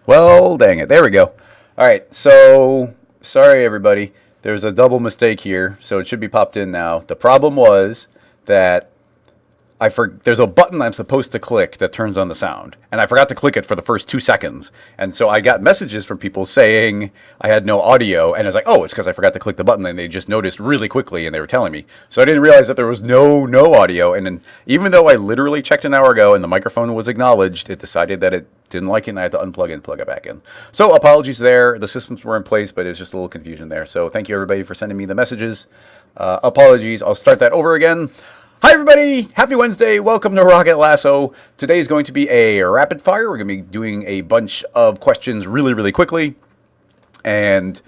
Well, dang it. There we go. All right. So, sorry, everybody. There's a double mistake here. So, it should be popped in now. The problem was that there's a button I'm supposed to click that turns on the sound, and I forgot to click it for the first 2 seconds. And so I got messages from people saying I had no audio, and I was like, oh, it's because I forgot to click the button, and they just noticed really quickly, and they were telling me. So I didn't realize that there was no audio, and then even though I literally checked an hour ago and the microphone was acknowledged, it decided that it didn't like it, and I had to unplug it and plug it back in. So apologies there. The systems were in place, but it was just a little confusion there. So thank you everybody for sending me the messages. Apologies. I'll start that over again. Hi everybody! Happy Wednesday! Welcome to Rocket Lasso. Today is going to be a rapid fire. We're going to be doing a bunch of questions really quickly. And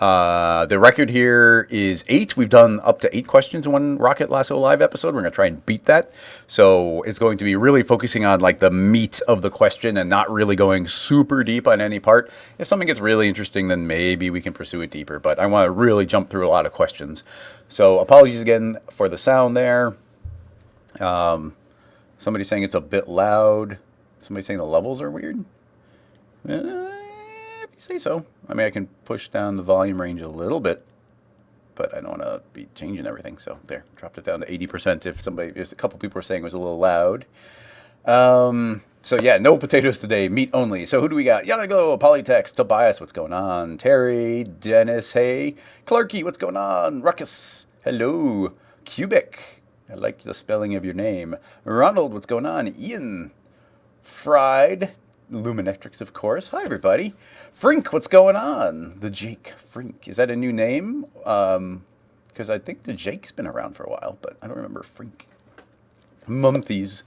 the record here is 8. We've done up to 8 questions in one Rocket Lasso live episode. We're going to try and beat that. So it's going to be really focusing on like the meat of the question and not really going super deep on any part. If something gets really interesting, then maybe we can pursue it deeper. But I want to really jump through a lot of questions. So apologies again for the sound there. Somebody's saying it's a bit loud. Somebody's saying the levels are weird. If you say so. I mean, I can push down the volume range a little bit, but I don't want to be changing everything. So there, dropped it down to 80%. If a couple people were saying it was a little loud. So yeah, no potatoes today, meat only. So who do we got? Yada go, Polytext, Tobias, what's going on? Terry, Dennis, hey. Clarky, what's going on? Ruckus, hello. Cubic. I like the spelling of your name. Ronald, what's going on? Ian, Fried, Luminectrix, of course. Hi, everybody. Frink, what's going on? The Jake Frink. Is that a new name? because I think the Jake's been around for a while, but I don't remember Frink. Monthies.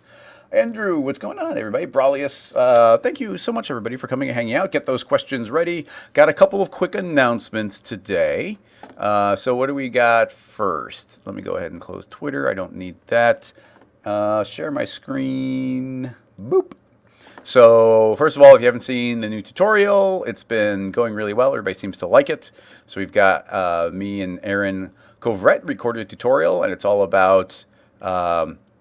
Andrew, what's going on, everybody? Brawlius, thank you so much, everybody, for coming and hanging out. Get those questions ready. Got a couple of quick announcements today. So what do we got first? Let me go ahead and close Twitter. I don't need that. Share my screen. Boop. So first of all, if you haven't seen the new tutorial, it's been going really well. Everybody seems to like it. So we've got me and Aaron Covret recorded a tutorial, and it's all about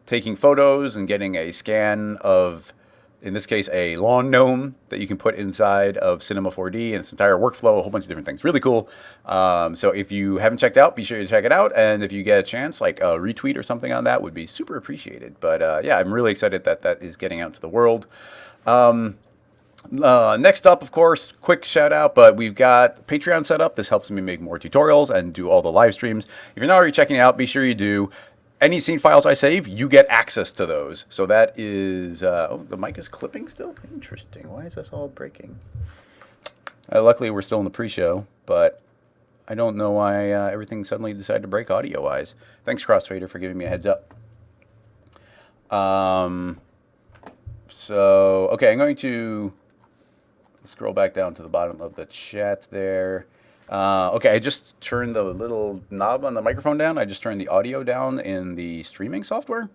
taking photos and getting a scan of, in this case, a lawn gnome that you can put inside of Cinema 4D and its entire workflow, a whole bunch of different things. Really cool. So if you haven't checked out, be sure to check it out. And if you get a chance, like a retweet or something on that would be super appreciated. But yeah, I'm really excited that that is getting out to the world. Next up, of course, quick shout out, but we've got Patreon set up. This helps me make more tutorials and do all the live streams. If you're not already checking it out, be sure you do. Any scene files I save, you get access to those. So that is, oh, the mic is clipping still? Interesting. Why is this all breaking? Luckily, we're still in the pre-show, but I don't know why everything suddenly decided to break audio-wise. Thanks, Crossfader, for giving me a heads up. So, okay, I'm going to scroll back down to the bottom of the chat there. Okay, I just turned the little knob on the microphone down. I just turned the audio down in the streaming software.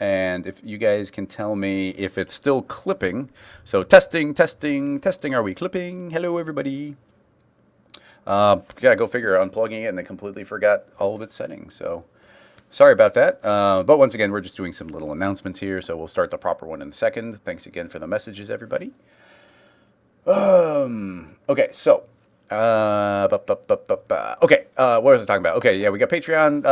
And if you guys can tell me if it's still clipping. So testing, testing, testing. Are we clipping? Hello, everybody. Yeah, go figure. Unplugging it and I completely forgot all of its settings. So sorry about that. But once again, we're just doing some little announcements here. So we'll start the proper one in a second. Thanks again for the messages, everybody. Okay, so okay, what was I talking about? Okay, yeah, we got Patreon.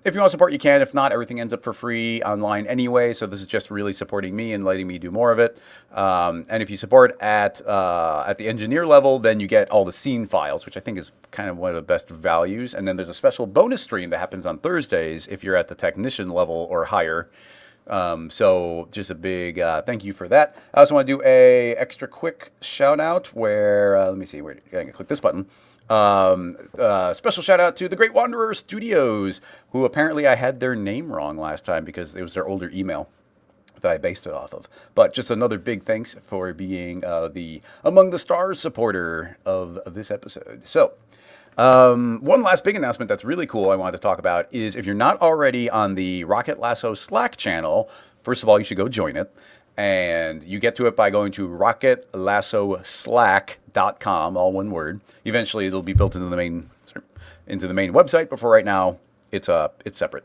If you want to support, you can. If not, everything ends up for free online anyway. So this is just really supporting me and letting me do more of it. And if you support at the engineer level, then you get all the scene files, which I think is kind of one of the best values. And then there's a special bonus stream that happens on Thursdays if you're at the technician level or higher. So just a big thank you for that. I also want to do a extra quick shout out where, let me see, where I can click this button. Special shout out to the Great Wanderer Studios, who apparently I had their name wrong last time because it was their older email that I based it off of. But just another big thanks for being the Among the Stars supporter of this episode. So, one last big announcement that's really cool I wanted to talk about is if you're not already on the Rocket Lasso Slack channel, first of all, you should go join it. And you get to it by going to rocketlassoslack.com, all one word. Eventually, it'll be built into the main website, but for right now, it's separate.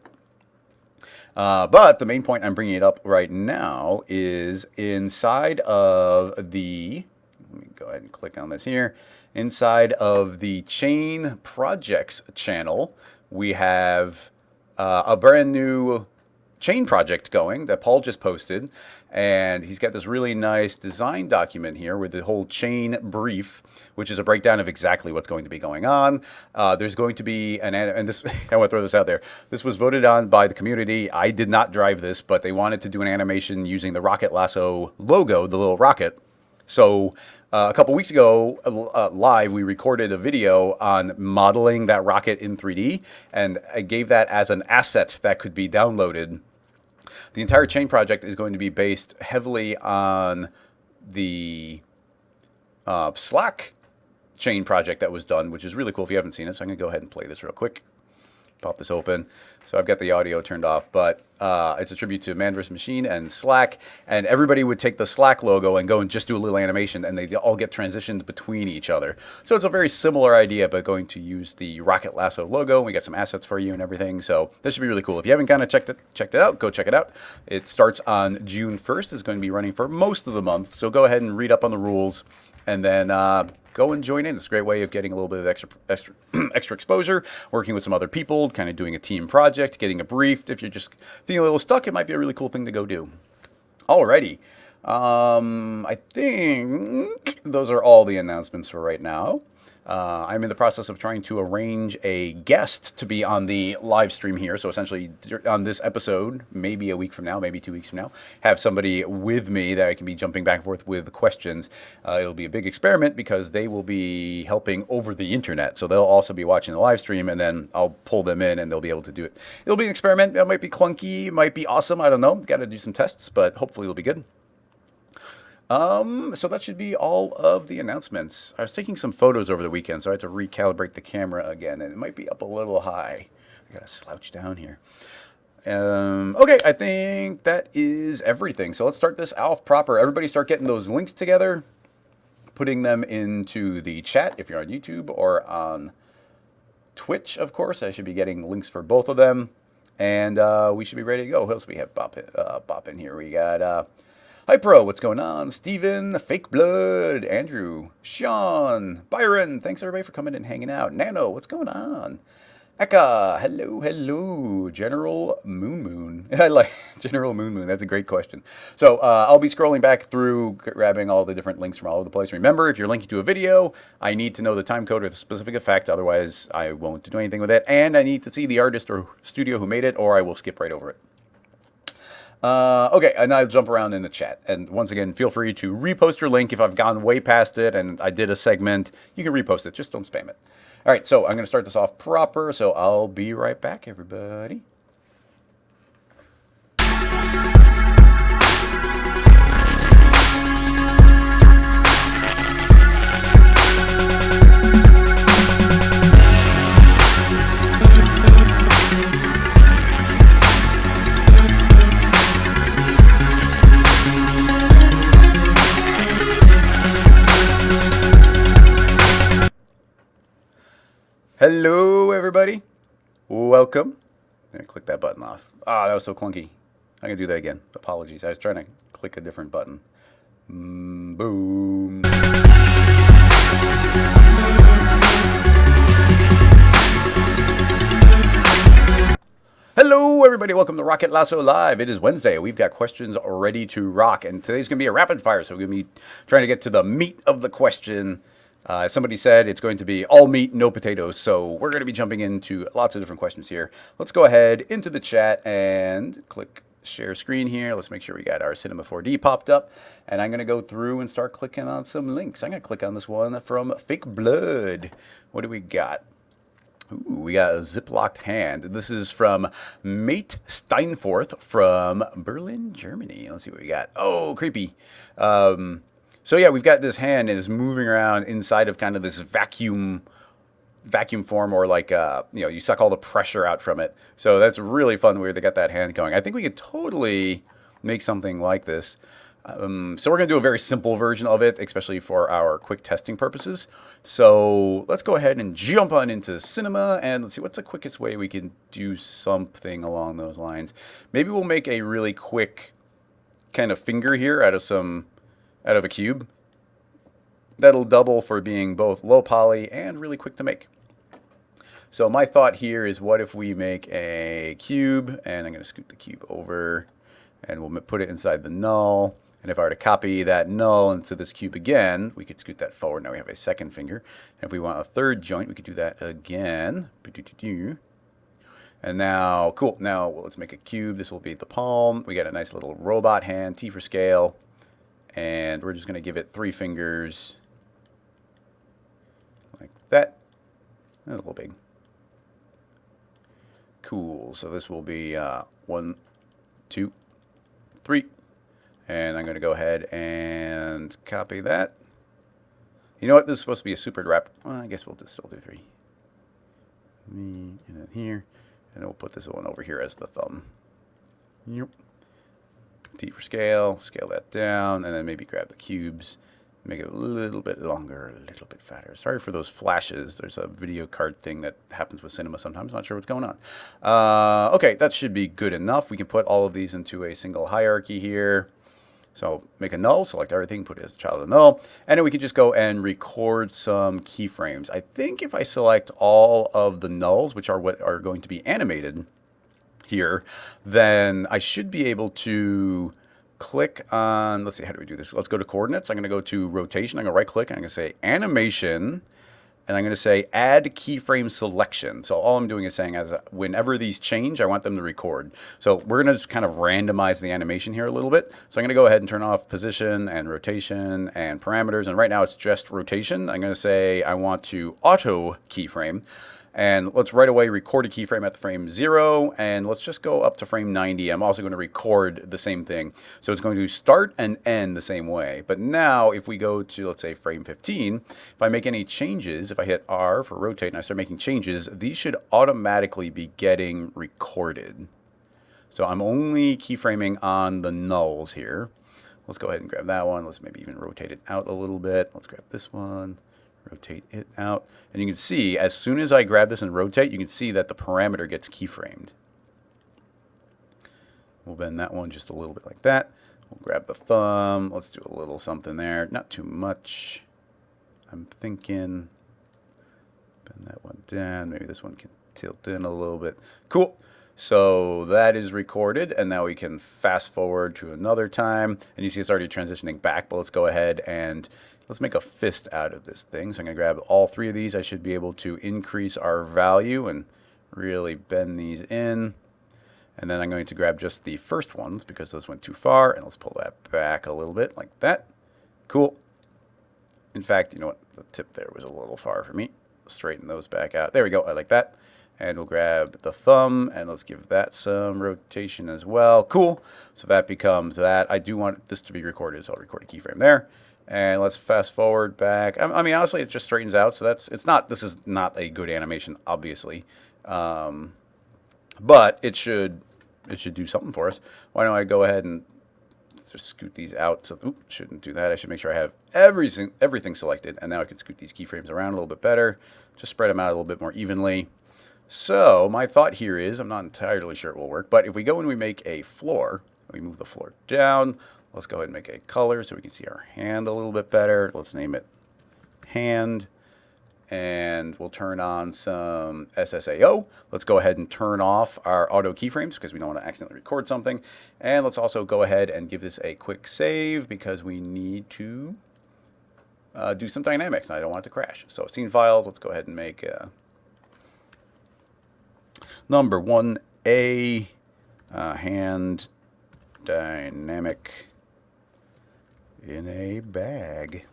But the main point I'm bringing it up right now is inside of the, let me go ahead and click on this here. Inside of the Chain Projects channel, we have a brand new chain project going that Paul just posted. And he's got this really nice design document here with the whole chain brief, which is a breakdown of exactly what's going to be going on. There's going to be and this, I want to throw this out there. This was voted on by the community. I did not drive this, but they wanted to do an animation using the Rocket Lasso logo, the little rocket. So a couple weeks ago, live, we recorded a video on modeling that rocket in 3D, and I gave that as an asset that could be downloaded. The entire chain project is going to be based heavily on the Slack chain project that was done, which is really cool if you haven't seen it. So I'm going to go ahead and play this real quick. Pop this open. So I've got the audio turned off, but it's a tribute to Man vs. Machine and Slack. And everybody would take the Slack logo and go and just do a little animation, and they all get transitioned between each other. So it's a very similar idea, but going to use the Rocket Lasso logo. We got some assets for you and everything. So this should be really cool. If you haven't kind of checked it out, go check it out. It starts on June 1st. It's going to be running for most of the month. So go ahead and read up on the rules, and then go and join in. It's a great way of getting a little bit of extra exposure, working with some other people, kind of doing a team project, getting a brief. If you're just feeling a little stuck, it might be a really cool thing to go do. Alrighty. I think those are all the announcements for right now. I'm in the process of trying to arrange a guest to be on the live stream here. So essentially, on this episode, maybe a week from now, maybe 2 weeks from now, have somebody with me that I can be jumping back and forth with questions. It'll be a big experiment because they will be helping over the internet. So they'll also be watching the live stream, and then I'll pull them in and they'll be able to do it. It'll be an experiment. It might be clunky, it might be awesome. I don't know. Got to do some tests, but hopefully it'll be good. So that should be all of the announcements. I was taking some photos over the weekend, so I had to recalibrate the camera again, and it might be up a little high. I gotta slouch down here. Okay, I think that is everything. So let's start this off proper. Everybody start getting those links together, putting them into the chat if you're on YouTube or on Twitch, of course. I should be getting links for both of them, and we should be ready to go. Who else we have bop in here? We got... Hi Pro, what's going on? Steven, Fake Blood, Andrew, Sean, Byron, thanks everybody for coming and hanging out. Nano, what's going on? Eka, hello, General Moon. I like General Moon. That's a great question. So I'll be scrolling back through, grabbing all the different links from all over the place. Remember, if you're linking to a video, I need to know the time code or the specific effect, otherwise I won't do anything with it. And I need to see the artist or studio who made it, or I will skip right over it. Okay, and I'll jump around in the chat. And once again, feel free to repost your link. If I've gone way past it and I did a segment, you can repost it. Just don't spam it. All right, so I'm going to start this off proper, so I'll be right back, everybody. Hello, everybody. Welcome. I'm going to click that button off. Ah, that was so clunky. I'm going to do that again. Apologies. I was trying to click a different button. Boom. Hello, everybody. Welcome to Rocket Lasso Live. It is Wednesday. We've got questions ready to rock, and today's going to be a rapid fire, so we're going to be trying to get to the meat of the question. As somebody said, it's going to be all meat, no potatoes, so we're going to be jumping into lots of different questions here. Let's go ahead into the chat and click share screen here. Let's make sure we got our Cinema 4D popped up, and I'm going to go through and start clicking on some links. I'm going to click on this one from Fake Blood. What do we got? Ooh, we got a ziplocked hand. This is from Mate Steinforth from Berlin, Germany. Let's see what we got. Oh, creepy. So yeah, we've got this hand and it's moving around inside of kind of this vacuum form, or like, you suck all the pressure out from it. So that's really fun, weird. They got that hand going. I think we could totally make something like this. So we're going to do a very simple version of it, especially for our quick testing purposes. So let's go ahead and jump on into Cinema, and let's see what's the quickest way we can do something along those lines. Maybe we'll make a really quick kind of finger here out of a cube. That'll double for being both low poly and really quick to make. So my thought here is, what if we make a cube, and I'm going to scoot the cube over, and we'll put it inside the null. And if I were to copy that null into this cube again, we could scoot that forward. Now we have a second finger. And if we want a third joint, we could do that again. And now, cool. Now let's make a cube. This will be the palm. We got a nice little robot hand, T for scale. And we're just going to give it 3 fingers like that. A little big. Cool. So this will be 1, 2, 3. And I'm going to go ahead and copy that. You know what? This is supposed to be a super wrap. Well, I guess we'll just still do 3. And then here. And we'll put this one over here as the thumb. Yep. T for scale. Scale that down. And then maybe grab the cubes. Make it a little bit longer, a little bit fatter. Sorry for those flashes. There's a video card thing that happens with Cinema sometimes. Not sure what's going on. Okay, that should be good enough. We can put all of these into a single hierarchy here. So make a null, select everything, put it as a child of null, and then we can just go and record some keyframes. I think if I select all of the nulls, which are what are going to be animated here, then I should be able to click on, let's see, how do we do this? Let's go to coordinates. I'm going to go to rotation. I'm going to right click. I'm going to say animation, and I'm going to say add keyframe selection. So all I'm doing is saying as whenever these change, I want them to record. So we're going to just kind of randomize the animation here a little bit. So I'm going to go ahead and turn off position and rotation and parameters. And right now it's just rotation. I'm going to say I want to auto keyframe. And let's right away record a keyframe at the frame 0, and let's just go up to frame 90. I'm also going to record the same thing. So it's going to start and end the same way. But now if we go to, let's say, frame 15, if I make any changes, if I hit R for rotate and I start making changes, these should automatically be getting recorded. So I'm only keyframing on the nulls here. Let's go ahead and grab that one. Let's maybe even rotate it out a little bit. Let's grab this one. Rotate it out. And you can see, as soon as I grab this and rotate, you can see that the parameter gets keyframed. We'll bend that one just a little bit like that. We'll grab the thumb. Let's do a little something there. Not too much. I'm thinking, bend that one down. Maybe this one can tilt in a little bit. Cool. So that is recorded, and now we can fast forward to another time. And you see it's already transitioning back, but let's go ahead and let's make a fist out of this thing. So I'm going to grab all 3 of these. I should be able to increase our value and really bend these in. And then I'm going to grab just the first ones because those went too far. And let's pull that back a little bit like that. Cool. In fact, you know what? The tip there was a little far for me. Straighten those back out. There we go. I like that. And we'll grab the thumb and let's give that some rotation as well. Cool. So that becomes that. I do want this to be recorded, so I'll record a keyframe there. And let's fast forward back. I mean, honestly, it just straightens out. So this is not a good animation, obviously. But it should do something for us. Why don't I go ahead and just scoot these out? So, oops, shouldn't do that. I should make sure I have everything selected. And now I can scoot these keyframes around a little bit better. Just spread them out a little bit more evenly. So my thought here is, I'm not entirely sure it will work, but if we go and we make a floor, we move the floor down. Let's go ahead and make a color so we can see our hand a little bit better. Let's name it hand. And we'll turn on some SSAO. Let's go ahead and turn off our auto keyframes because we don't want to accidentally record something. And let's also go ahead and give this a quick save because we need to do some dynamics and I don't want it to crash. So scene files, let's go ahead and make number 1A hand dynamic in a bag.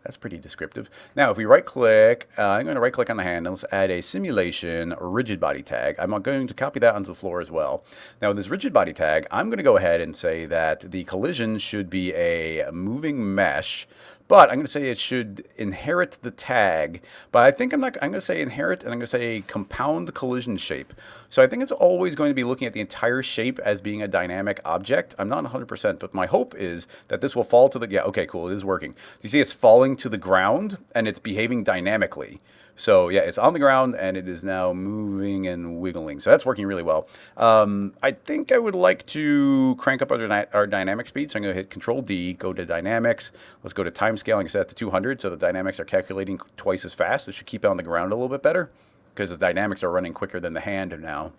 That's pretty descriptive. Now, if we right-click, I'm going to right-click on the hand, and let's add a simulation rigid body tag. I'm going to copy that onto the floor as well. Now, with this rigid body tag, I'm going to go ahead and say that the collision should be a moving mesh, but I'm going to say it should inherit the tag. But I think I'm going to say inherit, and I'm going to say compound collision shape. So I think it's always going to be looking at the entire shape as being a dynamic object. I'm not 100%, but my hope is that this will fall to the, yeah, okay, cool, it is working. You see it's falling to the ground, and it's behaving dynamically. So yeah, it's on the ground and it is now moving and wiggling. So that's working really well. I think I would like to crank up our dynamic speed. So I'm going to hit Control D, go to dynamics. Let's go to time scaling and set it to 200. So the dynamics are calculating twice as fast. It should keep it on the ground a little bit better because the dynamics are running quicker than the hand now.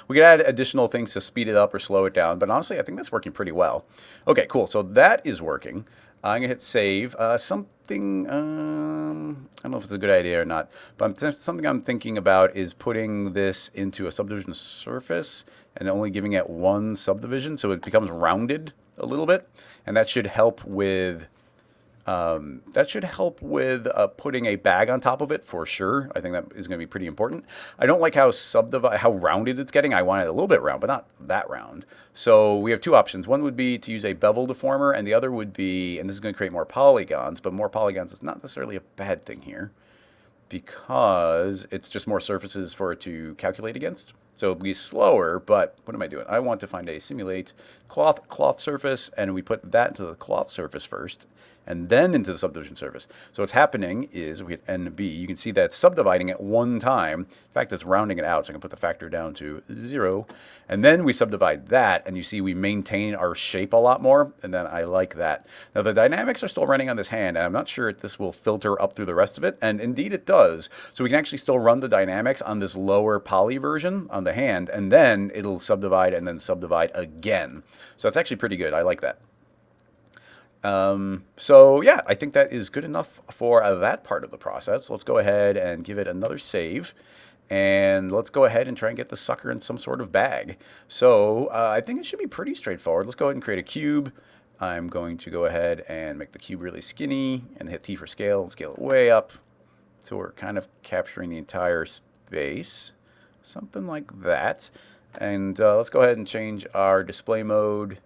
We could add additional things to speed it up or slow it down, but honestly, I think that's working pretty well. Okay, cool. So that is working. I'm going to hit save. Something, I don't know if it's a good idea or not, but something I'm thinking about is putting this into a subdivision surface and only giving it one subdivision so it becomes rounded a little bit. And that should help with putting a bag on top of it for sure. I think that is going to be pretty important. I don't like how rounded it's getting. I want it a little bit round, but not that round. So we have two options. One would be to use a bevel deformer, and the other would be, and this is going to create more polygons, but more polygons is not necessarily a bad thing here because it's just more surfaces for it to calculate against. So it'll be slower, but what am I doing? I want to find a simulate cloth surface, and we put that into the cloth surface first, and then into the subdivision surface. So what's happening is, if we hit NB, you can see that it's subdividing at one time. In fact, it's rounding it out, so I can put the factor down to 0. And then we subdivide that, and you see we maintain our shape a lot more, and then I like that. Now, the dynamics are still running on this hand, and I'm not sure if this will filter up through the rest of it, and indeed it does. So we can actually still run the dynamics on this lower poly version on the hand, and then it'll subdivide and then subdivide again. So that's actually pretty good. I like that. So yeah, I think that is good enough for that part of the process. Let's go ahead and give it another save. And let's go ahead and try and get the sucker in some sort of bag. So I think it should be pretty straightforward. Let's go ahead and create a cube. I'm going to go ahead and make the cube really skinny and hit T for scale and scale it way up. So we're kind of capturing the entire space. Something like that. And let's go ahead and change our display mode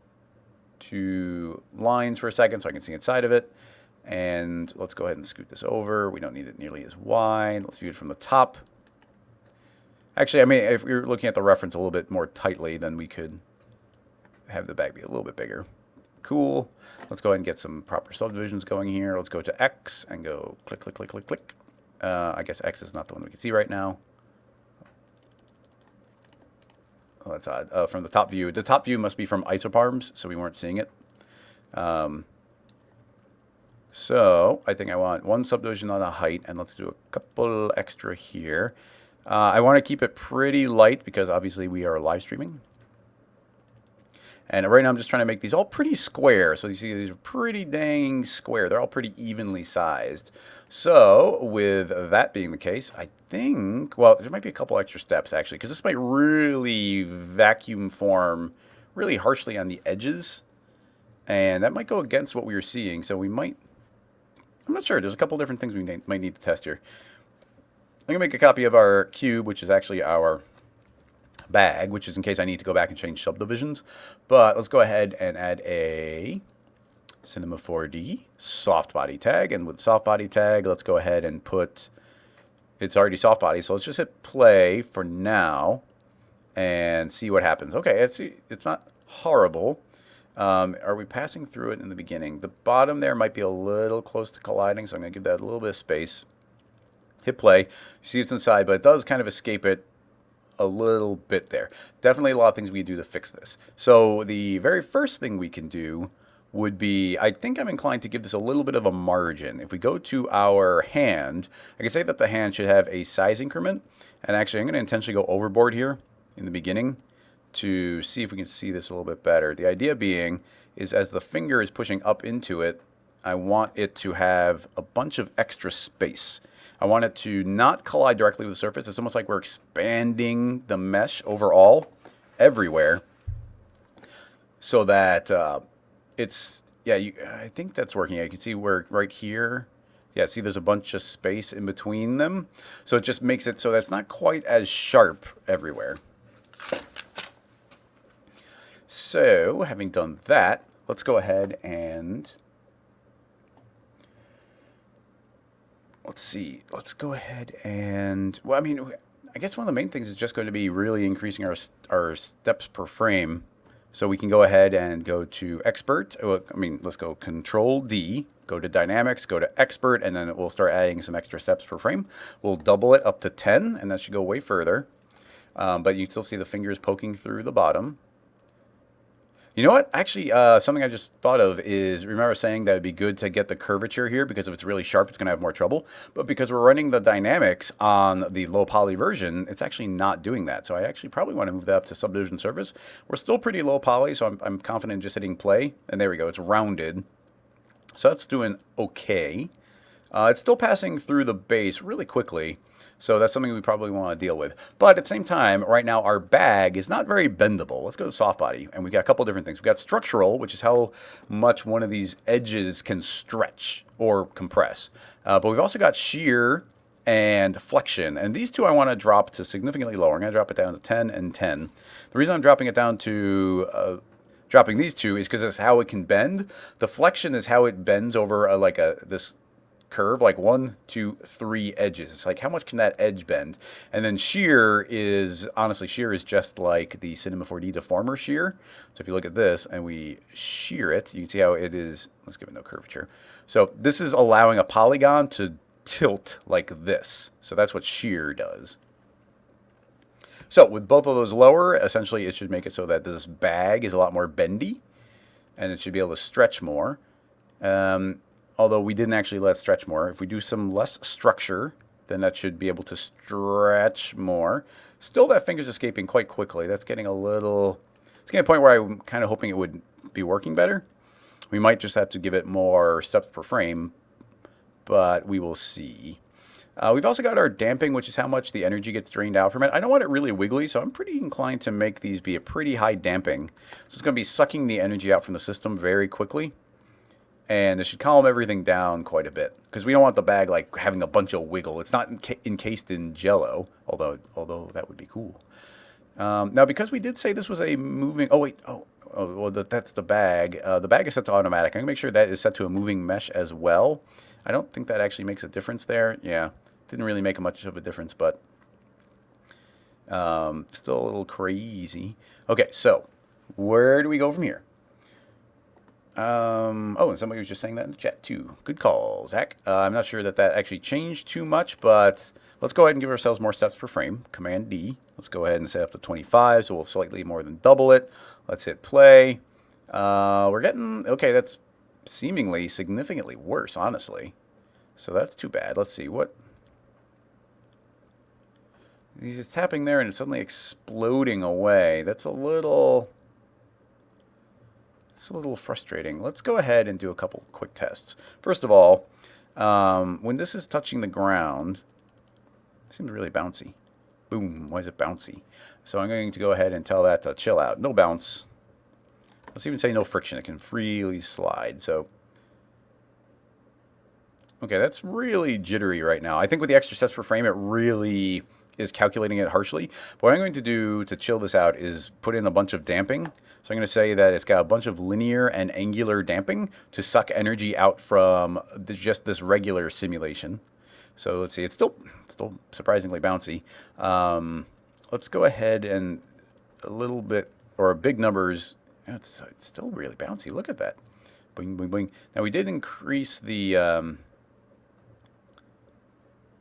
to lines for a second so I can see inside of it. And let's go ahead and scoot this over. We don't need it nearly as wide. Let's view it from the top. Actually, I mean, if we were looking at the reference a little bit more tightly, then we could have the bag be a little bit bigger. Cool. Let's go ahead and get some proper subdivisions going here. Let's go to X and go click, click, click, click, click. I guess X is not the one we can see right now. Oh, that's odd. From the top view. The top view must be from isoparms, so we weren't seeing it. So I think I want one subdivision on the height, and let's do a couple extra here. I want to keep it pretty light because obviously we are live streaming. And right now I'm just trying to make these all pretty square. So you see these are pretty dang square. They're all pretty evenly sized. So with that being the case, I think, well, there might be a couple extra steps actually, because this might really vacuum form really harshly on the edges. And that might go against what we were seeing. So we might, I'm not sure. There's a couple different things we might need to test here. I'm going to make a copy of our cube, which is actually our bag, which is in case I need to go back and change subdivisions. But let's go ahead and add a Cinema 4D soft body tag. And with soft body tag, let's go ahead and put, it's already soft body. So let's just hit play for now and see what happens. Okay, it's not horrible. Are we passing through it in the beginning? The bottom there might be a little close to colliding, so I'm going to give that a little bit of space. Hit play. You see it's inside, but it does kind of escape it a little bit there. Definitely a lot of things we can do to fix this. So the very first thing we can do would be, I think I'm inclined to give this a little bit of a margin. If we go to our hand, I can say that the hand should have a size increment. And actually, I'm going to intentionally go overboard here in the beginning to see if we can see this a little bit better. The idea being is as the finger is pushing up into it, I want it to have a bunch of extra space. I want it to not collide directly with the surface. It's almost like we're expanding the mesh overall, everywhere, so that it's, yeah, I think that's working. I can see where right here, yeah, see there's a bunch of space in between them. So it just makes it so that's not quite as sharp everywhere. So having done that, let's go ahead and let's see. Let's go ahead and, well, I mean, I guess one of the main things is just going to be really increasing our steps per frame. So we can go ahead and go to expert. I mean, let's go Control D, go to dynamics, go to expert, and then we'll start adding some extra steps per frame. We'll double it up to 10, and that should go way further. But you still see the fingers poking through the bottom. You know what? Actually, something I just thought of is, remember saying that it'd be good to get the curvature here because if it's really sharp, it's going to have more trouble. But because we're running the dynamics on the low poly version, it's actually not doing that. So I actually probably want to move that up to subdivision surface. We're still pretty low poly, so I'm confident in just hitting play. And there we go. It's rounded. So that's doing okay. It's still passing through the base really quickly. So that's something we probably want to deal with. But at the same time, right now, our bag is not very bendable. Let's go to soft body. And we've got a couple different things. We've got structural, which is how much one of these edges can stretch or compress. But we've also got shear and flexion. And these two I want to drop to significantly lower. I'm going to drop it down to 10 and 10. The reason I'm dropping it down to dropping these two is because it's how it can bend. The flexion is how it bends over this curve, like 1, 2, 3 edges. It's like how much can that edge bend? And then shear is, honestly, shear is just like the Cinema 4D deformer shear. So if you look at this and we shear it, you can see how it is. Let's give it no curvature. So this is allowing a polygon to tilt like this. So that's what shear does. So with both of those lower, essentially it should make it so that this bag is a lot more bendy and it should be able to stretch more. Although we didn't actually let it stretch more. If we do some less structure, then that should be able to stretch more. Still, that finger's escaping quite quickly. That's getting a little, it's getting to a point where I'm kind of hoping it would be working better. We might just have to give it more steps per frame, but we will see. We've also got our damping, which is how much the energy gets drained out from it. I don't want it really wiggly, so I'm pretty inclined to make these be a pretty high damping. So it's going to be sucking the energy out from the system very quickly. And it should calm everything down quite a bit, because we don't want the bag like having a bunch of wiggle. It's not encased in Jello, although that would be cool. Now, because we did say this was a moving... Oh, wait. Well, that's the bag. The bag is set to automatic. I'm going to make sure that is set to a moving mesh as well. I don't think that actually makes a difference there. Yeah, didn't really make much of a difference, but still a little crazy. Okay, so where do we go from here? Oh, and somebody was just saying that in the chat too. Good call, Zach. I'm not sure that actually changed too much, but let's go ahead and give ourselves more steps per frame. Command D. Let's go ahead and set up to 25, so we'll slightly more than double it. Let's hit play. We're getting, okay, that's seemingly significantly worse, honestly. So that's too bad. Let's see, what? He's tapping there and it's suddenly exploding away. That's a little... It's a little frustrating. Let's go ahead and do a couple quick tests. First of all, when this is touching the ground, it seems really bouncy. Boom. Why is it bouncy? So I'm going to go ahead and tell that to chill out. No bounce. Let's even say no friction. It can freely slide. So, okay, that's really jittery right now. I think with the extra steps per frame, it really is calculating it harshly. But what I'm going to do to chill this out is put in a bunch of damping. So I'm going to say that it's got a bunch of linear and angular damping to suck energy out from just this regular simulation. So let's see, it's still surprisingly bouncy. Let's go ahead and a little bit, or big numbers, it's still really bouncy. Look at that. Boing, boing, boing. Now we did increase the,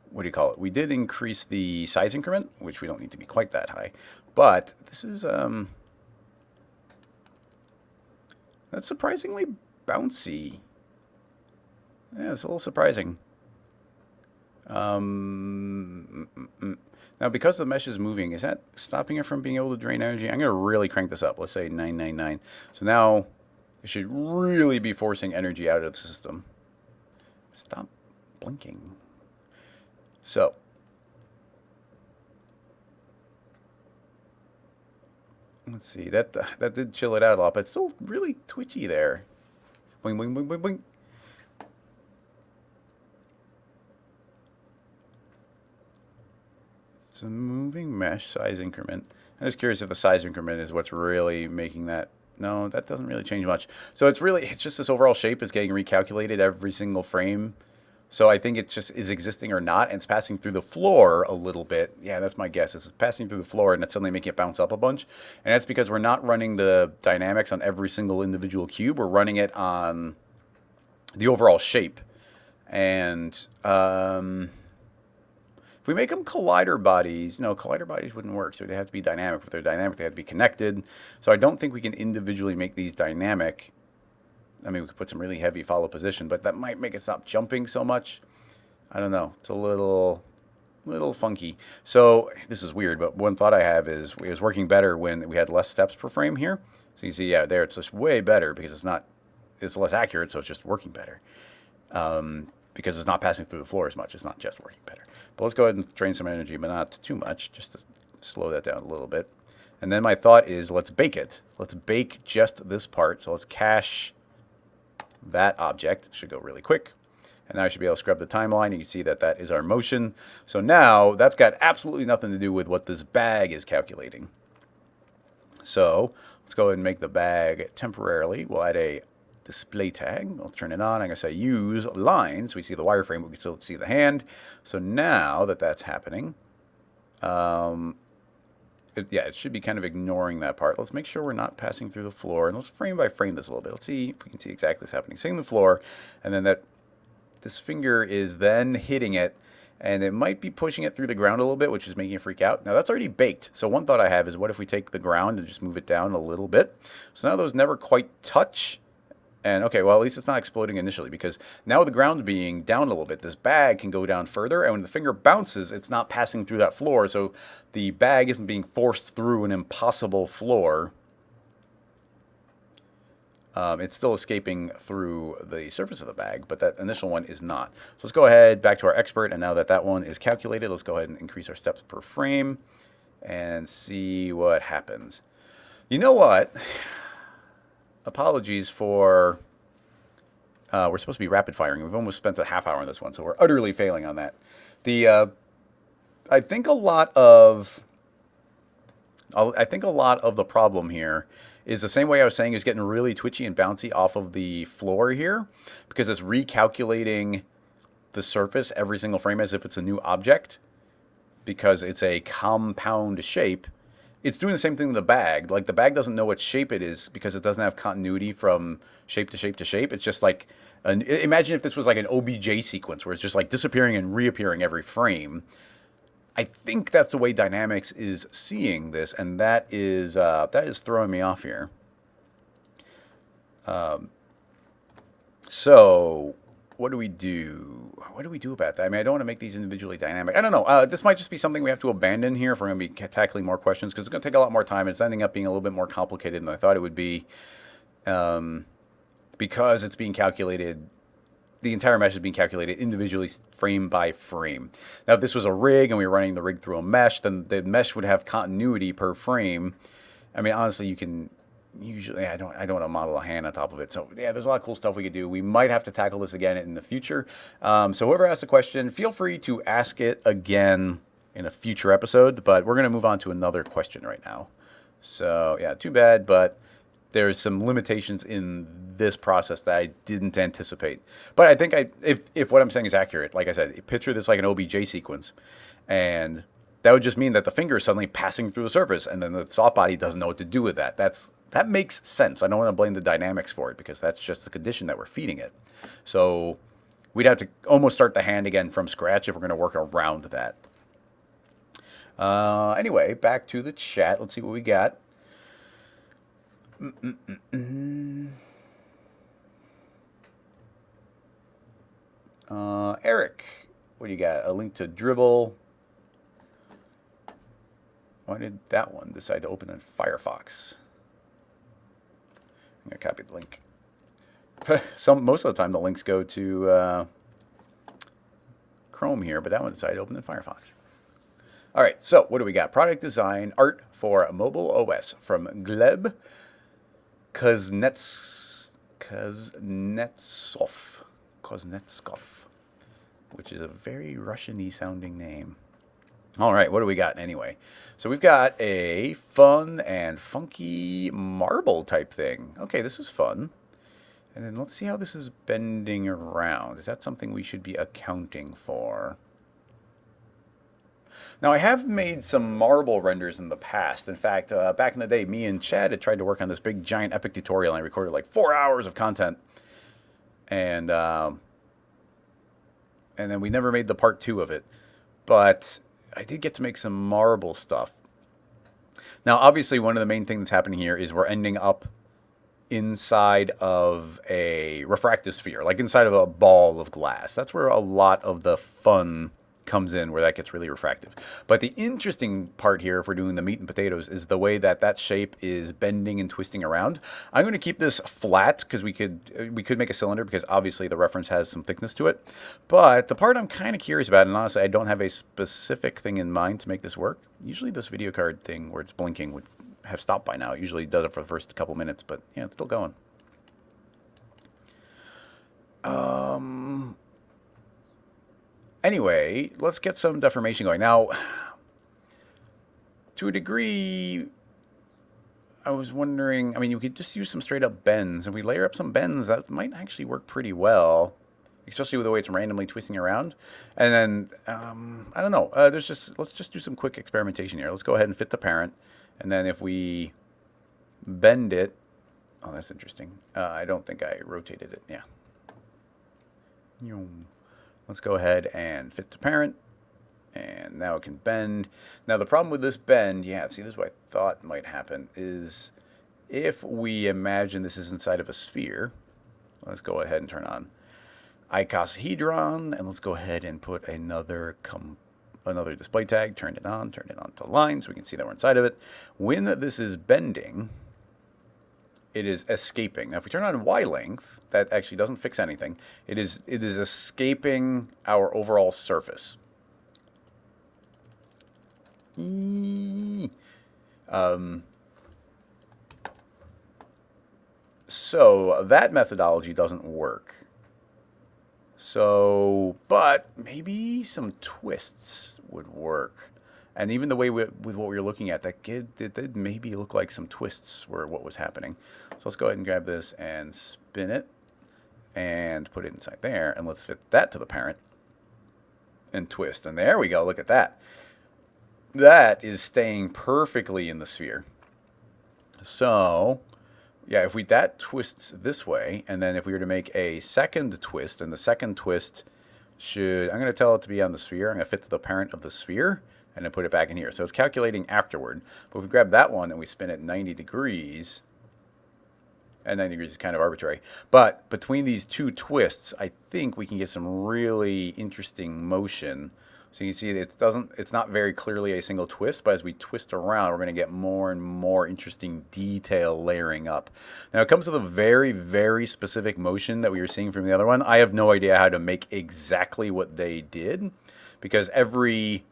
what do you call it? We did increase the size increment, which we don't need to be quite that high. But this is, that's surprisingly bouncy. Yeah, it's a little surprising. Now, because the mesh is moving, is that stopping it from being able to drain energy? I'm going to really crank this up. Let's say 999. So now it should really be forcing energy out of the system. Stop blinking. So let's see. That did chill it out a lot, but it's still really twitchy there. Boing, boing, boing, boing, boing. It's a moving mesh size increment. I'm just curious if the size increment is what's really making that. No, that doesn't really change much. So it's just this overall shape is getting recalculated every single frame. So I think it just is existing or not, and it's passing through the floor a little bit. Yeah, that's my guess. It's passing through the floor, and it's suddenly making it bounce up a bunch. And that's because we're not running the dynamics on every single individual cube. We're running it on the overall shape. And if we make them collider bodies, no, collider bodies wouldn't work. So they have to be dynamic. If they're dynamic, they have to be connected. So I don't think we can individually make these dynamic. I mean, we could put some really heavy follow position, but that might make it stop jumping so much. I don't know. It's a little funky. So this is weird, but one thought I have is it was working better when we had less steps per frame here. So you see, yeah, there it's just way better because it's less accurate, so it's just working better. Because it's not passing through the floor as much. It's not just working better. But let's go ahead and drain some energy, but not too much, just to slow that down a little bit. And then my thought is let's bake it. Let's bake just this part. So let's cache that object. Should go really quick. And now I should be able to scrub the timeline. You can see that that is our motion. So now that's got absolutely nothing to do with what this bag is calculating. So let's go ahead and make the bag temporarily. We'll add a display tag. I'll turn it on. I'm going to say use lines. We see the wireframe, but we can still see the hand. So now that that's happening, it should be kind of ignoring that part. Let's make sure we're not passing through the floor. And let's frame by frame this a little bit. Let's see if we can see exactly what's happening. Seeing the floor, and then this finger is then hitting it, and it might be pushing it through the ground a little bit, which is making it freak out. Now that's already baked. So one thought I have is what if we take the ground and just move it down a little bit? So now those never quite touch. And okay, well, at least it's not exploding initially, because now the ground being down a little bit, this bag can go down further, and when the finger bounces, it's not passing through that floor, so the bag isn't being forced through an impossible floor. It's still escaping through the surface of the bag, but that initial one is not. So let's go ahead back to our expert, and now that that one is calculated, let's go ahead and increase our steps per frame and see what happens. You know what? Apologies for... we're supposed to be rapid firing. We've almost spent a half hour on this one, so we're utterly failing on that. I think a lot of the problem here is the same way I was saying, is getting really twitchy and bouncy off of the floor here, because it's recalculating the surface every single frame as if it's a new object, because it's a compound shape. It's doing the same thing with the bag. Like, the bag doesn't know what shape it is because it doesn't have continuity from shape to shape to shape. It's just like, imagine if this was like an OBJ sequence where it's just like disappearing and reappearing every frame. I think that's the way Dynamics is seeing this, and that is throwing me off here. So what do we do? What do we do about that? I mean, I don't want to make these individually dynamic. I don't know. This might just be something we have to abandon here if we're going to be tackling more questions, because it's going to take a lot more time. It's ending up being a little bit more complicated than I thought it would be, because it's being calculated. The entire mesh is being calculated individually, frame by frame. Now, if this was a rig and we were running the rig through a mesh, then the mesh would have continuity per frame. I mean, honestly, you can usually, I don't want to model a hand on top of it. So yeah, there's a lot of cool stuff we could do. We might have to tackle this again in the future. So whoever asked a question, feel free to ask it again in a future episode. But we're going to move on to another question right now. So yeah, too bad, but there's some limitations in this process that I didn't anticipate. But I think if what I'm saying is accurate, like I said, picture this like an OBJ sequence, and that would just mean that the finger is suddenly passing through the surface, and then the soft body doesn't know what to do with that. That makes sense. I don't want to blame the dynamics for it, because that's just the condition that we're feeding it. So we'd have to almost start the hand again from scratch if we're going to work around that. Anyway, back to the chat. Let's see what we got. Eric, what do you got? A link to Dribble. Why did that one decide to open in Firefox? I'm going to copy the link. Most of the time the links go to Chrome here, but that one decided to open in Firefox. All right, so what do we got? Product design, art for mobile OS from Gleb Kuznetsov, which is a very Russian-y sounding name. All right, what do we got anyway? So we've got a fun and funky marble type thing. Okay, this is fun. And then let's see how this is bending around. Is that something we should be accounting for? Now, I have made some marble renders in the past. In fact, back in the day, me and Chad had tried to work on this big, giant, epic tutorial, and I recorded like 4 hours of content. And then we never made the part 2 of it. But I did get to make some marble stuff. Now, obviously, one of the main things that's happening here is we're ending up inside of a refractive sphere, like inside of a ball of glass. That's where a lot of the fun comes in, where that gets really refractive. But the interesting part here, if we're doing the meat and potatoes, is the way that that shape is bending and twisting around. I'm going to keep this flat because we could make a cylinder, because obviously the reference has some thickness to it. But the part I'm kind of curious about, and honestly I don't have a specific thing in mind to make this work. Usually this video card thing where it's blinking would have stopped by now. It usually does it for the first couple minutes, but yeah, it's still going. Anyway, let's get some deformation going. Now, to a degree, I was wondering, I mean, you could just use some straight up bends. If we layer up some bends, that might actually work pretty well, especially with the way it's randomly twisting around. And then, I don't know, let's just do some quick experimentation here. Let's go ahead and fit the parent. And then if we bend it, oh, that's interesting. I don't think I rotated it, yeah. Let's go ahead and fit the parent, and now it can bend. Now the problem with this bend, yeah, see, this is what I thought might happen, is if we imagine this is inside of a sphere, let's go ahead and turn on icosahedron, and let's go ahead and put another display tag, turn it on to line, so we can see that we're inside of it. When this is bending, it is escaping. Now, if we turn on Y length, that actually doesn't fix anything. It is escaping our overall surface. So that methodology doesn't work. So, but maybe some twists would work. And even the way with what we were looking at, that did maybe look like some twists were what was happening. So let's go ahead and grab this and spin it and put it inside there. And let's fit that to the parent and twist. And there we go. Look at that. That is staying perfectly in the sphere. So yeah, if that twists this way, and then if we were to make a second twist, and the second twist should, I'm going to tell it to be on the sphere. I'm going to fit to the parent of the sphere, and then put it back in here. So it's calculating afterward. But if we grab that one and we spin it 90 degrees, and 90 degrees is kind of arbitrary. But between these two twists, I think we can get some really interesting motion. So you can see it's not very clearly a single twist, but as we twist around, we're going to get more and more interesting detail layering up. Now it comes to the very, very specific motion that we were seeing from the other one. I have no idea how to make exactly what they did, because every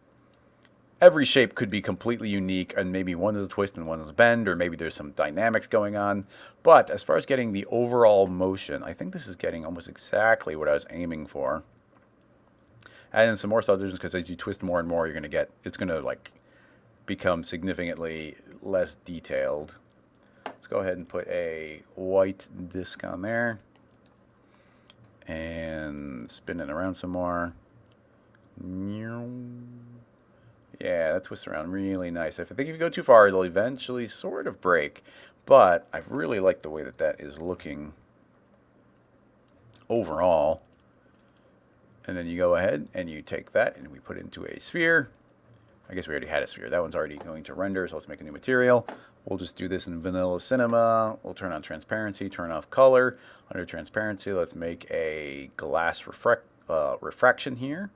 shape could be completely unique, and maybe one is a twist and one is a bend, or maybe there's some dynamics going on. But as far as getting the overall motion, I think this is getting almost exactly what I was aiming for. Add in some more subdivisions, because as you twist more and more, you're going to get, it's going to like become significantly less detailed. Let's go ahead and put a white disc on there and spin it around some more. Yeah, that twists around really nice. I think if you go too far, it'll eventually sort of break. But I really like the way that is looking overall. And then you go ahead and you take that and we put it into a sphere. I guess we already had a sphere. That one's already going to render, so let's make a new material. We'll just do this in vanilla cinema. We'll turn on transparency, turn off color. Under transparency, let's make a glass refraction here.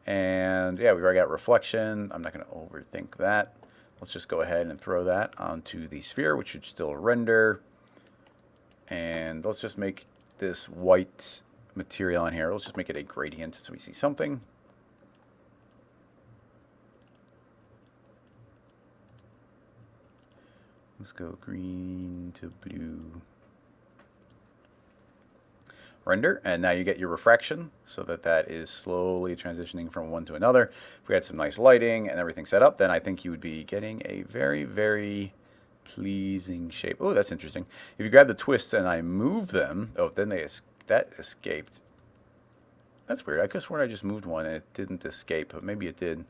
And yeah, we've already got reflection. I'm not going to overthink that. Let's just go ahead and throw that onto the sphere, which should still render. And let's just make this white material on here. Let's just make it a gradient so we see something. Let's go green to blue. Render, and now you get your refraction, so that is slowly transitioning from one to another. If we had some nice lighting and everything set up, then I think you would be getting a very, very pleasing shape. Oh, that's interesting. If you grab the twists and I move them, oh, then that escaped. That's weird. I could have sworn I just moved one and it didn't escape, but maybe it did.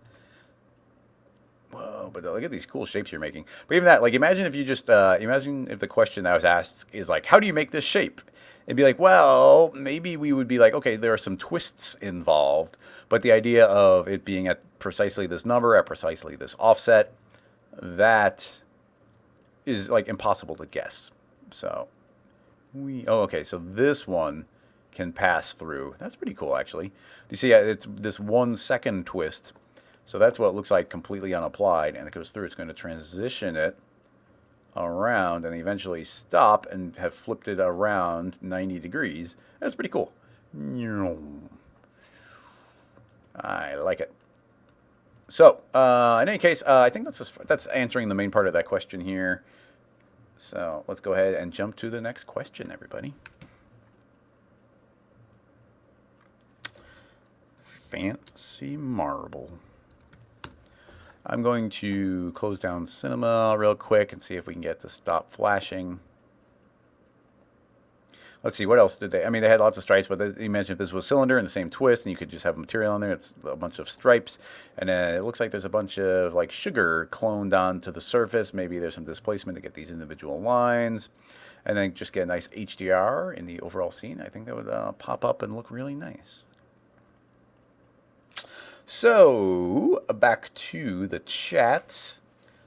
Whoa, but look at these cool shapes you're making. But even that, like, imagine if you just, imagine if the question I was asked is like, how do you make this shape? It'd be like, well, maybe we would be like, okay, there are some twists involved, but the idea of it being at precisely this number, at precisely this offset, that is like impossible to guess. So okay, so this one can pass through. That's pretty cool, actually. You see, it's this 1 second twist. So that's what it looks like completely unapplied, and it goes through. It's going to transition it around and eventually stop and have flipped it around 90 degrees. That's pretty cool. I like it. So, in any case, I think that's answering the main part of that question here. So let's go ahead and jump to the next question, everybody. Fancy marble. I'm going to close down cinema real quick and see if we can get to stop flashing. Let's see, what else did they... I mean, they had lots of stripes, but you mentioned if this was a cylinder and the same twist, and you could just have material on there. It's a bunch of stripes. And then it looks like there's a bunch of, like, sugar cloned onto the surface. Maybe there's some displacement to get these individual lines. And then just get a nice HDR in the overall scene. I think that would pop up and look really nice. So, back to the chat.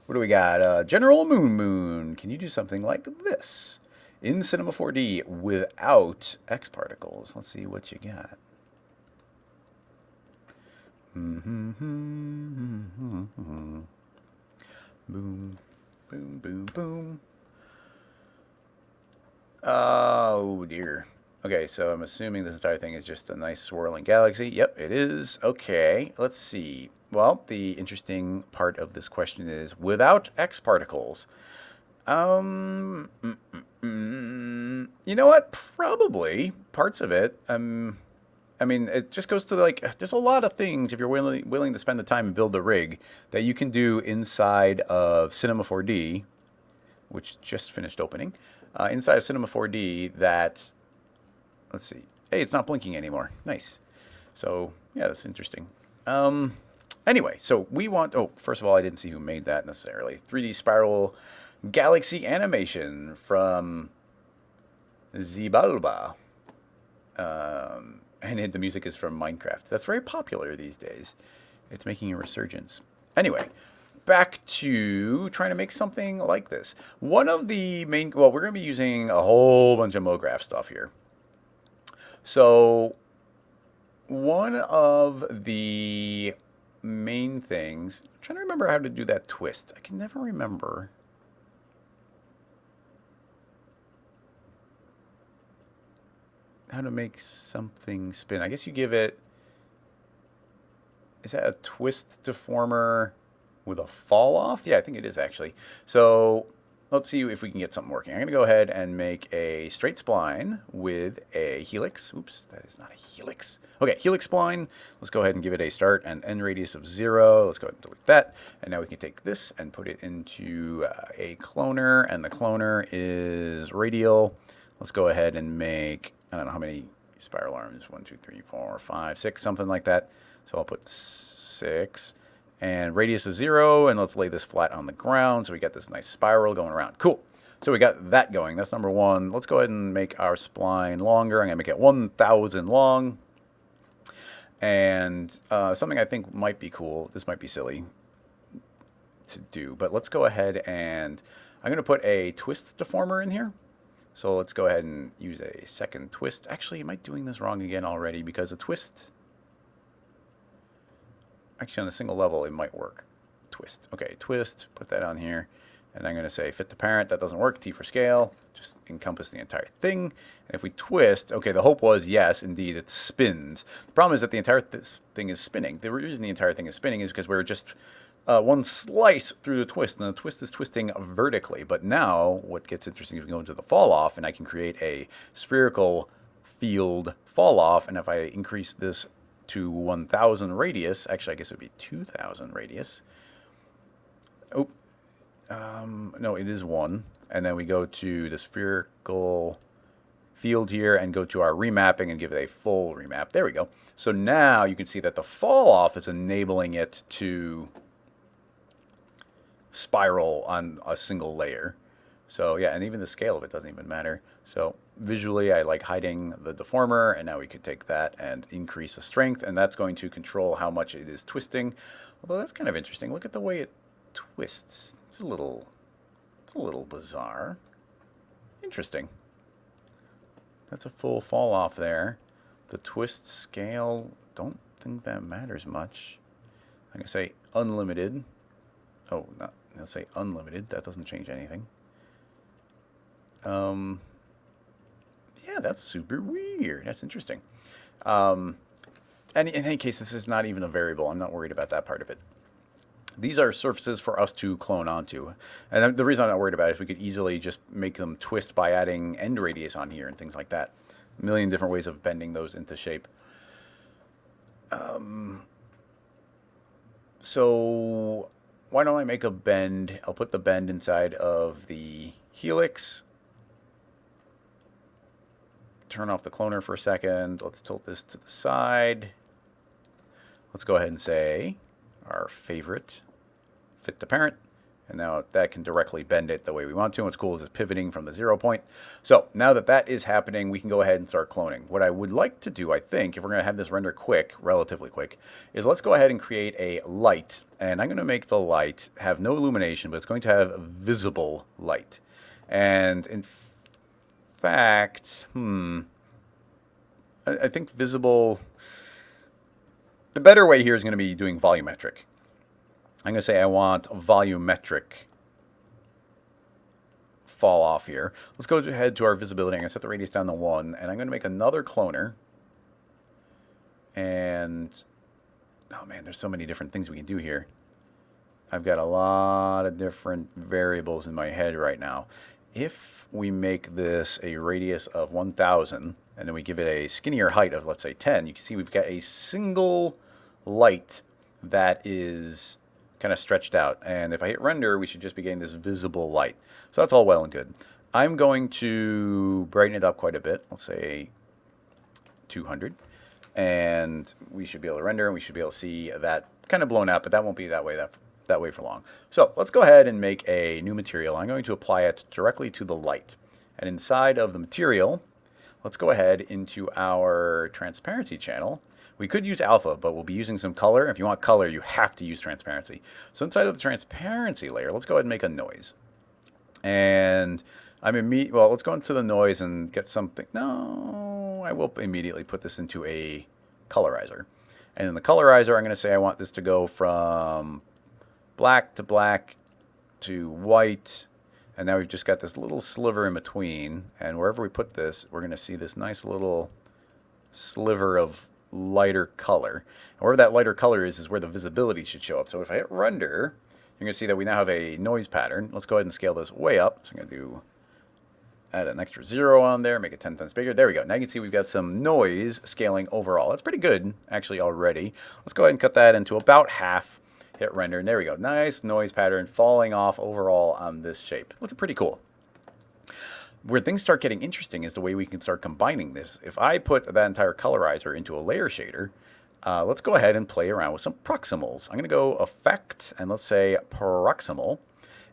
What do we got? General Moon. Can you do something like this in Cinema 4D without X particles? Let's see what you got. Boom, boom, boom, boom. Oh dear. Okay, so I'm assuming this entire thing is just a nice swirling galaxy. Yep, it is. Okay, let's see. Well, the interesting part of this question is without X particles. You know what? Probably parts of it. I mean, it just goes to like, there's a lot of things if you're willing to spend the time and build the rig that you can do inside of Cinema 4D, which just finished opening. Inside of Cinema 4D, that let's see. Hey, it's not blinking anymore. Nice. So yeah, that's interesting. Um, anyway, so we want. Oh, first of all, I didn't see who made that necessarily. 3D spiral galaxy animation from Zibalba. And the music is from Minecraft. That's very popular these days. It's making a resurgence. Anyway, back to trying to make something like this. One of the main, well, we're going to be using a whole bunch of MoGraph stuff here. So one of the main things, I'm trying to remember how to do that twist. I can never remember. How to make something spin. I guess you give it, is that a twist deformer with a fall off? Yeah, I think it is actually. So let's see if we can get something working. I'm going to go ahead and make a straight spline with a helix. Oops, that is not a helix. Okay, helix spline. Let's go ahead and give it a start and end radius of 0. Let's go ahead and delete that. And now we can take this and put it into a cloner, and the cloner is radial. Let's go ahead and make, I don't know how many spiral arms, 1, 2, 3, 4, 5, 6, something like that. So I'll put 6 and radius of 0, and let's lay this flat on the ground so we got this nice spiral going around. Cool. So we got that going. That's number 1. Let's go ahead and make our spline longer. I'm going to make it 1,000 long. And something I think might be cool, this might be silly to do, but let's go ahead and I'm going to put a twist deformer in here. So let's go ahead and use a second twist. Actually, am I doing this wrong again already? Because a twist, actually on a single level, it might work. Twist. Okay, twist, put that on here. And I'm going to say fit the parent. That doesn't work. T for scale. Just encompass the entire thing. And if we twist, okay, the hope was, yes, indeed, it spins. The problem is that the entire thing is spinning. The reason the entire thing is spinning is because we're just one slice through the twist, and the twist is twisting vertically. But now, what gets interesting is we go into the fall off, and I can create a spherical field fall off. And if I increase this to 1,000 radius, actually, I guess it would be 2,000 radius. Oh, no, it is 1. And then we go to the spherical field here and go to our remapping and give it a full remap. There we go. So now you can see that the fall off is enabling it to spiral on a single layer. So yeah, and even the scale of it doesn't even matter. So visually I like hiding the deformer, and now we could take that and increase the strength, and that's going to control how much it is twisting. Although that's kind of interesting. Look at the way it twists. It's a little bizarre. Interesting. That's a full fall off there. The twist scale, don't think that matters much. I'm gonna say unlimited. Oh, not, let's say unlimited. That doesn't change anything. Yeah, that's super weird. That's interesting. And in any case, this is not even a variable. I'm not worried about that part of it. These are surfaces for us to clone onto. And the reason I'm not worried about it is we could easily just make them twist by adding end radius on here and things like that. A million different ways of bending those into shape. So why don't I make a bend? I'll put the bend inside of the helix. Turn off the cloner for a second. Let's tilt this to the side. Let's go ahead and say our favorite, fit the parent. And now that can directly bend it the way we want to. And what's cool is it's pivoting from the 0 point. So now that that is happening, we can go ahead and start cloning. What I would like to do, I think, if we're going to have this render quick, relatively quick, is let's go ahead and create a light. And I'm going to make the light have no illumination, but it's going to have visible light. And in fact, I think visible, the better way here is going to be doing volumetric. I'm going to say I want volumetric fall off here. Let's go ahead to our visibility. I'm going to set the radius down to 1, and I'm going to make another cloner. And, oh man, there's so many different things we can do here. I've got a lot of different variables in my head right now. If we make this a radius of 1,000, and then we give it a skinnier height of, let's say, 10, you can see we've got a single light that is kind of stretched out. And if I hit render, we should just be getting this visible light. So that's all well and good. I'm going to brighten it up quite a bit. Let's say 200. And we should be able to render, and we should be able to see that kind of blown out, but that won't be that way for long. So let's go ahead and make a new material. I'm going to apply it directly to the light. And inside of the material, let's go ahead into our transparency channel. We could use alpha, but we'll be using some color. If you want color, you have to use transparency. So inside of the transparency layer, let's go ahead and make a noise. And well, let's go into the noise and get something. No, I will immediately put this into a colorizer. And in the colorizer, I'm going to say I want this to go from black to white. And now we've just got this little sliver in between. And wherever we put this, we're going to see this nice little sliver of lighter color. And wherever that lighter color is where the visibility should show up. So if I hit render, you're going to see that we now have a noise pattern. Let's go ahead and scale this way up. So I'm going to add an extra 0 on there, make it 10 times bigger. There we go. Now you can see we've got some noise scaling overall. That's pretty good, actually, already. Let's go ahead and cut that into about half. Hit render, and there we go. Nice noise pattern falling off overall on this shape. Looking pretty cool. Where things start getting interesting is the way we can start combining this. If I put that entire colorizer into a layer shader, let's go ahead and play around with some proximals. I'm going to go Effect, and let's say Proximal.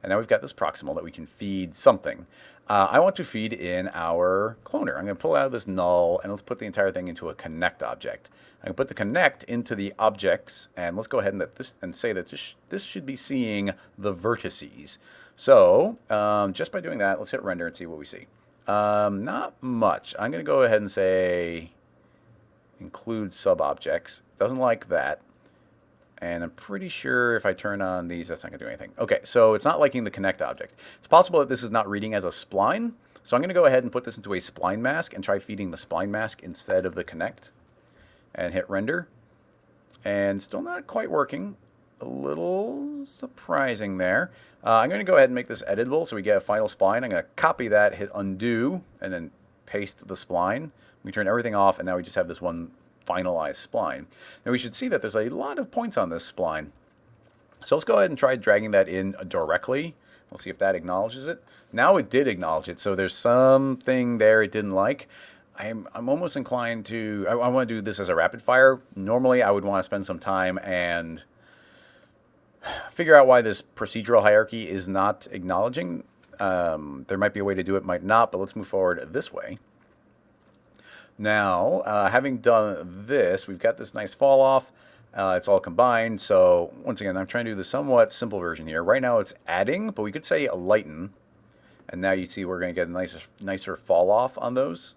And now we've got this proximal that we can feed something. I want to feed in our cloner. I'm going to pull out of this null, and let's put the entire thing into a connect object. I can put the connect into the objects, and let's go ahead and say that this should be seeing the vertices. So just by doing that, let's hit render and see what we see. Not much. I'm going to go ahead and say include sub-objects. Doesn't like that. And I'm pretty sure if I turn on these, that's not going to do anything. Okay, so it's not liking the connect object. It's possible that this is not reading as a spline. So I'm going to go ahead and put this into a spline mask and try feeding the spline mask instead of the connect. And hit render. And still not quite working. A little surprising there. I'm going to go ahead and make this editable so we get a final spline. I'm going to copy that, hit undo, and then paste the spline. We turn everything off, and now we just have this one finalized spline. Now we should see that there's a lot of points on this spline. So let's go ahead and try dragging that in directly. We'll see if that acknowledges it. Now it did acknowledge it, so there's something there it didn't like. I'm almost inclined to, I want to do this as a rapid fire. Normally I would want to spend some time and figure out why this procedural hierarchy is not acknowledging. There might be a way to do it, might not, but let's move forward this way. Now, having done this, we've got this nice fall off. It's all combined. So once again, I'm trying to do the somewhat simple version here. Right now it's adding, but we could say lighten. And now you see we're going to get a nicer fall off on those.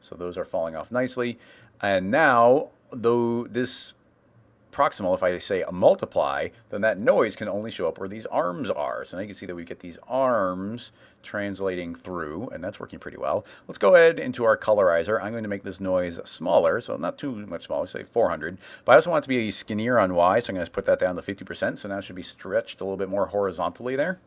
So those are falling off nicely. And now, though this proximal, if I say a multiply, then that noise can only show up where these arms are. So now you can see that we get these arms translating through, and that's working pretty well. Let's go ahead into our colorizer. I'm going to make this noise smaller, so not too much smaller, say 400. But I also want it to be skinnier on Y, so I'm going to put that down to 50%. So now it should be stretched a little bit more horizontally there.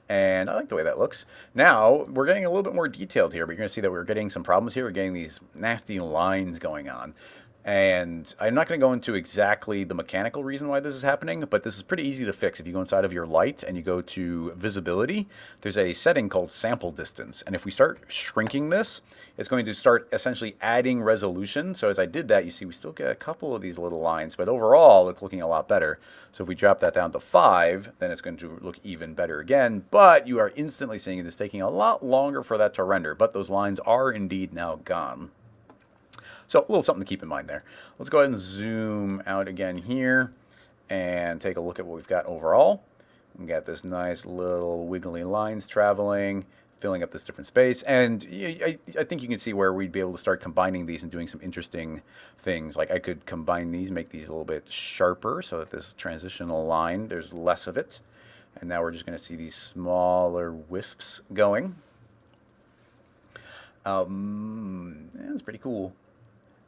And I like the way that looks. Now, we're getting a little bit more detailed here, but you're going to see that we're getting some problems here. We're getting these nasty lines going on. And I'm not going to go into exactly the mechanical reason why this is happening, but this is pretty easy to fix. If you go inside of your light and you go to visibility, there's a setting called sample distance. And if we start shrinking this, it's going to start essentially adding resolution. So as I did that, you see we still get a couple of these little lines, but overall it's looking a lot better. So if we drop that down to 5, then it's going to look even better again. But you are instantly seeing it is taking a lot longer for that to render, but those lines are indeed now gone. So a little something to keep in mind there. Let's go ahead and zoom out again here and take a look at what we've got overall. We've got this nice little wiggly lines traveling, filling up this different space. And I think you can see where we'd be able to start combining these and doing some interesting things. Like I could combine these, make these a little bit sharper so that this transitional line, there's less of it. And now we're just going to see these smaller wisps going. That's pretty cool.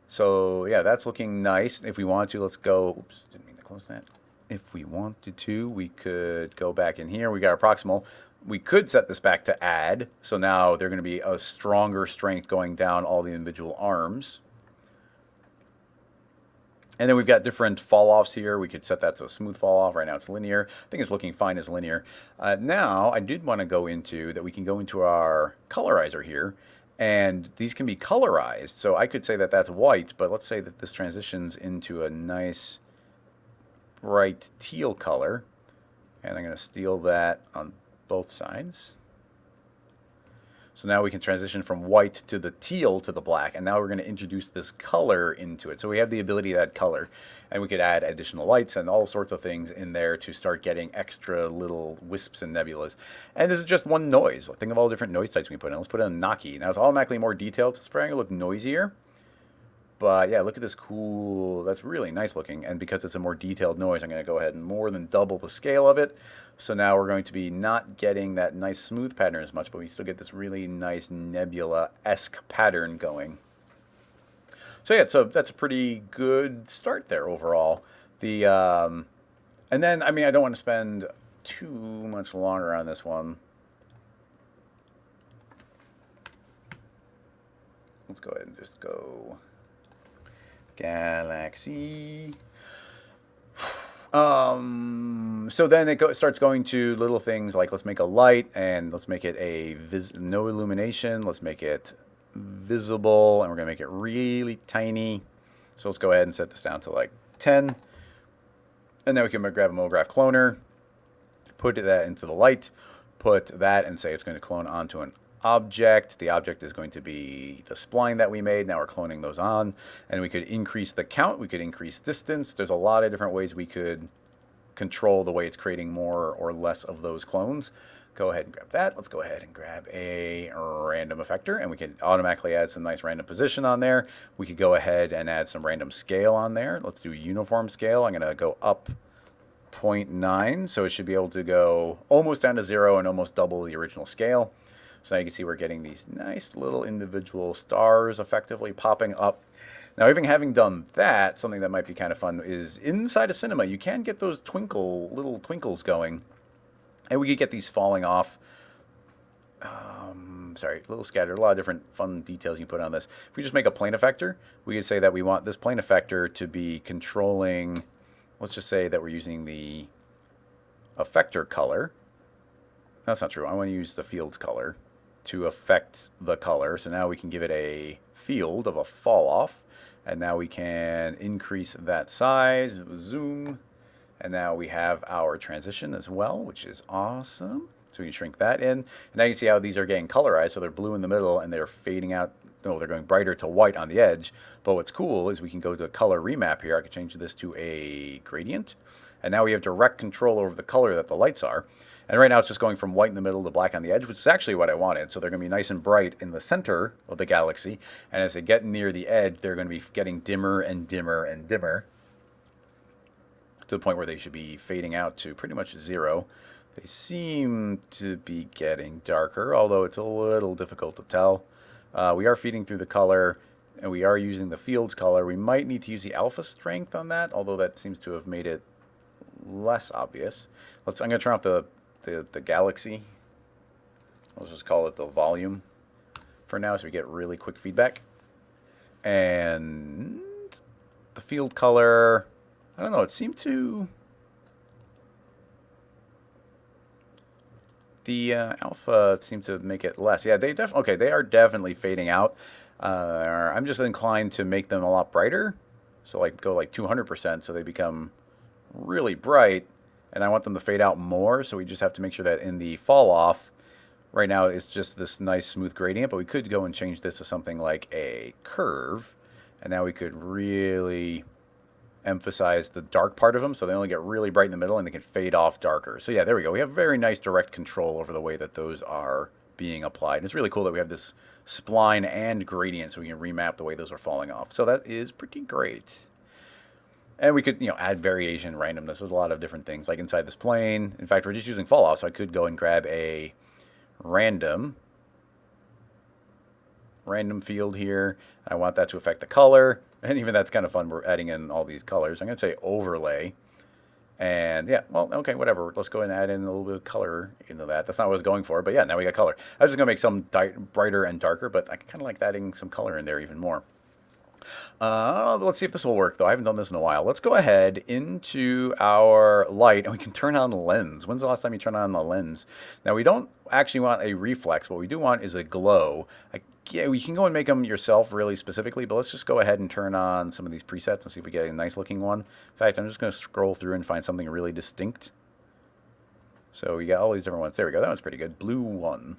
So yeah, that's looking nice. If we want to, let's go. Oops, didn't mean to close that. If we wanted to, we could go back in here. We got our proximal. We could set this back to add. So now they're going to be a stronger strength going down all the individual arms. And then we've got different fall-offs here. We could set that to a smooth fall-off. Right now it's linear. I think it's looking fine as linear. Now, I did want to go into that we can go into our colorizer here. And these can be colorized. So I could say that that's white, but let's say that this transitions into a nice bright teal color. And I'm going to steal that on both sides. So now we can transition from white to the teal to the black, and now we're going to introduce this color into it. So we have the ability to add color, and we could add additional lights and all sorts of things in there to start getting extra little wisps and nebulas. And this is just one noise. Think of all the different noise types we can put in. Let's put in a Naki. Now it's automatically more detailed, so it's probably going to look noisier. But yeah, look at this cool, that's really nice looking. And because it's a more detailed noise, I'm going to go ahead and more than double the scale of it. So now we're going to be not getting that nice smooth pattern as much, but we still get this really nice nebula-esque pattern going. So yeah, so that's a pretty good start there overall. And then, I mean, I don't want to spend too much longer on this one. Let's go ahead and just go Galaxy. So then it starts going to little things like let's make a light and let's make it a no illumination. Let's make it visible and we're going to make it really tiny. So let's go ahead and set this down to like 10. And then we can grab a MoGraph cloner, put that into the light, put that and say it's going to clone onto an object. The object is going to be the spline that we made. Now we're cloning those on, and we could increase the count. We could increase distance. There's a lot of different ways we could control the way it's creating more or less of those clones. Go ahead and grab that. Let's go ahead and grab a random effector, and we can automatically add some nice random position on there. We could go ahead and add some random scale on there. Let's do uniform scale. I'm going to go up 0.9, so it should be able to go almost down to 0 and almost double the original scale. So now you can see we're getting these nice little individual stars effectively popping up. Now, even having done that, something that might be kind of fun is inside of Cinema, you can get those little twinkles going. And we could get these falling off. Sorry, a little scattered. A lot of different fun details you can put on this. If we just make a plane effector, we could say that we want this plane effector to be controlling. Let's just say that we're using the effector color. That's not true. I want to use the field's color to affect the color. So now we can give it a field of a fall off. And now we can increase that size, zoom. And now we have our transition as well, which is awesome. So we can shrink that in. And now you can see how these are getting colorized. So they're blue in the middle and they're fading out. No, they're going brighter to white on the edge. But what's cool is we can go to color remap here. I can change this to a gradient. And now we have direct control over the color that the lights are. And right now it's just going from white in the middle to black on the edge, which is actually what I wanted. So they're going to be nice and bright in the center of the galaxy. And as they get near the edge, they're going to be getting dimmer and dimmer and dimmer, to the point where they should be fading out to pretty much 0. They seem to be getting darker, although it's a little difficult to tell. We are feeding through the color, and we are using the field's color. We might need to use the alpha strength on that, although that seems to have made it less obvious. I'm going to turn off the galaxy. Let's just call it the volume for now, so we get really quick feedback. And the field color, I don't know, it seemed to... The alpha seemed to make it less. Yeah, they are definitely fading out. I'm just inclined to make them a lot brighter. So go 200% so they become really bright. And I want them to fade out more, so we just have to make sure that in the fall off, right now it's just this nice smooth gradient, but we could go and change this to something like a curve. And now we could really emphasize the dark part of them, so they only get really bright in the middle and they can fade off darker. So yeah, there we go. We have very nice direct control over the way that those are being applied. And it's really cool that we have this spline and gradient, so we can remap the way those are falling off. So that is pretty great. And we could, add variation, randomness. There's a lot of different things, like inside this plane. In fact, we're just using fall off, so I could go and grab a random field here. I want that to affect the color. And even that's kind of fun. We're adding in all these colors. I'm going to say overlay. And yeah, well, okay, whatever. Let's go ahead and add in a little bit of color into that. That's not what I was going for, but yeah, now we got color. I was just going to make some brighter and darker, but I kind of like adding some color in there even more. Let's see if this will work, though. I haven't done this in a while. Let's go ahead into our light, and we can turn on the lens. When's the last time you turned on the lens? Now, we don't actually want a reflex. What we do want is a glow. Yeah, we can go and make them yourself really specifically, but let's just go ahead and turn on some of these presets and see if we get a nice looking one. In fact, I'm just going to scroll through and find something really distinct. So we got all these different ones. There we go. That one's pretty good. Blue one.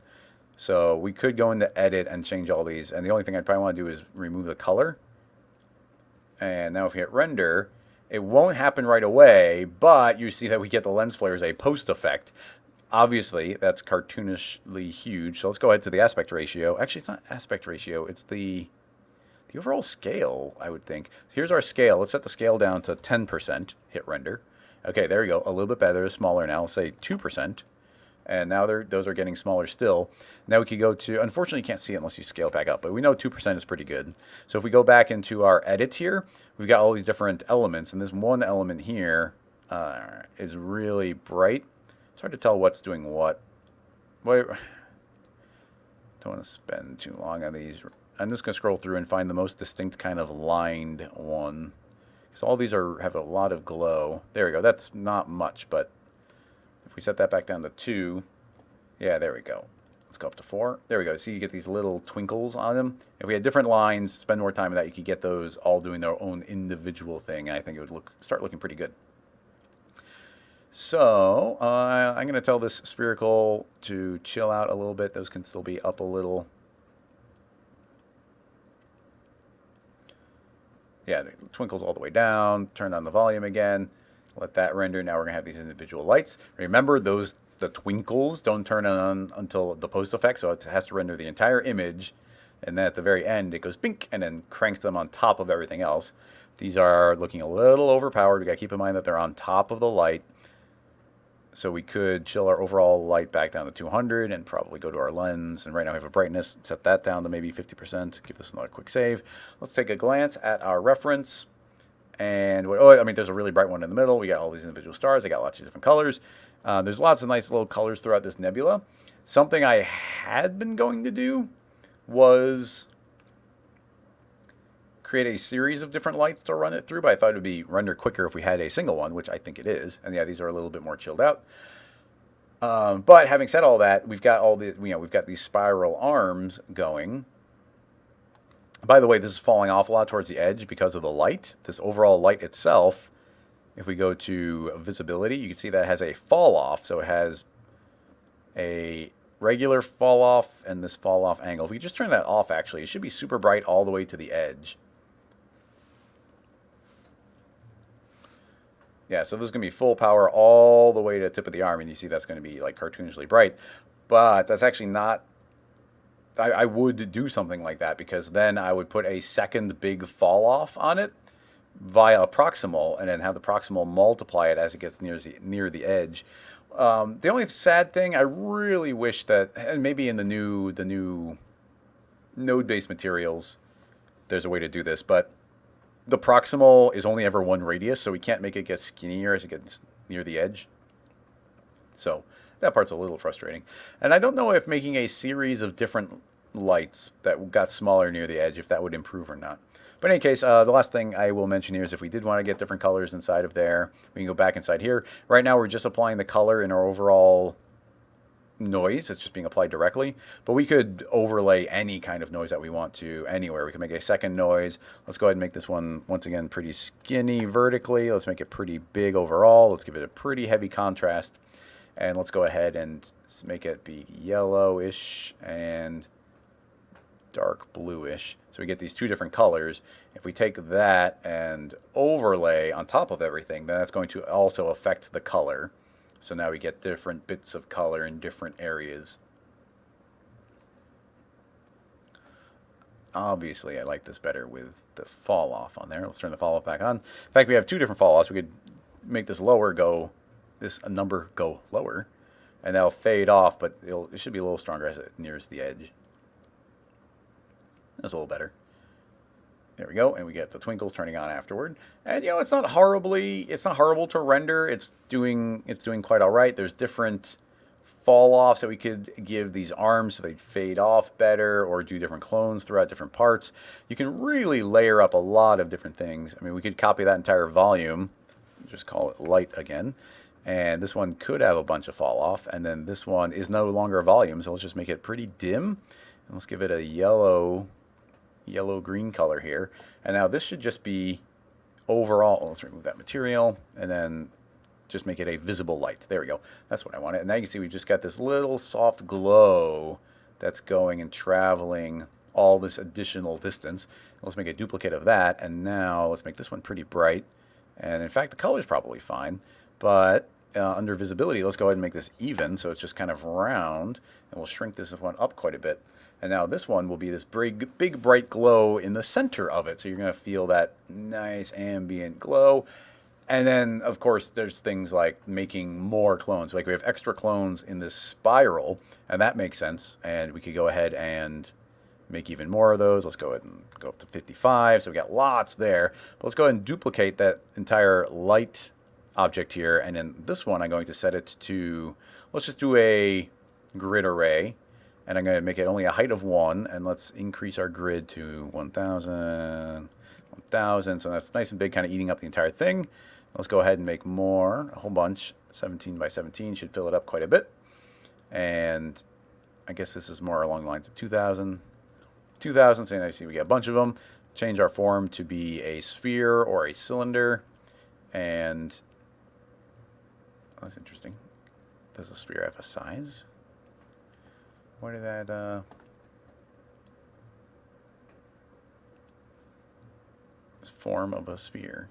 So we could go into edit and change all these. And the only thing I'd probably want to do is remove the color. And now if we hit render, it won't happen right away, but you see that we get the lens flare as a post effect. Obviously, that's cartoonishly huge. So let's go ahead to the aspect ratio. Actually, it's not aspect ratio. It's the overall scale, I would think. Here's our scale. Let's set the scale down to 10%. Hit render. Okay, there we go. A little bit better. Smaller now. Let's say 2%. And now those are getting smaller still. Now we could go to, unfortunately you can't see it unless you scale it back up, but we know 2% is pretty good. So if we go back into our edit here, we've got all these different elements, and this one element here is really bright. It's hard to tell what's doing what. Wait, don't want to spend too long on these. I'm just going to scroll through and find the most distinct kind of lined one. Because all these have a lot of glow. There we go. That's not much, but if we set that back down to 2, yeah, there we go. Let's go up to 4. There we go. See, you get these little twinkles on them. If we had different lines, spend more time on that, you could get those all doing their own individual thing, and I think it would start looking pretty good. So I'm going to tell this spherical to chill out a little bit. Those can still be up a little. Yeah, it twinkles all the way down. Turn on the volume again. Let that render. Now we're going to have these individual lights. Remember, the twinkles don't turn on until the post effect, so it has to render the entire image. And then at the very end, it goes pink and then cranks them on top of everything else. These are looking a little overpowered. We got to keep in mind that they're on top of the light. So we could chill our overall light back down to 200 and probably go to our lens. And right now we have a brightness. Set that down to maybe 50%. Give this another quick save. Let's take a glance at our reference. And, there's a really bright one in the middle. We got all these individual stars. They got lots of different colors. There's lots of nice little colors throughout this nebula. Something I had been going to do was create a series of different lights to run it through, but I thought it would be render quicker if we had a single one, which I think it is. And yeah, these are a little bit more chilled out. But having said all that, we've got we've got these spiral arms going. By the way, this is falling off a lot towards the edge because of the light. This overall light itself, if we go to visibility, you can see that it has a fall off. So it has a regular fall off and this fall off angle. If we just turn that off, actually, it should be super bright all the way to the edge. Yeah, so this is going to be full power all the way to the tip of the arm, and you see that's going to be like cartoonishly bright. But that's actually not... I would do something like that, because then I would put a second big fall off on it via a proximal, and then have the proximal multiply it as it gets near the edge. The only sad thing, I really wish that, and maybe in the new node-based materials, there's a way to do this, but the proximal is only ever one radius, so we can't make it get skinnier as it gets near the edge. So that part's a little frustrating. And I don't know if making a series of different lights that got smaller near the edge, if that would improve or not. But in any case, the last thing I will mention here is if we did want to get different colors inside of there, we can go back inside here. Right now we're just applying the color in our overall noise. It's just being applied directly, but we could overlay any kind of noise that we want to anywhere. We can make a second noise. Let's go ahead and make this one once again pretty skinny vertically. Let's make it pretty big overall. Let's give it a pretty heavy contrast, and let's go ahead and make it be yellowish and dark bluish. So we get these two different colors. If we take that and overlay on top of everything, then that's going to also affect the color. So now we get different bits of color in different areas. obviously I like this better with the fall off on there. Let's turn the fall off back on. In fact, we have two different fall offs. We could make this number go lower, and that'll fade off, but it should be a little stronger as it nears the edge. That's a little better. There we go, and we get the twinkles turning on afterward. And it's not horrible to render. It's doing quite all right. There's different fall offs that we could give these arms so they fade off better, or do different clones throughout different parts. You can really layer up a lot of different things. I mean, we could copy that entire volume, just call it light again, and this one could have a bunch of fall off, and then this one is no longer a volume, so let's just make it pretty dim, and let's give it a yellow green color here. And now this should just be overall, let's remove that material, and then just make it a visible light. There we go. That's what I wanted. And now you can see we've just got this little soft glow that's going and traveling all this additional distance. Let's make a duplicate of that, and now let's make this one pretty bright. And in fact, the color's probably fine, but under visibility, let's go ahead and make this even, so it's just kind of round, and we'll shrink this one up quite a bit. And now this one will be this big bright glow in the center of it, so you're going to feel that nice ambient glow. And then, of course, there's things like making more clones. Like we have extra clones in this spiral, and that makes sense. And we could go ahead and make even more of those. Let's go ahead and go up to 55. So we got lots there. But let's go ahead and duplicate that entire light object here. And then this one, I'm going to set it to, let's just do a grid array. And I'm going to make it only a height of 1. And let's increase our grid to 1,000. 1,000. So that's nice and big, kind of eating up the entire thing. Let's go ahead and make more, a whole bunch. 17 by 17 should fill it up quite a bit. And I guess this is more along the lines of 2,000. 2,000, so now you see we got a bunch of them. Change our form to be a sphere or a cylinder. And that's interesting. Does a sphere have a size? Where did that, form of a sphere?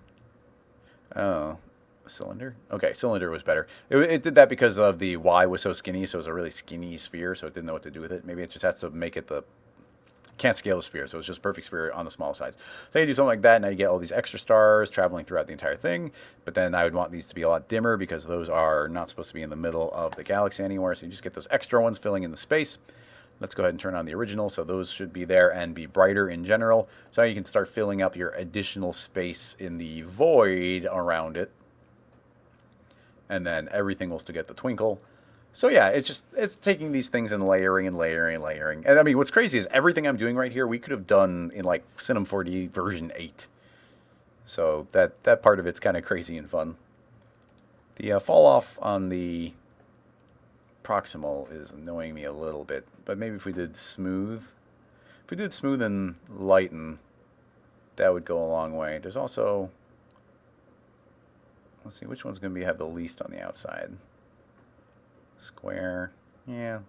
Oh, a cylinder? Okay, cylinder was better. It did that because of the Y was so skinny, so it was a really skinny sphere, so it didn't know what to do with it. Maybe it just has to make it can't scale the sphere, so it's just perfect sphere on the small size. So you do something like that, and now you get all these extra stars traveling throughout the entire thing, but then I would want these to be a lot dimmer because those are not supposed to be in the middle of the galaxy anywhere, so you just get those extra ones filling in the space. Let's go ahead and turn on the original, so those should be there and be brighter in general. So now you can start filling up your additional space in the void around it. And then everything will still get the twinkle. So yeah, it's taking these things and layering and layering and layering. And I mean, what's crazy is everything I'm doing right here, we could have done in like Cinema 4D version 8. So that part of it's kind of crazy and fun. The fall off on the proximal is annoying me a little bit, but maybe if we did smooth and lighten, that would go a long way. There's also, let's see, which one's going to have the least on the outside? Square, yeah,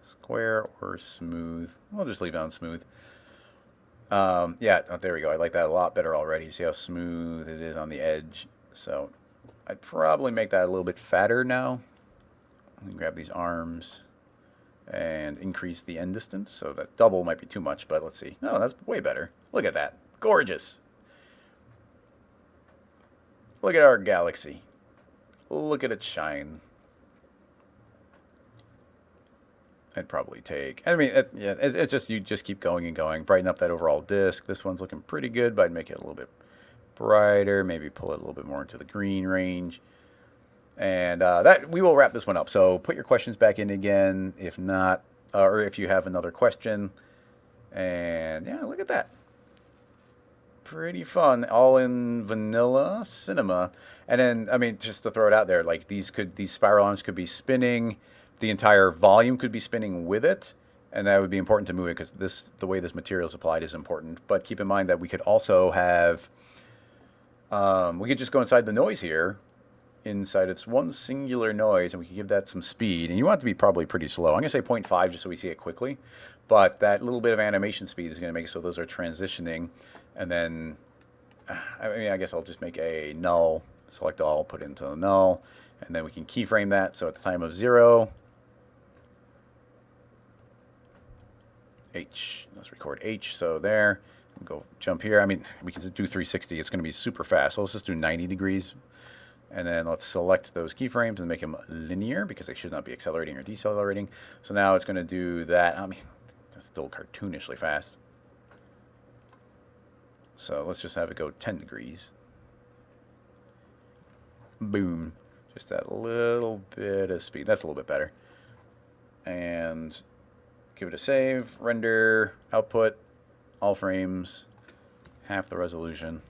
square or smooth. We'll just leave it on smooth. Yeah, oh, there we go. I like that a lot better already. See how smooth it is on the edge. So I'd probably make that a little bit fatter now. Grab these arms and increase the end distance. So that double might be too much, but let's see. No, that's way better. Look at that. Gorgeous. Look at our galaxy. Look at it shine. I'd probably take, I mean, it's just, you just keep going and going. Brighten up that overall disc. This one's looking pretty good, but I'd make it a little bit brighter. Maybe pull it a little bit more into the green range. And that we will wrap this one up. So put your questions back in again, if not, or if you have another question. And yeah, look at that. Pretty fun, all in vanilla cinema. And then, I mean, just to throw it out there, like these spiral arms could be spinning. The entire volume could be spinning with it. And that would be important to move it because the way this material is applied is important. But keep in mind that we could also have, we could just go inside the noise here. Inside it's one singular noise, and we can give that some speed. And you want it to be probably pretty slow. I'm going to say 0.5 just so we see it quickly. But that little bit of animation speed is going to make it so those are transitioning. And then, I mean, I guess I'll just make a null, select all, put it into the null. And then we can keyframe that. So at the time of 0, H, let's record H. So there, we'll go jump here. I mean, we can do 360. It's going to be super fast. So let's just do 90 degrees. And then let's select those keyframes and make them linear because they should not be accelerating or decelerating. So now it's going to do that. I mean, that's still cartoonishly fast. So let's just have it go 10 degrees. Boom. Just that little bit of speed. That's a little bit better. And give it a save, render, output, all frames, half the resolution.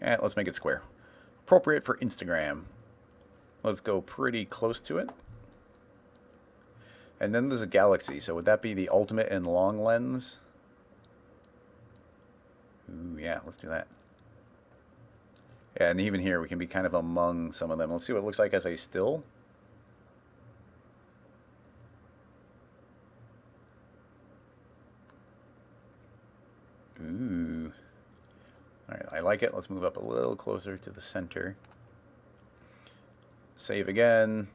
And let's make it square. Appropriate for Instagram. Let's go pretty close to it. And then there's a galaxy. So would that be the ultimate and long lens? Ooh, yeah, let's do that. Yeah, and even here we can be kind of among some of them. Let's see what it looks like as a still. Ooh. All right, I like it. Let's move up a little closer to the center. Save again.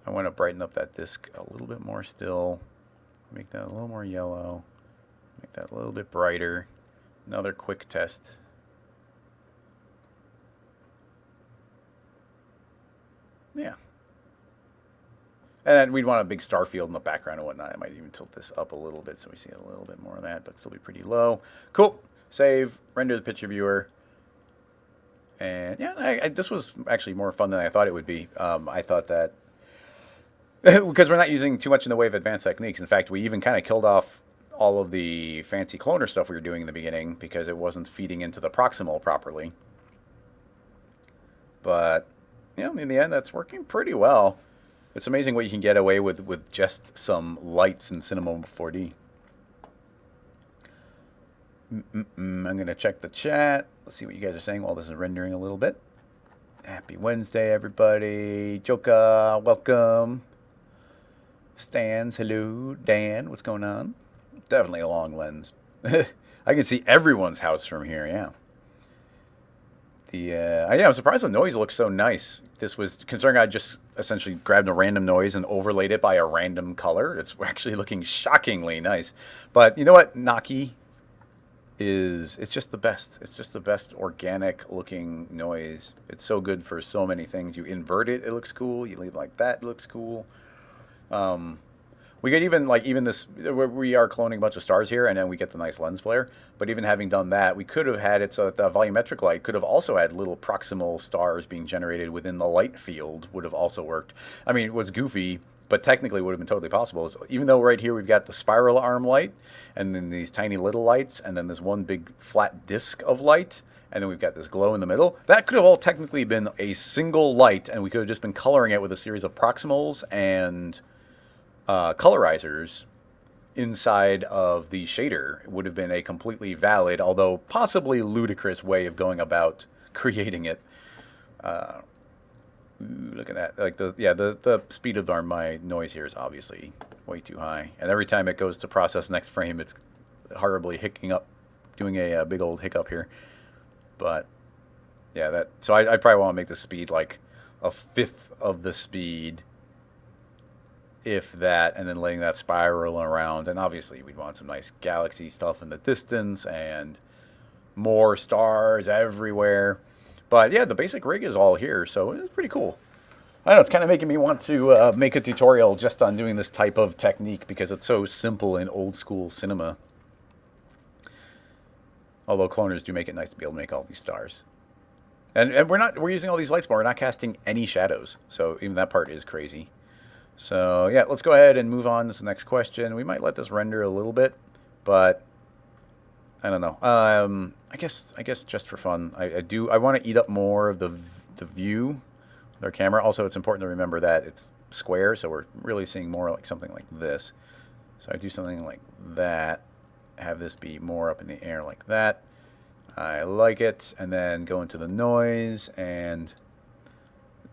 I want to brighten up that disc a little bit more still. Make that a little more yellow. Make that a little bit brighter. Another quick test. Yeah. And then we'd want a big star field in the background and whatnot. I might even tilt this up a little bit so we see a little bit more of that, but still be pretty low. Cool. Save. Render the picture viewer. And yeah, this was actually more fun than I thought it would be. I thought that because we're not using too much in the way of advanced techniques. In fact, we even kind of killed off all of the fancy cloner stuff we were doing in the beginning because it wasn't feeding into the proximal properly. But in the end, that's working pretty well. It's amazing what you can get away with just some lights in Cinema 4D. I'm going to check the chat. Let's see what you guys are saying while this is rendering a little bit. Happy Wednesday, everybody. Joka, welcome. Stans, hello. Dan, what's going on? Definitely a long lens. I can see everyone's house from here, yeah. Yeah, I'm surprised the noise looks so nice. This was, considering I just essentially grabbed a random noise and overlaid it by a random color, it's actually looking shockingly nice. But you know what, Naki it's just the best. It's just the best organic looking noise. It's so good for so many things. You invert it, it looks cool. You leave it like that, it looks cool. We could even, this, we are cloning a bunch of stars here, and then we get the nice lens flare. But even having done that, we could have had it so that the volumetric light could have also had little proximal stars being generated within the light field, would have also worked. I mean, it was goofy, but technically would have been totally possible. So even though right here we've got the spiral arm light, and then these tiny little lights, and then this one big flat disc of light, and then we've got this glow in the middle, that could have all technically been a single light, and we could have just been coloring it with a series of proximals and colorizers inside of the shader. It would have been a completely valid, although possibly ludicrous way of going about creating it. Look at that. Like the speed of my noise here is obviously way too high. And every time it goes to process next frame, it's horribly hicking up, doing a big old hiccup here. But yeah, so I probably want to make the speed like a fifth of the speed, if that, and then letting that spiral around. And obviously we'd want some nice galaxy stuff in the distance and more stars everywhere. But yeah, the basic rig is all here, so it's pretty cool. I know, it's kind of making me want to make a tutorial just on doing this type of technique because it's so simple in old school cinema. Although cloners do make it nice to be able to make all these stars. And we're using all these lights, but we're not casting any shadows. So even that part is crazy. So yeah, let's go ahead and move on to the next question. We might let this render a little bit, but I don't know. I guess just for fun, I want to eat up more of the view with our camera. Also, it's important to remember that it's square, so we're really seeing more like something like this. So I do something like that, have this be more up in the air like that. I like it, and then go into the noise and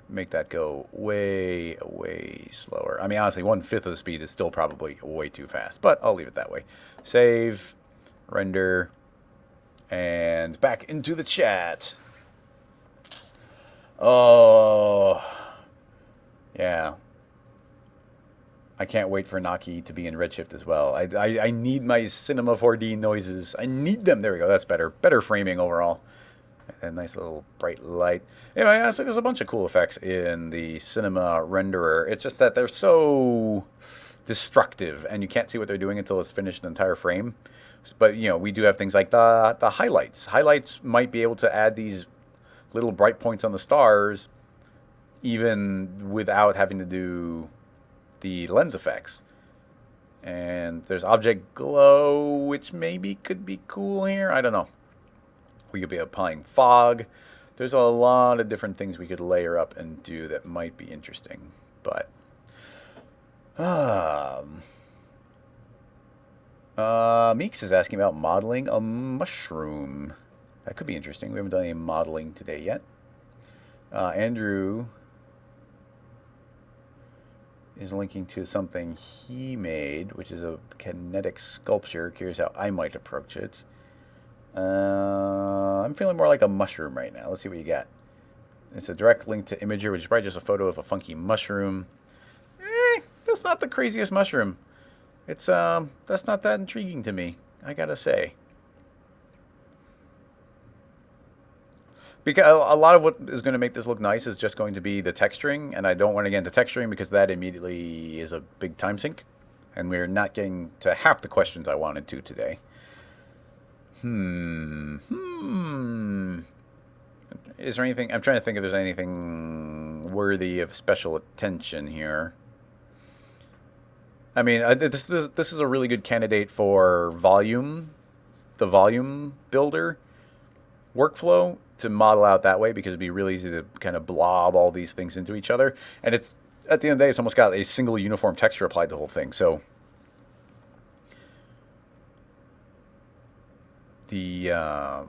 make that go way, way slower. I mean, honestly, 1/5 of the speed is still probably way too fast, but I'll leave it that way. Save, render, and back into the chat. Oh, yeah. I can't wait for Naki to be in Redshift as well. I need my Cinema 4D noises. I need them. There we go. That's better. Better framing overall. A nice little bright light. Anyway, yeah, so there's a bunch of cool effects in the Cinema renderer. It's just that they're so destructive, and you can't see what they're doing until it's finished an entire frame. But you know, we do have things like the highlights. Highlights might be able to add these little bright points on the stars, even without having to do the lens effects. And there's object glow, which maybe could be cool here. I don't know. We could be applying fog. There's a lot of different things we could layer up and do that might be interesting. But Meeks is asking about modeling a mushroom. That could be interesting. We haven't done any modeling today yet. Andrew is linking to something he made, which is a kinetic sculpture. Curious how I might approach it. I'm feeling more like a mushroom right now. Let's see what you got. It's a direct link to Imager, which is probably just a photo of a funky mushroom. That's not the craziest mushroom. It's that's not that intriguing to me, I gotta say. Because a lot of what is going to make this look nice is just going to be the texturing, and I don't want to get into texturing because that immediately is a big time sink, and we're not getting to half the questions I wanted to today. Is there anything? I'm trying to think if there's anything worthy of special attention here. I mean, this is a really good candidate for volume, the volume builder workflow to model out that way, because it'd be really easy to kind of blob all these things into each other. And it's, at the end of the day, it's almost got a single uniform texture applied to the whole thing. So so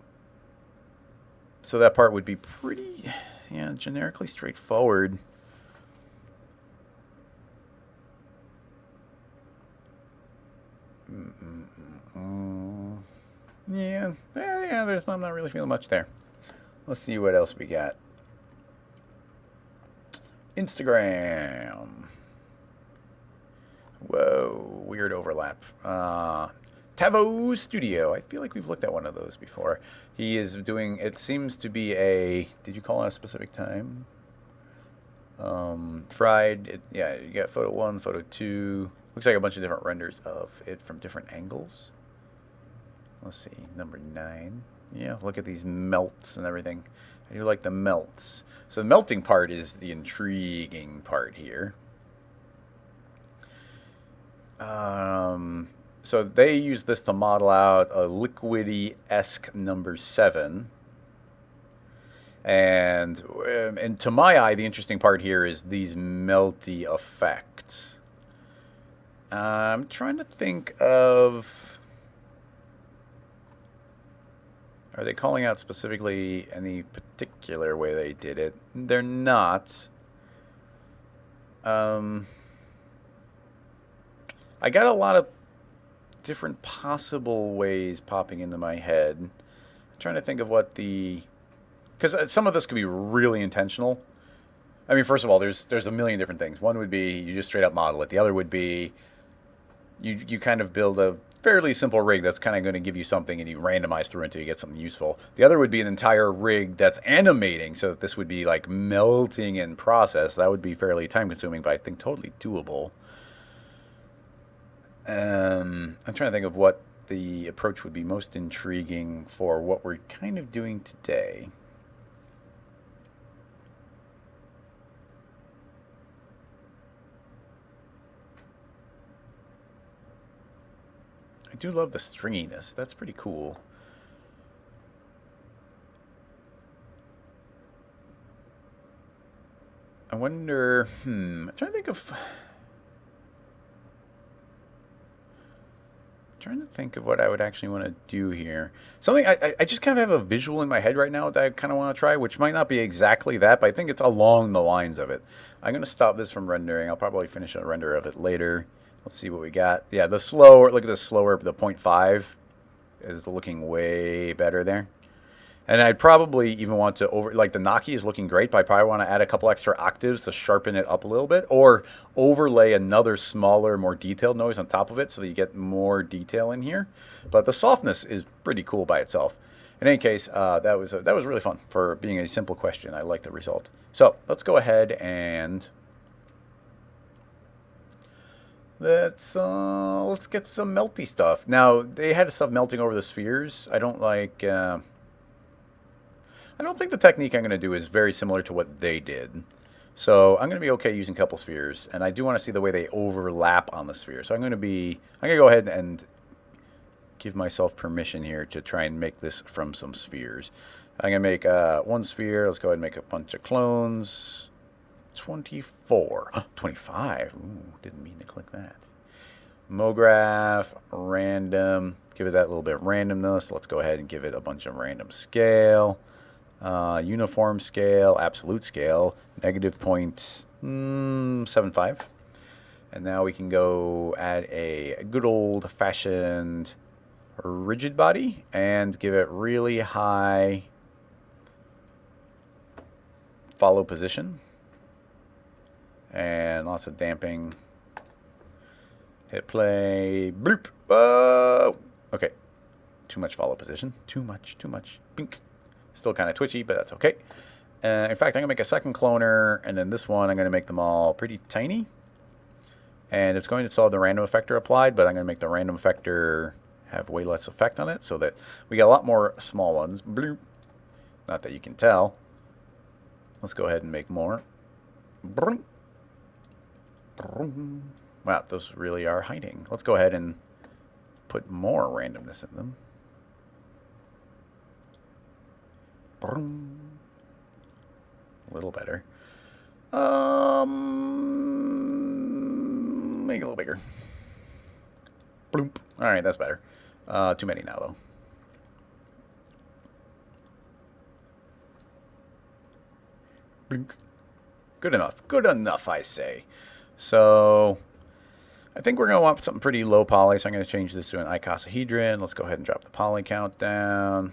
that part would be pretty, yeah, generically straightforward. Yeah, I'm not really feeling much there. Let's see what else we got. Instagram. Whoa, weird overlap. Tavo Studio. I feel like we've looked at one of those before. He is doing, it seems to be a, did you call on a specific time? Fried. Yeah, you got photo 1, photo 2. Looks like a bunch of different renders of it from different angles. Let's see, number 9. Yeah, look at these melts and everything. I do like the melts. So the melting part is the intriguing part here. So they use this to model out a liquidy-esque number 7. And to my eye, the interesting part here is these melty effects. I'm trying to think of... Are they calling out specifically any particular way they did it? They're not. I got a lot of different possible ways popping into my head. I'm trying to think of what the... Because some of this could be really intentional. I mean, first of all, there's a million different things. One would be you just straight up model it. The other would be you kind of build a fairly simple rig that's kind of going to give you something and you randomize through until you get something useful. The other would be an entire rig that's animating, so that this would be like melting in process. That would be fairly time consuming, but I think totally doable. I'm trying to think of what the approach would be most intriguing for what we're kind of doing today. I do love the stringiness. That's pretty cool. I wonder, I'm trying to think of... trying to think of what I would actually want to do here. Something I just kind of have a visual in my head right now that I kind of want to try, which might not be exactly that, but I think it's along the lines of it. I'm going to stop this from rendering. I'll probably finish a render of it later. Let's see what we got. Yeah, the slower, look at the slower, the 0.5 is looking way better there. And I'd probably even want to like the Naki is looking great, but I probably want to add a couple extra octaves to sharpen it up a little bit, or overlay another smaller, more detailed noise on top of it so that you get more detail in here. But the softness is pretty cool by itself. In any case, that was really fun for being a simple question. I like the result. So let's go ahead and let's get some melty stuff. Now they had stuff melting over the spheres. I don't like. I don't think the technique I'm going to do is very similar to what they did. So I'm going to be okay using a couple spheres, and I do want to see the way they overlap on the sphere. So I'm going to go ahead and give myself permission here to try and make this from some spheres. I'm going to make one sphere. Let's go ahead and make a bunch of clones. 24. 25. Ooh, didn't mean to click that. MoGraph, random. Give it that little bit of randomness. Let's go ahead and give it a bunch of random scale. Uniform scale, absolute scale, negative 0.75. And now we can go add a good old-fashioned rigid body and give it really high follow position. And lots of damping. Hit play. Bloop. Oh! Okay. Too much follow position. Too much. Bink. Still kind of twitchy, but that's okay. In fact, I'm going to make a second cloner, and then this one I'm going to make them all pretty tiny. And it's going to solve the random effector applied, but I'm going to make the random effector have way less effect on it so that we get a lot more small ones. Bloop. Not that you can tell. Let's go ahead and make more. Wow, those really are hiding. Let's go ahead and put more randomness in them. A little better. Make it a little bigger. Bloop. All right, that's better. Too many now, though. Blink. Good enough. Good enough, I say. So I think we're going to want something pretty low poly, so I'm going to change this to an icosahedron. Let's go ahead and drop the poly count down.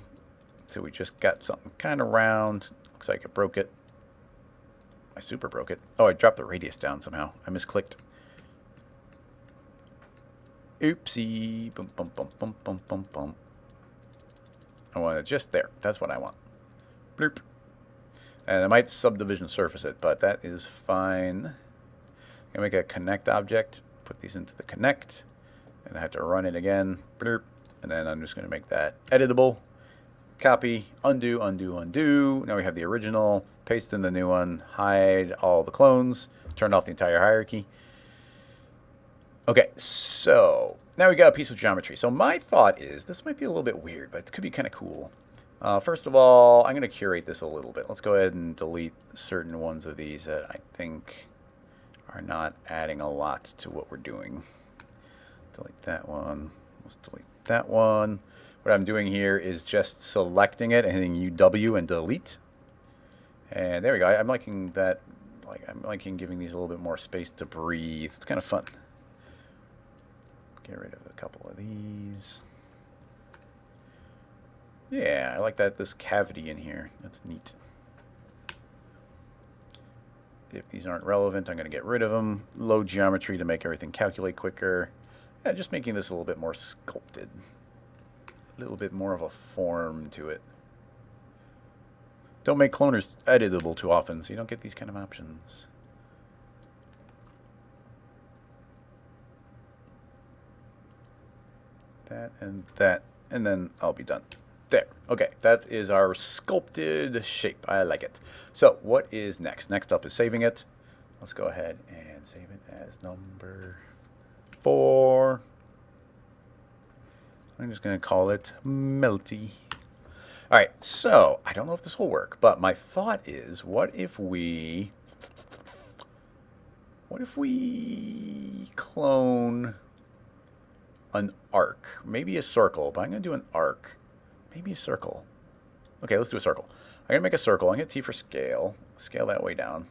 So we just got something kind of round. Looks like it broke it. I super broke it. Oh, I dropped the radius down somehow. I misclicked. Oopsie. Boom, boom, boom, boom, boom, boom, boom. I want it just there. That's what I want. Bloop. And I might subdivision surface it, but that is fine. I'm going to make a connect object. Put these into the connect. And I have to run it again. Bloop. And then I'm just going to make that editable. Copy, undo, undo, undo. Now we have the original. Paste in the new one. Hide all the clones. Turn off the entire hierarchy. Okay, so now we got a piece of geometry. So my thought is, this might be a little bit weird, but it could be kind of cool. First of all, I'm going to curate this a little bit. Let's go ahead and delete certain ones of these that I think are not adding a lot to what we're doing. Delete that one. Let's delete that one. What I'm doing here is just selecting it and hitting UW and delete. And there we go. I'm liking that. I'm liking giving these a little bit more space to breathe. It's kind of fun. Get rid of a couple of these. Yeah, I like that. This cavity in here. That's neat. If these aren't relevant, I'm going to get rid of them. Load geometry to make everything calculate quicker. Yeah, just making this a little bit more sculpted. A little bit more of a form to it. Don't make cloners editable too often, so you don't get these kind of options. That, and then I'll be done. There. Okay, that is our sculpted shape. I like it. So what is next? Next up is saving it. Let's go ahead and save it as number 4. I'm just going to call it Melty. All right, so I don't know if this will work, but my thought is, what if we clone an arc? Maybe a circle, but I'm going to do an arc. Maybe a circle. Okay, let's do a circle. I'm going to make a circle. I'm going to T for scale. Scale that way down.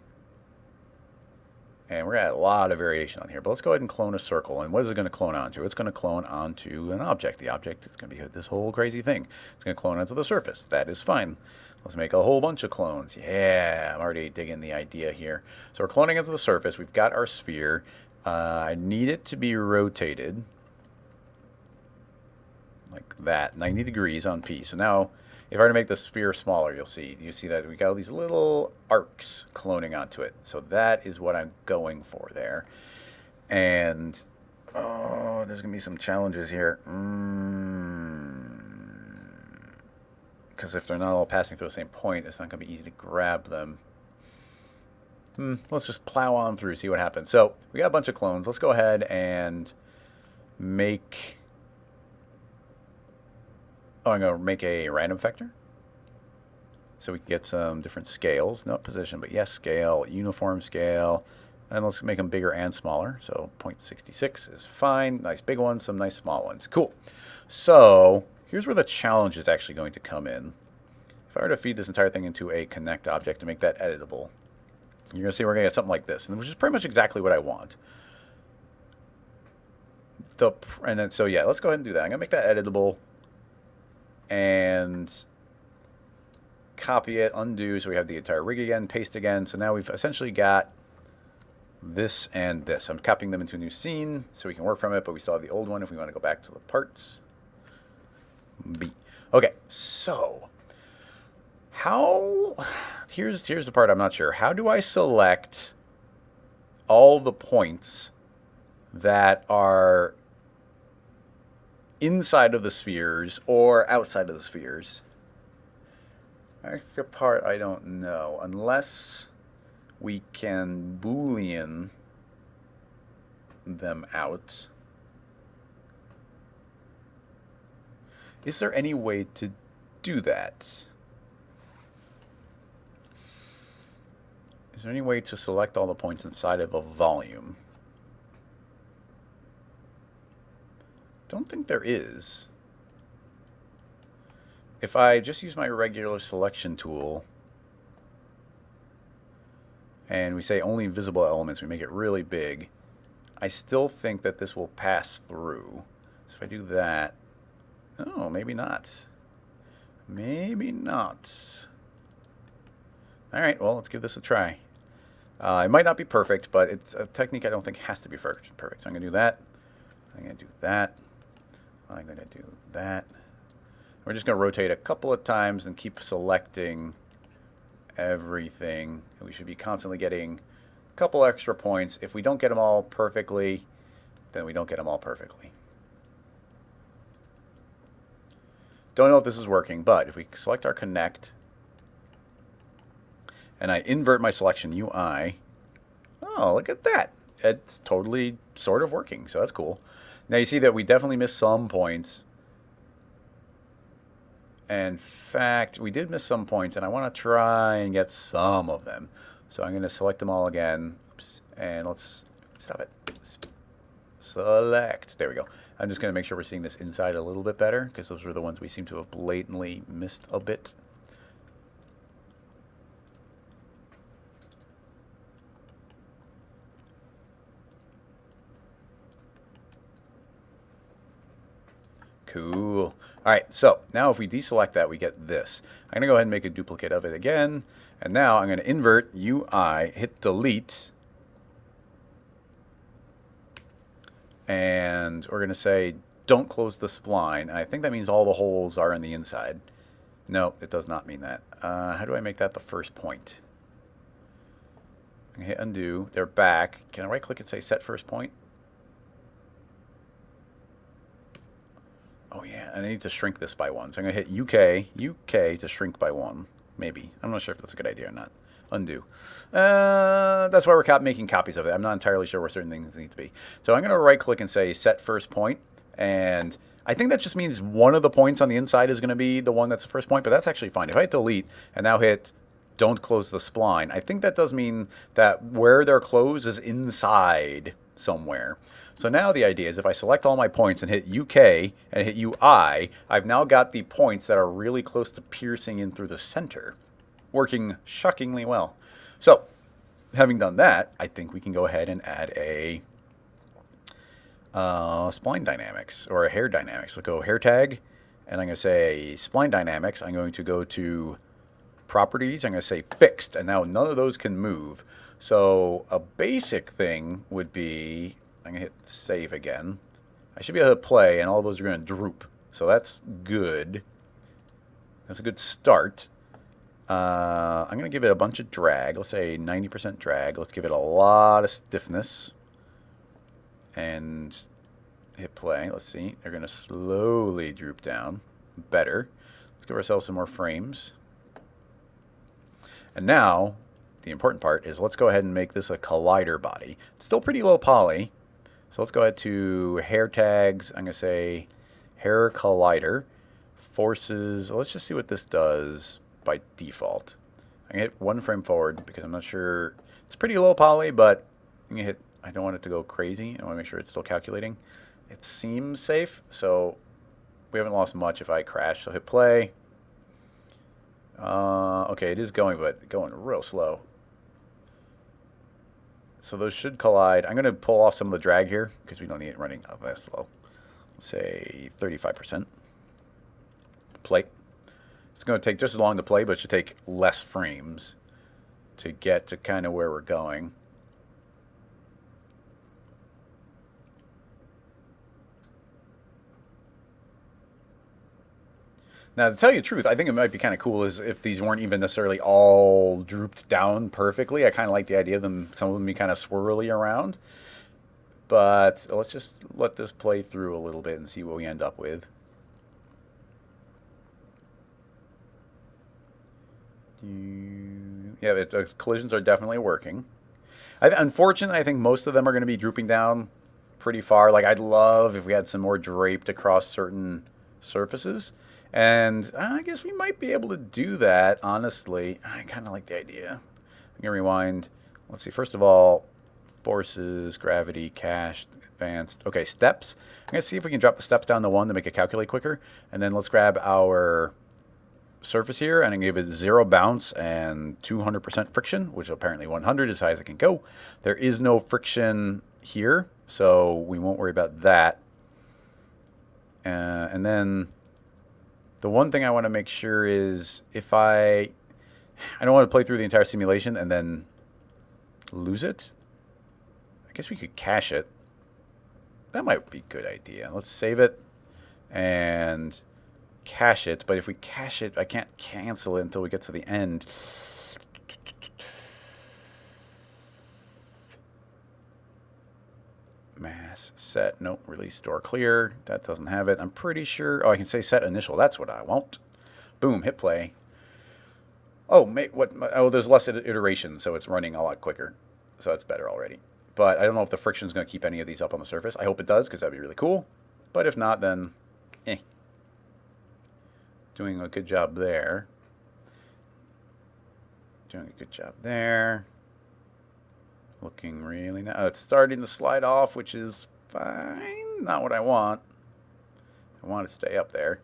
And we're at a lot of variation on here. But let's go ahead and clone a circle. And what is it going to clone onto? It's going to clone onto an object. The object is going to be this whole crazy thing. It's going to clone onto the surface. That is fine. Let's make a whole bunch of clones. Yeah, I'm already digging the idea here. So we're cloning into the surface. We've got our sphere. I need it to be rotated like that, 90 degrees on P. So now, if I were to make the sphere smaller, you see that we got all these little arcs cloning onto it. So that is what I'm going for there. And, oh, there's going to be some challenges here. Because if they're not all passing through the same point, it's not going to be easy to grab them. Let's just plow on through, see what happens. So we got a bunch of clones. Let's go ahead and make... Oh, I'm going to make a random vector. So we can get some different scales. Not position, but yes, scale, uniform scale. And let's make them bigger and smaller. So 0.66 is fine. Nice big ones, some nice small ones. Cool. So here's where the challenge is actually going to come in. If I were to feed this entire thing into a connect object to make that editable, you're going to see we're going to get something like this, which is pretty much exactly what I want. And then, so yeah, let's go ahead and do that. I'm going to make that editable and copy it, undo, so we have the entire rig again, paste again. So now we've essentially got this and this. I'm copying them into a new scene so we can work from it, but we still have the old one if we want to go back to the parts. B. Okay, so here's the part I'm not sure. How do I select all the points that are inside of the spheres or outside of the spheres? That's the part I don't know. Unless we can Boolean them out. Is there any way to do that? Is there any way to select all the points inside of a volume? Don't think there is. If I just use my regular selection tool and we say only visible elements, we make it really big, I still think that this will pass through. So if I do that, oh, maybe not. Maybe not. All right, well, let's give this a try. It might not be perfect, but it's a technique I don't think has to be perfect. So I'm going to do that. I'm going to do that. I'm going to do that. We're just going to rotate a couple of times and keep selecting everything. We should be constantly getting a couple extra points. If we don't get them all perfectly, then we don't get them all perfectly. Don't know if this is working, but if we select our connect and I invert my selection UI, oh, look at that. It's totally sort of working, so that's cool. Now you see that we definitely missed some points. In fact, we did miss some points, and I want to try and get some of them. So I'm going to select them all again. Oops, and let's stop it. Select. There we go. I'm just going to make sure we're seeing this inside a little bit better, because those were the ones we seem to have blatantly missed a bit. Cool. All right, so now if we deselect that, we get this. I'm going to go ahead and make a duplicate of it again. And now I'm going to invert UI, hit delete. And we're going to say, don't close the spline. And I think that means all the holes are in the inside. No, it does not mean that. How do I make that the first point? I'm going to hit undo. They're back. Can I right click and say set first point? Oh yeah, and I need to shrink this by 1. So I'm going to hit UK to shrink by 1. Maybe. I'm not sure if that's a good idea or not. Undo. That's why we're making copies of it. I'm not entirely sure where certain things need to be. So I'm going to right click and say set first point. And I think that just means one of the points on the inside is going to be the one that's the first point, but that's actually fine. If I hit delete and now hit don't close the spline, I think that does mean that where they're closed is inside somewhere. So now the idea is if I select all my points and hit UK and hit UI, I've now got the points that are really close to piercing in through the center, working shockingly well. So having done that, I think we can go ahead and add a spline dynamics or a hair dynamics. Let's go hair tag, and I'm going to say spline dynamics. I'm going to go to properties. I'm going to say fixed, and now none of those can move. So a basic thing would be, I'm going to hit save again. I should be able to play, and all those are going to droop. So that's good. That's a good start. I'm going to give it a bunch of drag. Let's say 90% drag. Let's give it a lot of stiffness. And hit play. Let's see. They're going to slowly droop down. Better. Let's give ourselves some more frames. And now, the important part is let's go ahead and make this a collider body. It's still pretty low poly. So let's go ahead to hair tags. I'm going to say hair collider. Forces. Let's just see what this does by default. I'm going to hit one frame forward because I'm not sure. It's pretty low poly, but I'm going to hit. I don't want it to go crazy. I want to make sure it's still calculating. It seems safe, so we haven't lost much if I crash. So hit play. Okay, it is going, but going real slow. So those should collide. I'm going to pull off some of the drag here because we don't need it running that slow. Let's say 35%. Play. It's going to take just as long to play, but it should take less frames to get to kind of where we're going. Now, to tell you the truth, I think it might be kind of cool is if these weren't even necessarily all drooped down perfectly. I kind of like the idea of them, some of them be kind of swirly around. But let's just let this play through a little bit and see what we end up with. Yeah, the collisions are definitely working. Unfortunately, I think most of them are going to be drooping down pretty far. Like, I'd love if we had some more draped across certain surfaces. And I guess we might be able to do that, honestly. I kind of like the idea. I'm going to rewind. Let's see. First of all, forces, gravity, cache, advanced. Okay, steps. I'm going to see if we can drop the steps down to 1 to make it calculate quicker. And then let's grab our surface here and give it 0 bounce and 200% friction, which apparently 100 is as high as it can go. There is no friction here, so we won't worry about that. And then the one thing I want to make sure is if I don't want to play through the entire simulation and then lose it. I guess we could cache it. That might be a good idea. Let's save it and cache it. But if we cache it, I can't cancel it until we get to the end. Mass set. Nope. Release store clear. That doesn't have it. I'm pretty sure. Oh, I can say set initial. That's what I want. Boom. Hit play. Oh, there's less iteration, so it's running a lot quicker. So that's better already. But I don't know if the friction is going to keep any of these up on the surface. I hope it does, because that'd be really cool. But if not, then doing a good job there. Doing a good job there. Looking really nice. Oh, it's starting to slide off, which is fine. Not what I want. I want it to stay up there.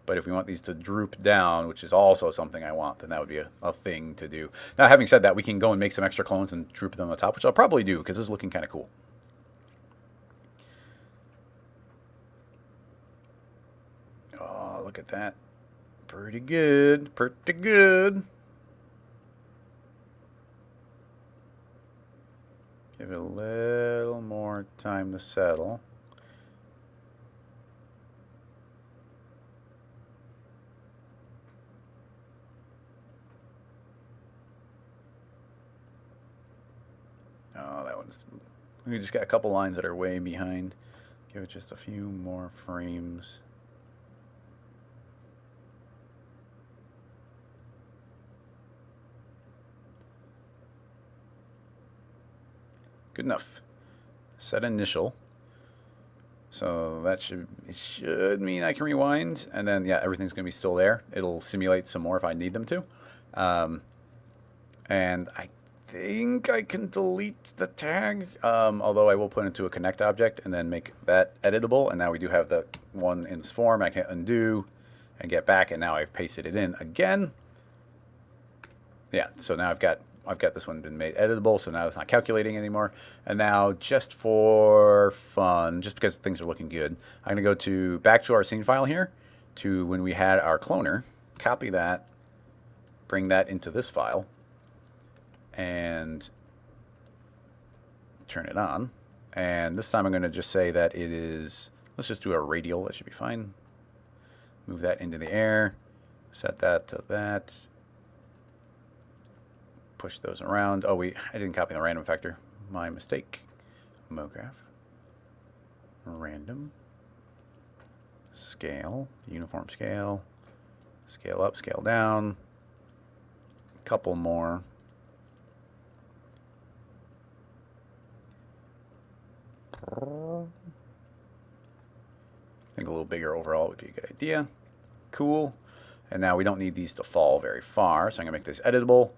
But if we want these to droop down, which is also something I want, then that would be a thing to do. Now, having said that, we can go and make some extra clones and droop them on the top, which I'll probably do, because this is looking kind of cool. Oh, look at that. Pretty good. Pretty good. Give it a little more time to settle. Oh, that one's... We just got a couple lines that are way behind. Give it just a few more frames. Good enough. Set initial. So that should mean I can rewind, and then yeah, everything's gonna be still there. It'll simulate some more if I need them to. And I think I can delete the tag, although I will put it into a connect object and then make that editable. And now we do have the one in this form. I can undo and get back, and now I've pasted it in again. Yeah, so now I've got I've got this one been made editable, so now it's not calculating anymore. And now, just for fun, just because things are looking good, I'm going to go back to our scene file here, to when we had our cloner, copy that, bring that into this file, and turn it on. And this time I'm going to just say that it is, let's just do a radial, that should be fine. Move that into the air, set that to that. Push those around. Oh, I didn't copy the random factor. My mistake. MoGraph. Random. Scale. Uniform scale. Scale up, scale down. Couple more. I think a little bigger overall would be a good idea. Cool. And now we don't need these to fall very far, so I'm going to make this editable.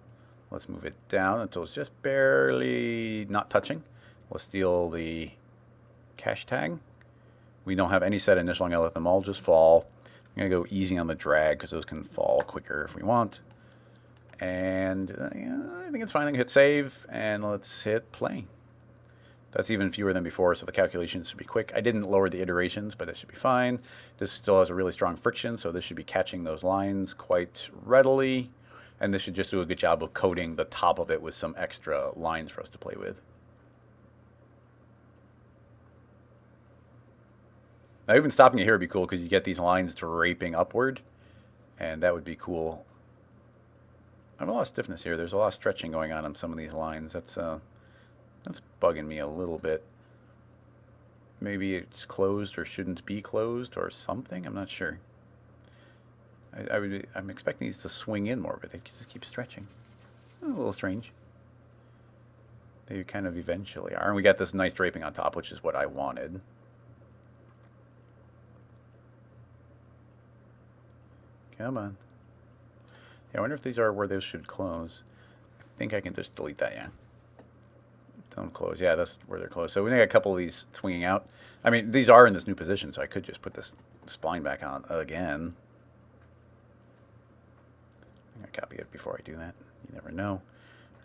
Let's move it down until it's just barely not touching. Let's steal the cache tag. We don't have any set initial. I'm going to let them all just fall. I'm going to go easy on the drag because those can fall quicker if we want. And yeah, I think it's fine. I can hit save and let's hit play. That's even fewer than before, so the calculations should be quick. I didn't lower the iterations, but it should be fine. This still has a really strong friction, so this should be catching those lines quite readily. And this should just do a good job of coating the top of it with some extra lines for us to play with. Now, even stopping it here would be cool because you get these lines draping upward, and that would be cool. I have a lot of stiffness here. There's a lot of stretching going on some of these lines. That's bugging me a little bit. Maybe it's closed or shouldn't be closed or something. I'm not sure. I'm expecting these to swing in more, but they just keep stretching. A little strange. They kind of eventually are. And we got this nice draping on top, which is what I wanted. Come on. Yeah, I wonder if these are where those should close. I think I can just delete that, yeah. Don't close. Yeah, that's where they're closed. So we got a couple of these swinging out. I mean, these are in this new position, so I could just put this spline back on again. I'm going to copy it before I do that. You never know.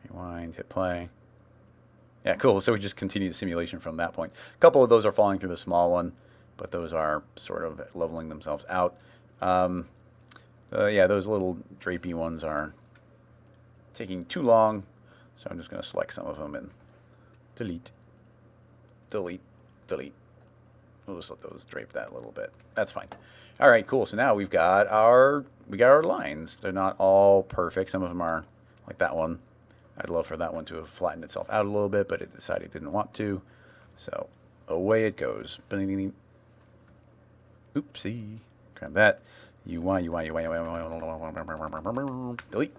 Rewind, hit play. Yeah, cool. So we just continue the simulation from that point. A couple of those are falling through the small one, but those are sort of leveling themselves out. Yeah, those little drapey ones are taking too long, so I'm just going to select some of them and delete, delete, delete. We'll just let those drape that a little bit. That's fine. All right, cool. So now we got our lines. They're not all perfect. Some of them are like that one. I'd love for that one to have flattened itself out a little bit, but it decided it didn't want to. So away it goes. Oopsie. Grab that. UI. Delete.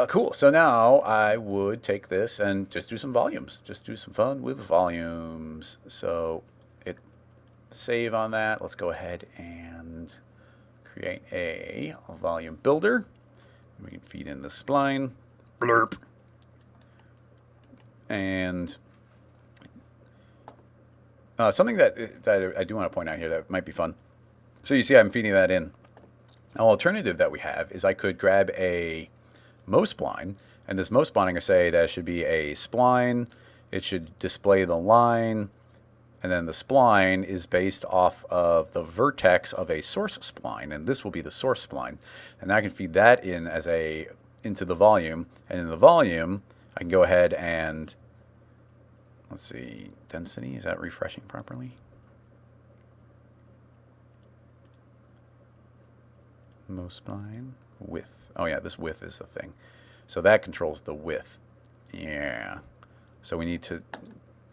Cool. So now I would take this and just do some volumes. Just do some fun with volumes. So save on that. Let's go ahead and create a volume builder. We can feed in the spline. Blurp. And something that I do want to point out here that might be fun. So you see I'm feeding that in. An alternative that we have is I could grab a MoSpline, and this MoSpline, I'm going to say that it should be a spline. It should display the line, and then the spline is based off of the vertex of a source spline, and this will be the source spline. And I can feed that in as into the volume, and in the volume, I can go ahead and, let's see, density, is that refreshing properly? MoSpline, width. Oh yeah, this width is the thing. So that controls the width. Yeah. So we need to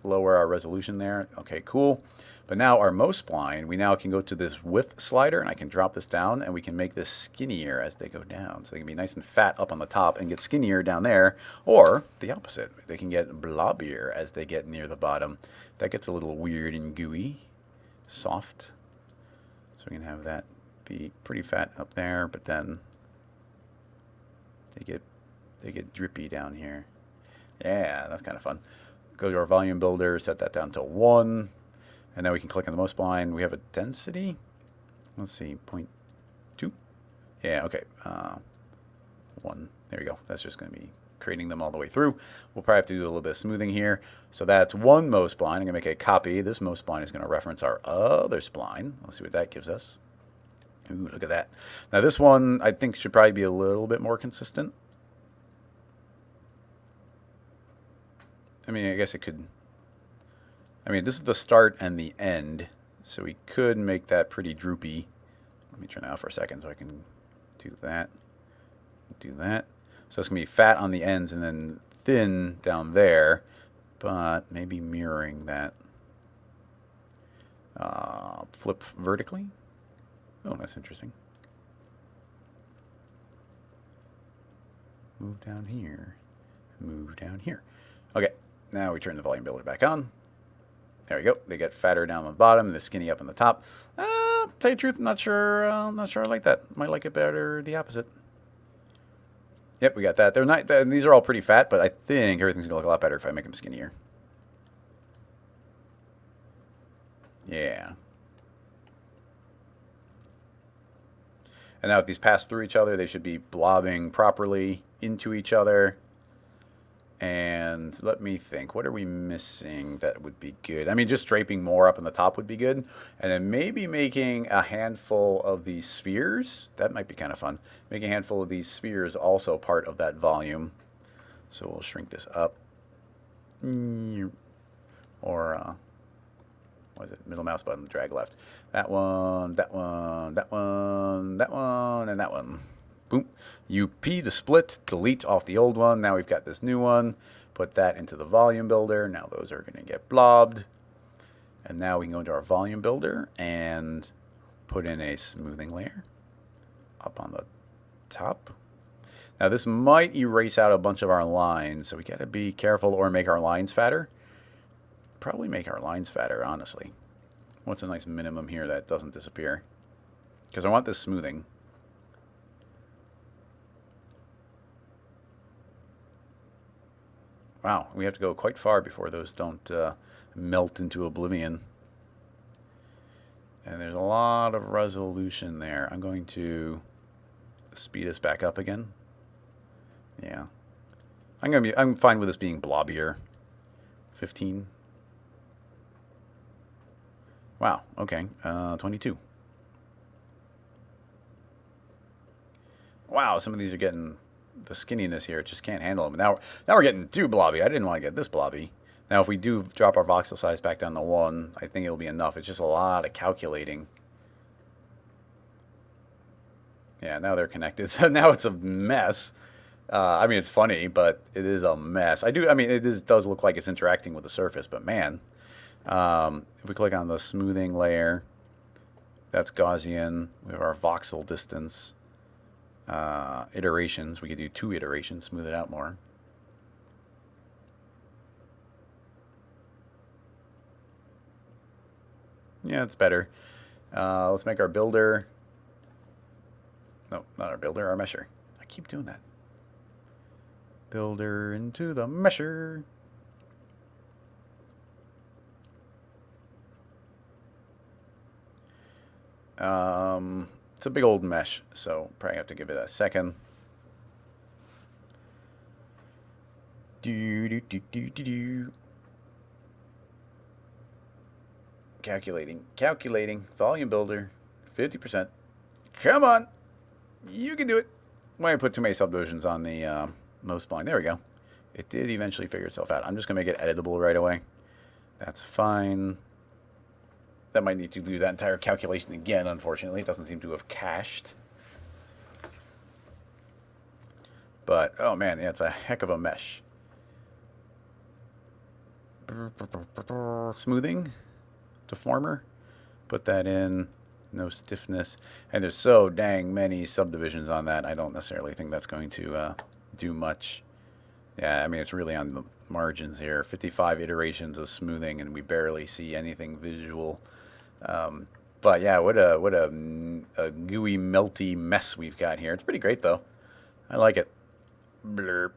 lower our resolution there. Okay, cool. But now our MoSpline, we now can go to this width slider, and I can drop this down, and we can make this skinnier as they go down. So they can be nice and fat up on the top and get skinnier down there, or the opposite. They can get blobbier as they get near the bottom. That gets a little weird and gooey, soft. So we can have that be pretty fat up there, but then they get drippy down here. Yeah, that's kind of fun. Go to our volume builder, set that down to 1, and then we can click on the MoSpline. We have a density. Let's see, 0.2. Yeah, okay. 1. There we go. That's just going to be creating them all the way through. We'll probably have to do a little bit of smoothing here. So that's one Mo spline. I'm going to make a copy. This Mo spline is going to reference our other spline. Let's see what that gives us. Ooh, look at that. Now this one I think should probably be a little bit more consistent. I mean, I guess it could... I mean, this is the start and the end, so we could make that pretty droopy. Let me turn that off for a second so I can do that. Do that. So it's going to be fat on the ends and then thin down there, but maybe mirroring that. Flip vertically. Oh, that's interesting. Move down here. Move down here. Okay, now we turn the volume builder back on. There we go. They get fatter down on the bottom and the skinny up on the top. Tell you the truth, I'm not sure I like that. Might like it better the opposite. Yep, we got that. They're not. These are all pretty fat, but I think everything's gonna look a lot better if I make them skinnier. Yeah. And now if these pass through each other, they should be blobbing properly into each other. And let me think, what are we missing that would be good? I mean, just draping more up on the top would be good. And then maybe making a handful of these spheres. That might be kind of fun. Making a handful of these spheres also part of that volume. So we'll shrink this up. Or, what is it? Middle mouse button, drag left. That one, that one, that one, that one, and that one. Boom. UP to split, delete off the old one. Now we've got this new one. Put that into the volume builder. Now those are going to get blobbed. And now we can go into our volume builder and put in a smoothing layer up on the top. Now this might erase out a bunch of our lines, so we got to be careful or make our lines fatter. Probably make our lines fatter, honestly. What's a nice minimum here that doesn't disappear? Because I want this smoothing. Wow, we have to go quite far before those don't melt into oblivion. And there's a lot of resolution there. I'm going to speed us back up again. Yeah. I'm fine with this being blobbier. 15. Wow, okay. 22. Wow, some of these are getting the skinniness here. It just can't handle them. Now we're getting too blobby. I didn't want to get this blobby. Now if we do drop our voxel size back down to 1, I think it'll be enough. It's just a lot of calculating. Yeah, now they're connected. So now it's a mess. I mean, it's funny, but it is a mess. I mean, it does look like it's interacting with the surface, but man. If we click on the smoothing layer, that's Gaussian. We have our voxel distance. Iterations. We could do 2 iterations, smooth it out more. Yeah, it's better. Let's make our builder. No, not our builder, our mesher. I keep doing that. Builder into the mesher. It's a big old mesh, so probably have to give it a second. Calculating. Volume builder, 50%. Come on, you can do it. Why I put too many subdivisions on the most spline? There we go. It did eventually figure itself out. I'm just gonna make it editable right away. That's fine. That might need to do that entire calculation again, unfortunately. It doesn't seem to have cached. But, oh man, yeah, it's a heck of a mesh. Smoothing. Deformer. Put that in. No stiffness. And there's so dang many subdivisions on that. I don't necessarily think that's going to do much. Yeah, I mean, it's really on the margins here. 55 iterations of smoothing, and we barely see anything visual. But yeah, what a gooey, melty mess we've got here. It's pretty great though. I like it. Blurb.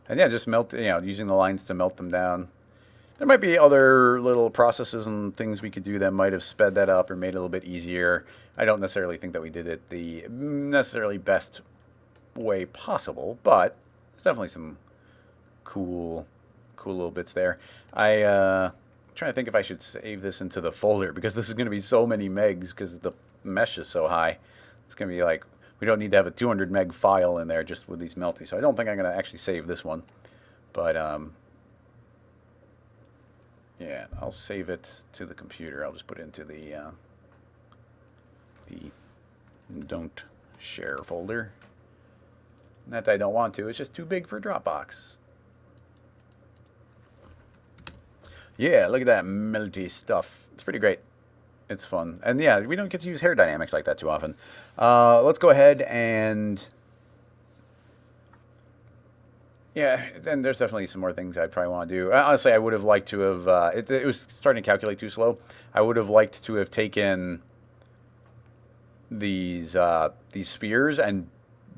And yeah, just melt. Using the lines to melt them down. There might be other little processes and things we could do that might have sped that up or made it a little bit easier. I don't necessarily think that we did it the necessarily best way possible, but there's definitely some cool, cool little bits there. Trying to think if I should save this into the folder because this is going to be so many megs because the mesh is so high. It's going to be like we don't need to have a 200 meg file in there just with these melty. So I don't think I'm going to actually save this one, but yeah, I'll save it to the computer. I'll just put it into the don't share folder. Not that I don't want to. It's just too big for Dropbox. Yeah, look at that melty stuff. It's pretty great. It's fun. And yeah, we don't get to use hair dynamics like that too often. Let's go ahead and... Yeah, then there's definitely some more things I'd probably want to do. Honestly, I would have liked to have... it was starting to calculate too slow. I would have liked to have taken these spheres and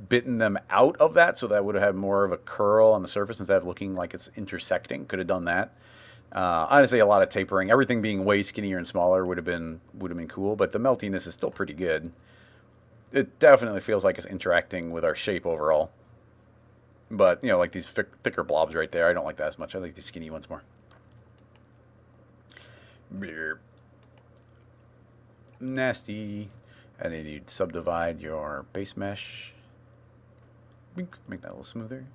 bitten them out of that so that would have had more of a curl on the surface instead of looking like it's intersecting. Could have done that. Honestly, a lot of tapering. Everything being way skinnier and smaller would have been cool, but the meltiness is still pretty good. It definitely feels like it's interacting with our shape overall. But, you know, like these thicker blobs right there, I don't like that as much. I like these skinny ones more. Bleep. Nasty. And then you'd subdivide your base mesh. Make that a little smoother.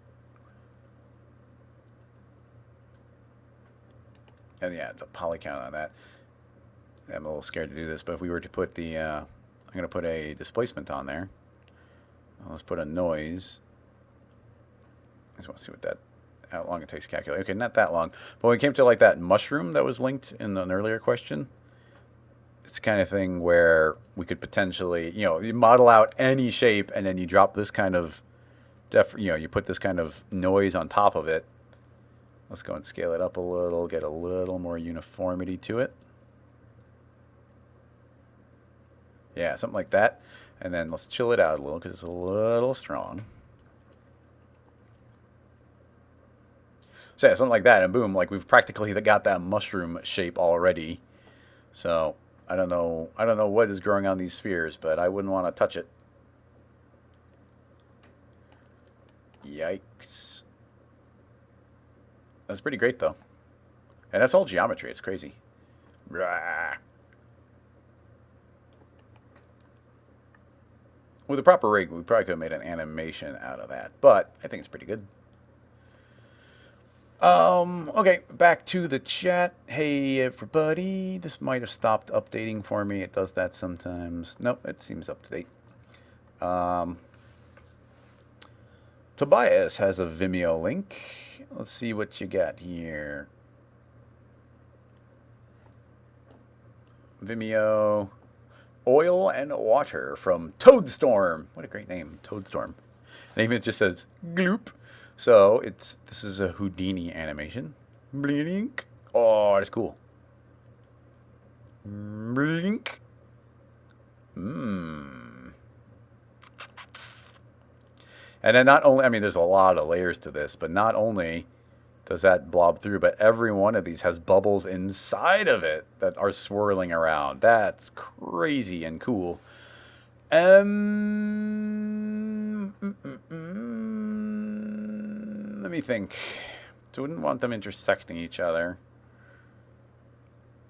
And yeah, the poly count on that. I'm a little scared to do this, but if we were to put the, I'm going to put a displacement on there. Let's put a noise. I just want to see how long it takes to calculate. Okay, not that long. But when it came to like that mushroom that was linked in an earlier question, it's the kind of thing where we could potentially, you know, you model out any shape and then you drop this kind of, you put this kind of noise on top of it. Let's go and scale it up a little, get a little more uniformity to it. Yeah, something like that. And then let's chill it out a little because it's a little strong. So yeah, something like that, and boom, like we've practically got that mushroom shape already. So I don't know what is growing on these spheres, but I wouldn't want to touch it. Yikes. That's pretty great, though. And that's all geometry. It's crazy. Rah. With a proper rig, we probably could have made an animation out of that. But I think it's pretty good. Okay, back to the chat. Hey, everybody. This might have stopped updating for me. It does that sometimes. Nope, it seems up to date. Tobias has a Vimeo link. Let's see what you got here. Vimeo, oil and water from Toadstorm. What a great name, Toadstorm. And even it just says gloop. So this is a Houdini animation. Blink. Oh, that's cool. Blink. And then not only, I mean, there's a lot of layers to this, but not only does that blob through, but every one of these has bubbles inside of it that are swirling around. That's crazy and cool. Let me think. So wouldn't want them intersecting each other.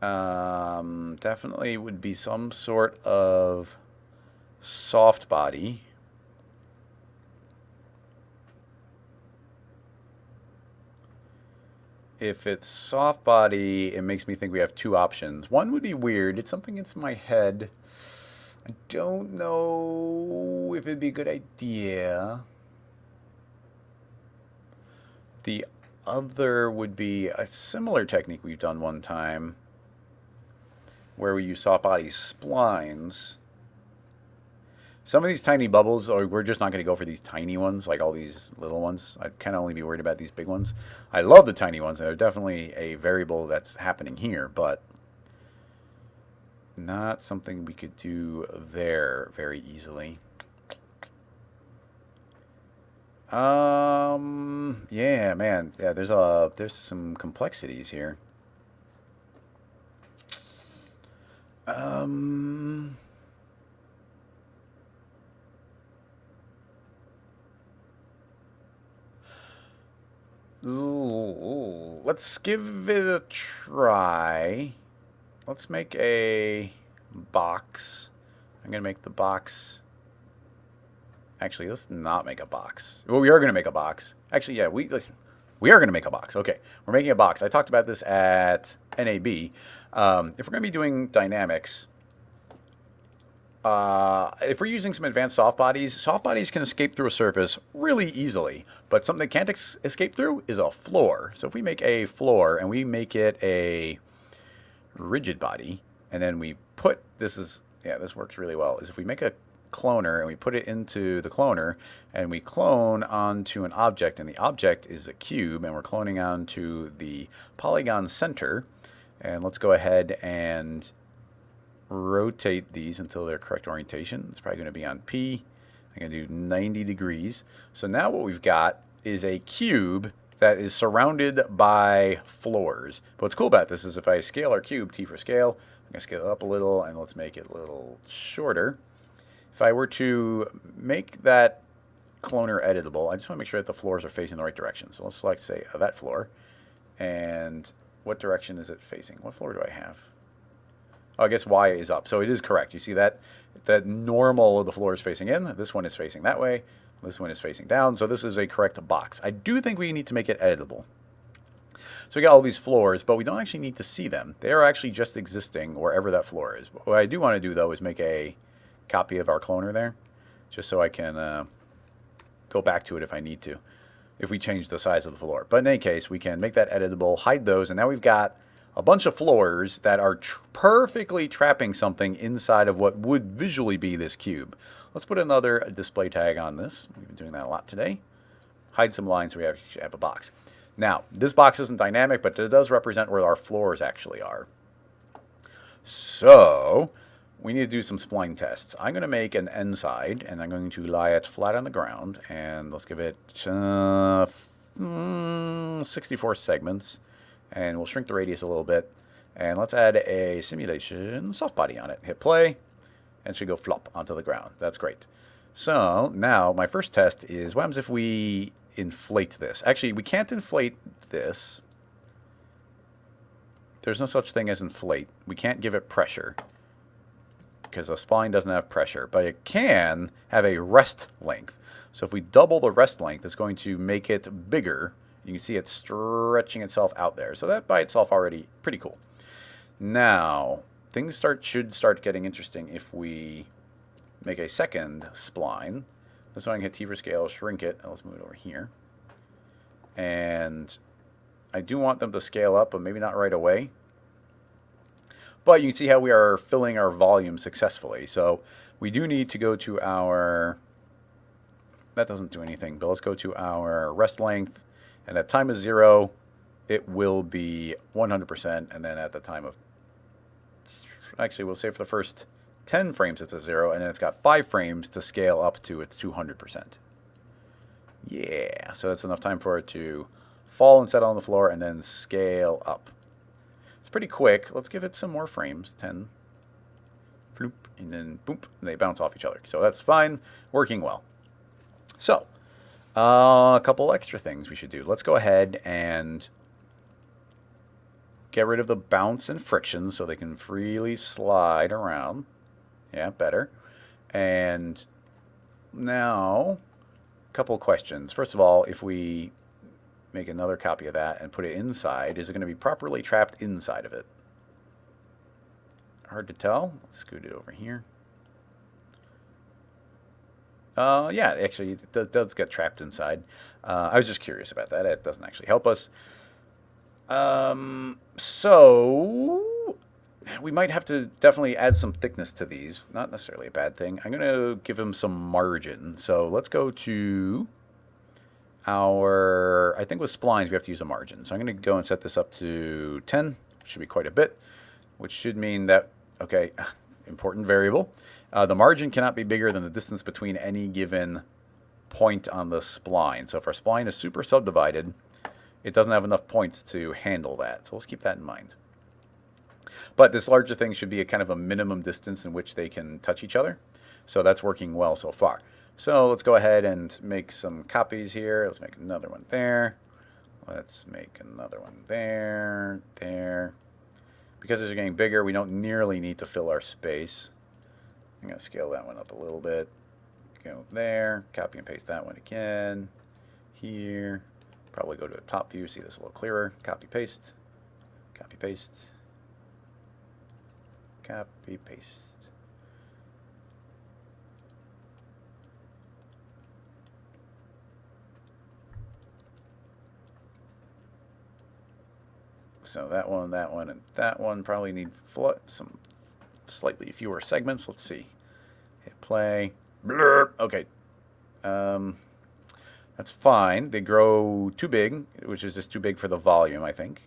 Definitely would be some sort of soft body. If it's soft body, it makes me think we have two options. One would be weird. It's something that's in my head. I don't know if it'd be a good idea. The other would be a similar technique we've done one time where we use soft body splines. Some of these tiny bubbles, or we're just not going to go for these tiny ones, like all these little ones. I'd kind of only be worried about these big ones. I love the tiny ones. They're definitely a variable that's happening here, but not something we could do there very easily. Yeah, man. Yeah, there's some complexities here. Um, let's give it a try. Let's make a box. I'm going to make the box. Actually, let's not make a box. Well, we are going to make a box. Actually, yeah, we are going to make a box. Okay, we're making a box. I talked about this at NAB. If we're going to be doing dynamics, if we're using some advanced soft bodies can escape through a surface really easily. But something that can't escape through is a floor. So if we make a floor and we make it a rigid body, and then we put this works really well. Is if we make a cloner and we put it into the cloner and we clone onto an object, and the object is a cube, and we're cloning onto the polygon center. And let's go ahead and rotate these until they're correct orientation. It's probably going to be on P. I'm going to do 90 degrees. So now what we've got is a cube that is surrounded by floors. But what's cool about this is if I scale our cube, T for scale, I'm going to scale it up a little, and let's make it a little shorter. If I were to make that cloner editable, I just want to make sure that the floors are facing the right direction. So let's select, say, that floor. And what direction is it facing? What floor do I have? Oh, I guess Y is up. So it is correct. You see that normal of the floor is facing in. This one is facing that way. This one is facing down. So this is a correct box. I do think we need to make it editable. So we got all these floors, but we don't actually need to see them. They are actually just existing wherever that floor is. What I do want to do, though, is make a copy of our cloner there, just so I can go back to it if I need to, if we change the size of the floor. But in any case, we can make that editable, hide those, and now we've got a bunch of floors that are perfectly trapping something inside of what would visually be this cube. Let's put another display tag on this. We've been doing that a lot today. Hide some lines so we have a box. Now, this box isn't dynamic, but it does represent where our floors actually are. So we need to do some spline tests. I'm going to make an end side, and I'm going to lie it flat on the ground, and let's give it 64 segments, and we'll shrink the radius a little bit, and let's add a simulation soft body on it. Hit play, and it should go flop onto the ground. That's great. So now my first test is what happens if we inflate this? Actually, we can't inflate this. There's no such thing as inflate. We can't give it pressure because a spline doesn't have pressure, but it can have a rest length. So if we double the rest length, it's going to make it bigger. You can see it stretching itself out there. So that by itself already pretty cool. Now, things should start getting interesting if we make a second spline. This one I can hit T for scale, shrink it, and let's move it over here. And I do want them to scale up, but maybe not right away. But you can see how we are filling our volume successfully. So we do need to go to our, that doesn't do anything, but let's go to our rest length. And at time of 0, it will be 100%. And then at the time of, actually we'll say for the first 10 frames it's a 0, and then it's got 5 frames to scale up to its 200%. Yeah, so that's enough time for it to fall and settle on the floor and then scale up. It's pretty quick. Let's give it some more frames. 10. Floop, and then boom, and they bounce off each other. So that's fine, working well. So, a couple extra things we should do. Let's go ahead and get rid of the bounce and friction so they can freely slide around. Yeah, better. And now, a couple questions. First of all, if we make another copy of that and put it inside, is it going to be properly trapped inside of it? Hard to tell. Let's scoot it over here. Yeah, actually, it does get trapped inside. I was just curious about that. It doesn't actually help us. So we might have to definitely add some thickness to these. Not necessarily a bad thing. I'm going to give them some margin. So let's go to our, I think with splines we have to use a margin. So I'm going to go and set this up to 10, which should be quite a bit, which should mean that, okay, important variable. The margin cannot be bigger than the distance between any given point on the spline. So if our spline is super subdivided, it doesn't have enough points to handle that. So let's keep that in mind. But this larger thing should be a kind of a minimum distance in which they can touch each other. So that's working well so far. So let's go ahead and make some copies here. Let's make another one there. Let's make another one there, there. Because these are getting bigger, we don't nearly need to fill our space. I'm going to scale that one up a little bit. Go there, copy and paste that one again. Here, probably go to the top view, see this a little clearer. Copy, paste, copy, paste, copy, paste. So that one, and that one probably need some slightly fewer segments. Let's see. Hit play. Blurp. Okay. That's fine. They grow too big, which is just too big for the volume, I think.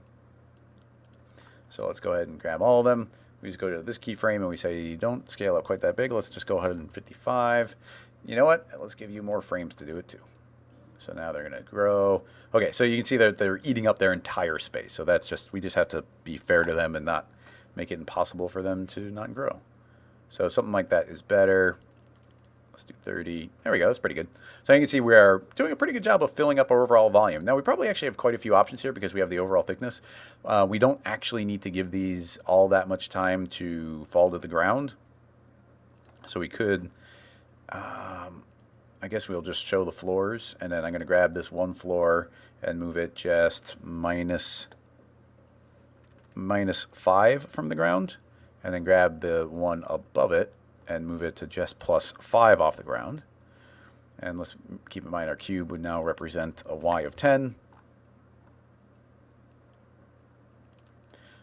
So let's go ahead and grab all of them. We just go to this keyframe and we say, don't scale up quite that big. Let's just go 155. You know what? Let's give you more frames to do it too. So now they're going to grow. Okay, so you can see that they're eating up their entire space. So that's just, we just have to be fair to them and not make it impossible for them to not grow. So something like that is better. Let's do 30. There we go. That's pretty good. So you can see we are doing a pretty good job of filling up our overall volume. Now, we probably actually have quite a few options here because we have the overall thickness. We don't actually need to give these all that much time to fall to the ground. So we could, I guess we'll just show the floors. And then I'm going to grab this one floor and move it just minus 5 from the ground. And then grab the one above it and move it to just plus 5 off the ground. And let's keep in mind our cube would now represent a y of 10.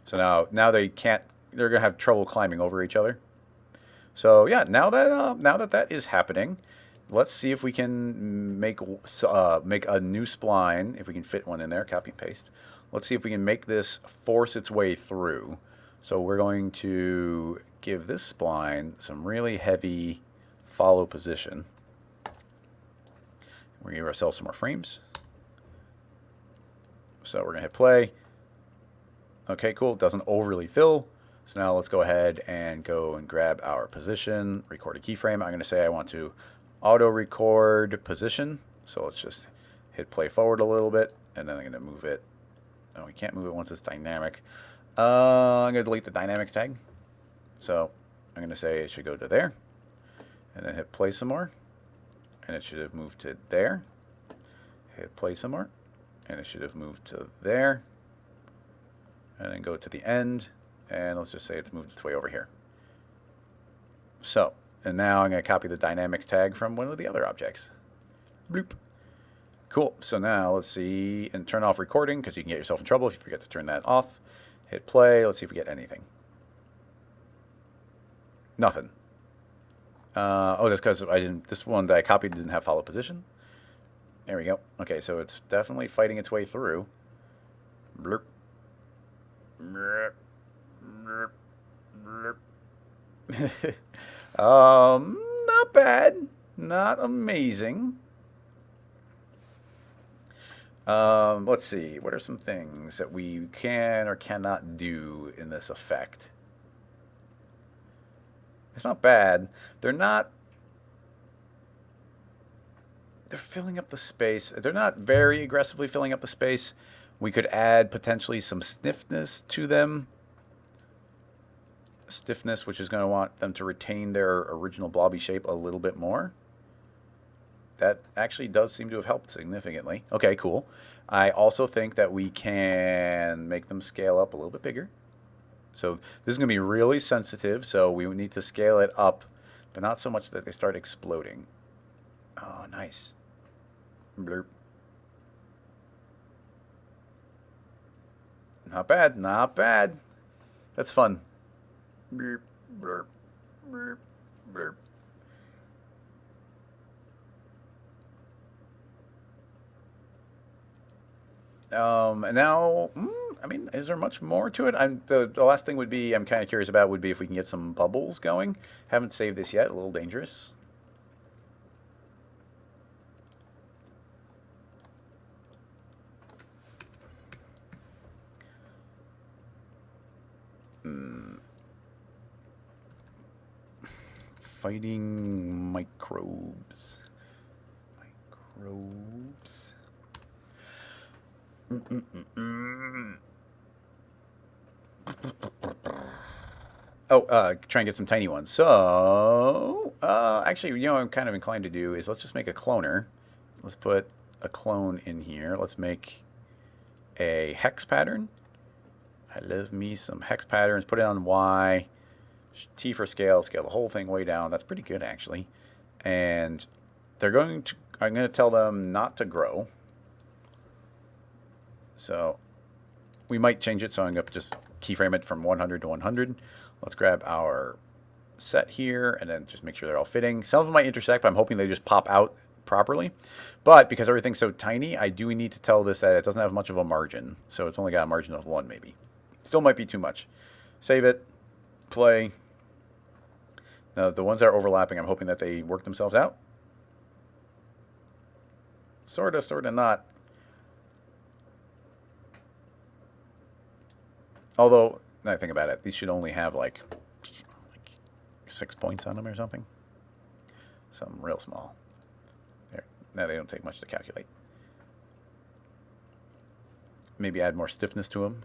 So now they're going to have trouble climbing over each other. So yeah, now that that is happening, let's see if we can make a new spline, if we can fit one in there, copy and paste. Let's see if we can make this force its way through. So we're going to give this spline some really heavy follow position. We're going to give ourselves some more frames. So we're going to hit play. Okay, cool. It doesn't overly fill. So now let's go ahead and grab our position, record a keyframe. I'm going to say I want to auto record position. So let's just hit play forward a little bit, and then I'm going to move it. Oh, we can't move it once it's dynamic. I'm going to delete the dynamics tag. So I'm going to say it should go to there, and then hit play some more, and it should have moved to there. Hit play some more, and it should have moved to there, and then go to the end, and let's just say it's moved its way over here. So, and now I'm going to copy the dynamics tag from one of the other objects. Bloop. Cool. So now let's see, and turn off recording because you can get yourself in trouble if you forget to turn that off. Hit play. Let's see if we get anything. Nothing. Oh, that's because this one that I copied didn't have follow position. There we go. Okay, so it's definitely fighting its way through. Blurp. Blurp. Blurp. Blurp. Not bad. Not amazing. Let's see. What are some things that we can or cannot do in this effect? It's not bad. They're filling up the space. They're not very aggressively filling up the space. We could add potentially some stiffness to them. Stiffness, which is going to want them to retain their original blobby shape a little bit more. That actually does seem to have helped significantly. Okay, cool. I also think that we can make them scale up a little bit bigger. So this is going to be really sensitive, so we need to scale it up, but not so much that they start exploding. Oh, nice. Blurp. Not bad, not bad. That's fun. Blurp, blurp, blurp, blurp. And now, I mean, is there much more to it? The last thing would be, I'm kind of curious about would be if we can get some bubbles going. Haven't saved this yet, a little dangerous. Fighting microbes. Microbes. Oh, try and get some tiny ones. So, actually, what I'm kind of inclined to do is let's just make a cloner. Let's put a clone in here. Let's make a hex pattern. I love me some hex patterns. Put it on Y. T for scale. Scale the whole thing way down. That's pretty good, actually. And I'm going to tell them not to grow. So we might change it. So I'm going to just keyframe it from 100 to 100. Let's grab our set here and then just make sure they're all fitting. Some of them might intersect, but I'm hoping they just pop out properly. But because everything's so tiny, I do need to tell this that it doesn't have much of a margin. So it's only got a margin of 1 maybe. Still might be too much. Save it. Play. Now, the ones that are overlapping, I'm hoping that they work themselves out. Sort of not. Although, now I think about it, these should only have like 6 points on them or something. Something real small. There. Now they don't take much to calculate. Maybe add more stiffness to them.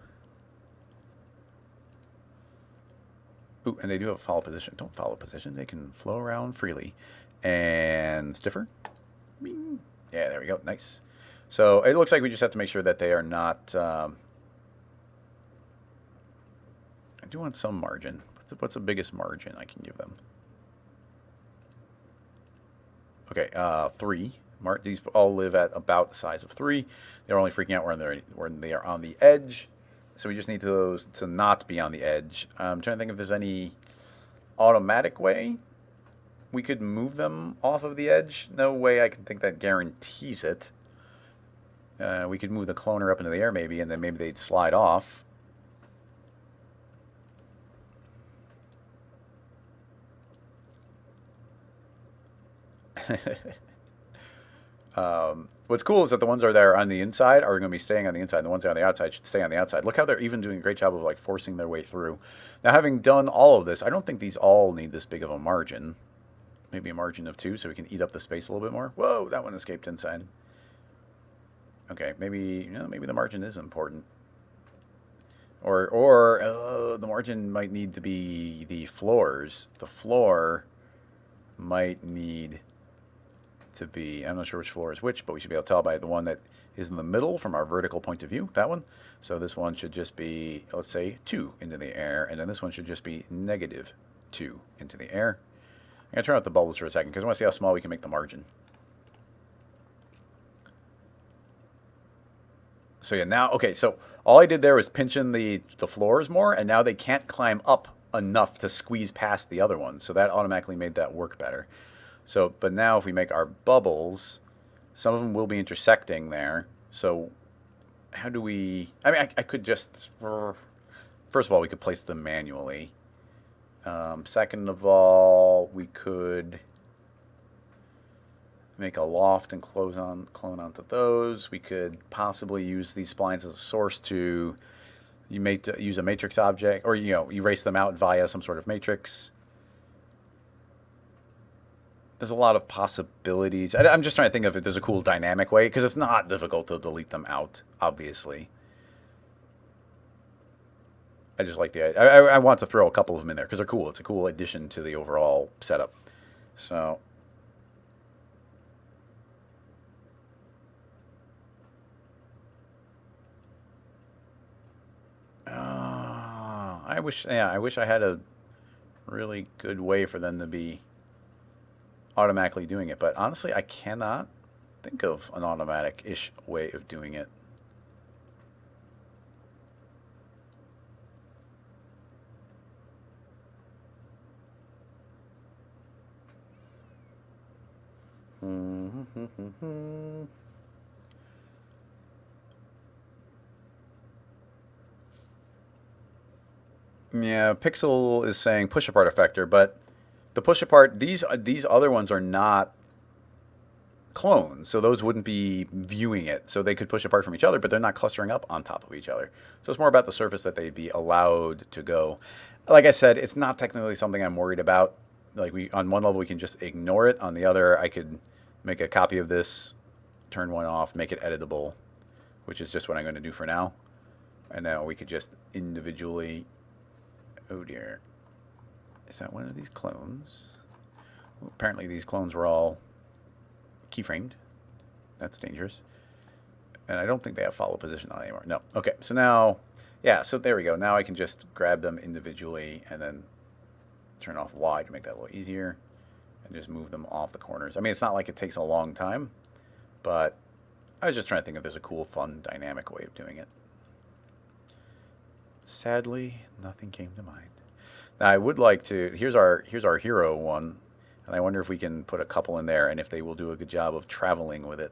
Ooh, and they do have a follow position. Don't follow position. They can flow around freely. And stiffer. Bing. Yeah, there we go. Nice. So it looks like we just have to make sure that they are not... I do want some margin. What's the biggest margin I can give them? Okay, 3. These all live at about the size of 3. They're only freaking out when they are on the edge. So we just need those to not be on the edge. I'm trying to think if there's any automatic way we could move them off of the edge. No way I can think that guarantees it. We could move the cloner up into the air maybe, and then maybe they'd slide off. What's cool is that the ones that are on the inside are going to be staying on the inside. And the ones that are on the outside should stay on the outside. Look how they're even doing a great job of like forcing their way through. Now, having done all of this, I don't think these all need this big of a margin. Maybe a margin of 2 so we can eat up the space a little bit more. Whoa, that one escaped inside. Okay, maybe maybe the margin is important. Or the margin might need to be the floors. The floor might need to be, I'm not sure which floor is which, but we should be able to tell by the one that is in the middle from our vertical point of view, that one. So this one should just be, let's say, 2 into the air, and then this one should just be -2 into the air. I'm going to turn out the bubbles for a second because I want to see how small we can make the margin. So yeah, now, okay, so all I did there was pinch in the floors more, and now they can't climb up enough to squeeze past the other ones. So that automatically made that work better. So, but now if we make our bubbles, some of them will be intersecting there. So how do we, I mean, I could just, first of all, we could place them manually. Second of all, we could make a loft and clone onto those. We could possibly use these splines as a source to, use a matrix object, or, erase them out via some sort of matrix. There's a lot of possibilities. I'm just trying to think of if there's a cool dynamic way, because it's not difficult to delete them out, obviously. I just like the idea. I want to throw a couple of them in there because they're cool. It's a cool addition to the overall setup. So, I wish I had a really good way for them to be automatically doing it, but honestly, I cannot think of an automatic-ish way of doing it. Yeah, Pixel is saying push apart effector, but the push apart, these other ones are not clones, so those wouldn't be viewing it. So they could push apart from each other, but they're not clustering up on top of each other. So it's more about the surface that they'd be allowed to go. Like I said, it's not technically something I'm worried about. Like on one level, we can just ignore it. On the other, I could make a copy of this, turn one off, make it editable, which is just what I'm going to do for now. And now we could just individually, oh dear, is that one of these clones? Well, apparently these clones were all keyframed. That's dangerous. And I don't think they have follow position on anymore. No. Okay, so now, yeah, so there we go. Now I can just grab them individually and then turn off Y to make that a little easier and just move them off the corners. I mean, it's not like it takes a long time, but I was just trying to think if there's a cool, fun, dynamic way of doing it. Sadly, nothing came to mind. Now I would like to, here's our hero one, and I wonder if we can put a couple in there and if they will do a good job of traveling with it.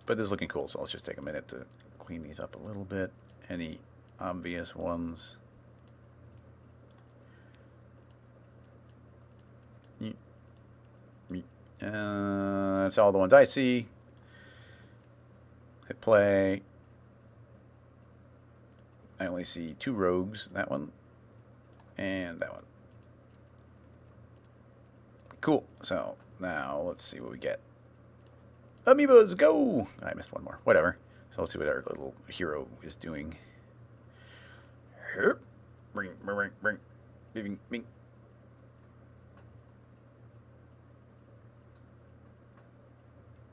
But this is looking cool, so let's just take a minute to clean these up a little bit. Any obvious ones? That's all the ones I see. Hit play. I only see 2 rogues, that one and that one. Cool. So now let's see what we get. Amoebas, go! I missed one more. Whatever. So let's see what our little hero is doing. Bring. Bing.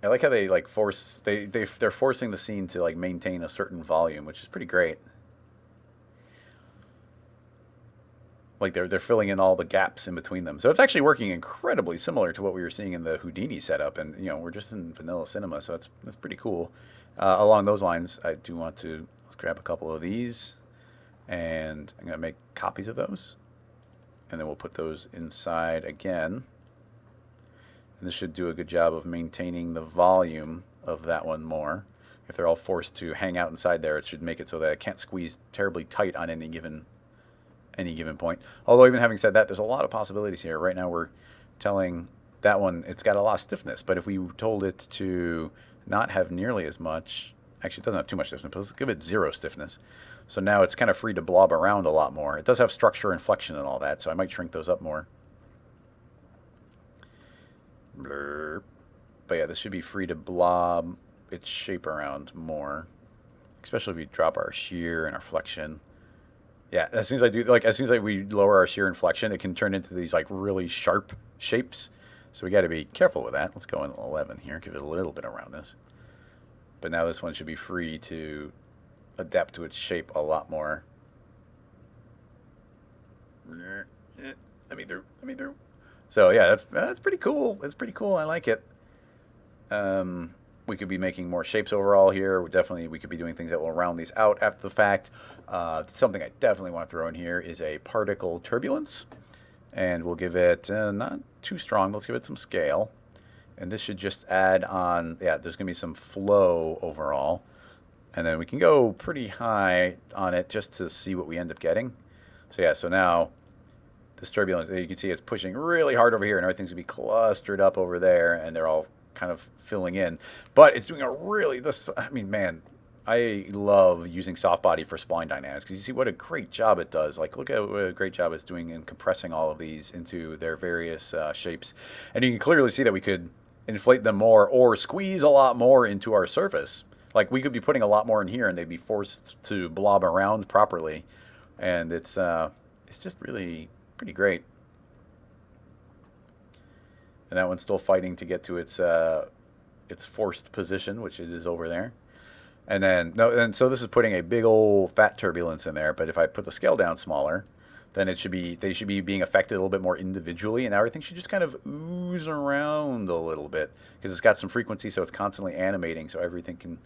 I like how they like force they're forcing the scene to like maintain a certain volume, which is pretty great. Like they're filling in all the gaps in between them. So it's actually working incredibly similar to what we were seeing in the Houdini setup, and you know we're just in vanilla cinema, so that's pretty cool. Along those lines, I do want to grab a couple of these, and I'm gonna make copies of those, and then we'll put those inside again. And this should do a good job of maintaining the volume of that one more. If they're all forced to hang out inside there, it should make it so that it can't squeeze terribly tight on any given point. Although even having said that, there's a lot of possibilities here. Right now we're telling that one it's got a lot of stiffness, but if we told it to not have nearly as much, actually it doesn't have too much stiffness, but let's give it 0 stiffness. So now it's kind of free to blob around a lot more. It does have structure and flexion and all that, so I might shrink those up more. Blurb. But yeah, this should be free to blob its shape around more, especially if we drop our shear and our flexion. Yeah, as soon as we lower our shear and flexion, it can turn into these like really sharp shapes. So we got to be careful with that. Let's go in 11 here, give it a little bit of roundness. But now this one should be free to adapt to its shape a lot more. Let me through. So yeah, that's pretty cool. That's pretty cool. I like it. We could be making more shapes overall here. We could be doing things that will round these out after the fact. Something I definitely want to throw in here is a particle turbulence. And we'll give it, not too strong, but let's give it some scale. And this should just add on, yeah, there's going to be some flow overall. And then we can go pretty high on it just to see what we end up getting. So yeah, so now this turbulence, you can see it's pushing really hard over here and everything's going to be clustered up over there and they're all kind of filling in. But it's doing I mean, man, I love using soft body for spline dynamics because you see what a great job it does. Like, look at what a great job it's doing in compressing all of these into their various shapes. And you can clearly see that we could inflate them more or squeeze a lot more into our surface. Like, we could be putting a lot more in here and they'd be forced to blob around properly. And it's just really pretty great. And that one's still fighting to get to its forced position, which it is over there. And then, so this is putting a big old fat turbulence in there. But if I put the scale down smaller, then they should be being affected a little bit more individually, and now everything should just kind of ooze around a little bit because it's got some frequency, so it's constantly animating, so everything can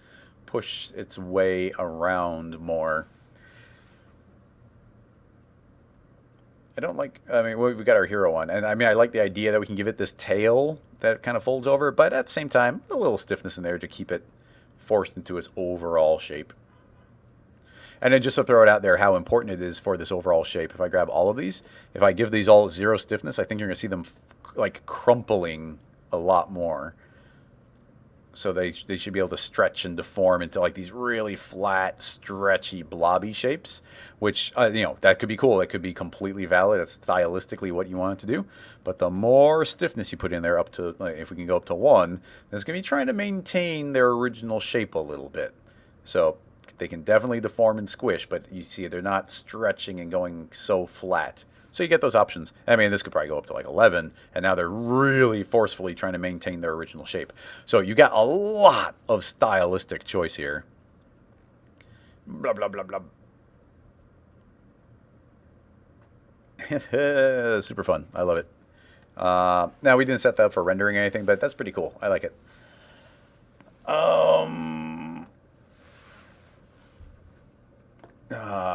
push its way around more. I mean, we've got our hero one, and I mean, I like the idea that we can give it this tail that kind of folds over, but at the same time, a little stiffness in there to keep it forced into its overall shape. And then just to throw it out there, how important it is for this overall shape. If I grab all of these, if I give these all 0 stiffness, I think you're going to see them like crumpling a lot more. So they should be able to stretch and deform into like these really flat, stretchy, blobby shapes, which that could be cool. That could be completely valid. That's stylistically what you want it to do. But the more stiffness you put in there, up to like, if we can go up to 1, then it's gonna be trying to maintain their original shape a little bit. So they can definitely deform and squish, but you see they're not stretching and going so flat. So you get those options. I mean, this could probably go up to like 11, and now they're really forcefully trying to maintain their original shape. So you got a lot of stylistic choice here. Blah, blah, blah, blah. Super fun. I love it. Now, we didn't set that up for rendering or anything, but that's pretty cool. I like it.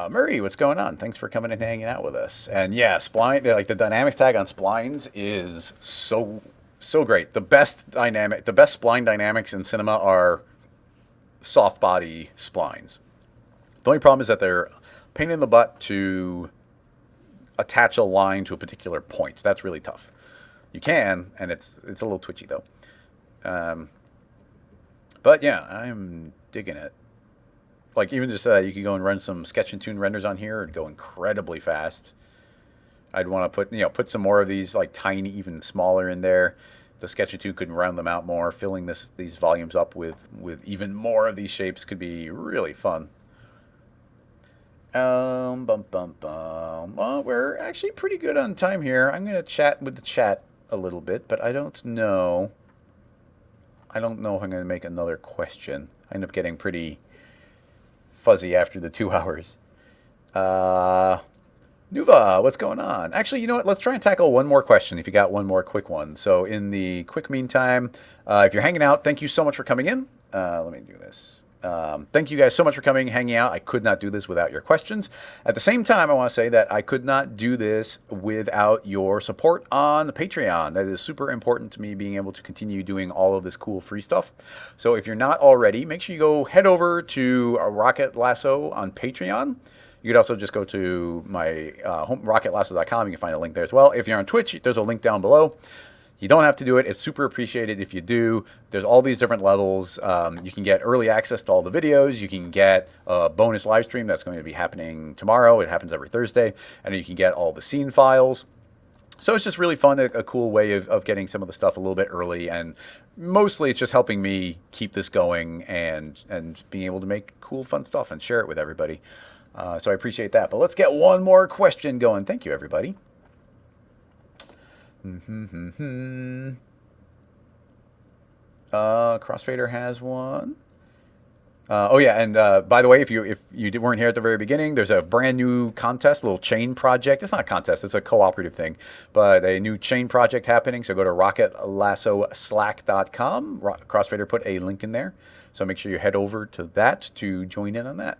Murray, what's going on? Thanks for coming and hanging out with us. And yeah, spline, like the dynamics tag on splines is so great. The best spline dynamics in cinema are soft body splines. The only problem is that they're pain in the butt to attach a line to a particular point. That's really tough. You can, and it's a little twitchy though. But yeah, I'm digging it. Like even just you could go and run some sketch and tune renders on here and go incredibly fast. I'd want to put some more of these like tiny, even smaller in there. The sketch and tune could round them out more. Filling these volumes up with even more of these shapes could be really fun. Bum bum bum. Well, we're actually pretty good on time here. I'm gonna chat with the chat a little bit, but I don't know. I don't know if I'm gonna make another question. I end up getting pretty fuzzy after the 2 hours. Nuva, what's going on? Actually, you know what? Let's try and tackle one more question if you got one more quick one. So in the quick meantime, if you're hanging out, thank you so much for coming in. Let me do this. Thank you guys so much for coming, hanging out. I could not do this without your questions. At the same time, I want to say that I could not do this without your support on Patreon. That is super important to me, being able to continue doing all of this cool free stuff. So if you're not already, make sure you go head over to Rocket Lasso on Patreon. You could also just go to my home, rocketlasso.com. You can find a link there as well. If you're on Twitch, there's a link down below. You don't have to do it. It's super appreciated if you do. There's all these different levels. You can get early access to all the videos. You can get a bonus live stream that's going to be happening tomorrow. It happens every Thursday. And you can get all the scene files. So it's just really fun, a cool way of getting some of the stuff a little bit early. And mostly it's just helping me keep this going and being able to make cool, fun stuff and share it with everybody. So I appreciate that. But let's get one more question going. Thank you, everybody. Crossfader has one. Oh yeah, and by the way, if you weren't here at the very beginning, there's a brand new contest, a little chain project. It's not a contest; it's a cooperative thing, but a new chain project happening. So go to rocketlassoslack.com. Crossfader put a link in there, so make sure you head over to that to join in on that.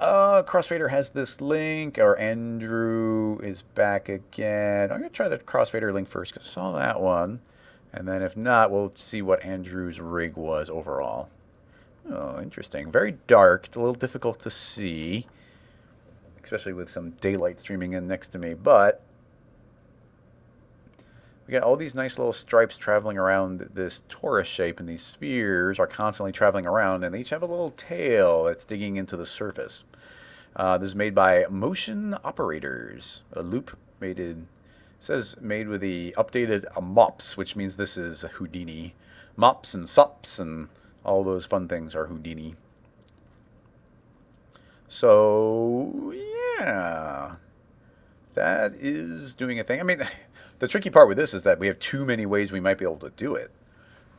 Crossfader has this link, or Andrew is back again. I'm going to try the Crossfader link first because I saw that one. And then if not, we'll see what Andrew's rig was overall. Oh, interesting. Very dark, a little difficult to see, especially with some daylight streaming in next to me. But we got all these nice little stripes traveling around this torus shape, and these spheres are constantly traveling around, and they each have a little tail that's digging into the surface. This is made by Motion Operators. A loop made in, it says made with the updated MOPS, which means this is Houdini. MOPS and SUPs and all those fun things are Houdini. So, yeah. That is doing a thing. I mean, the tricky part with this is that we have too many ways we might be able to do it.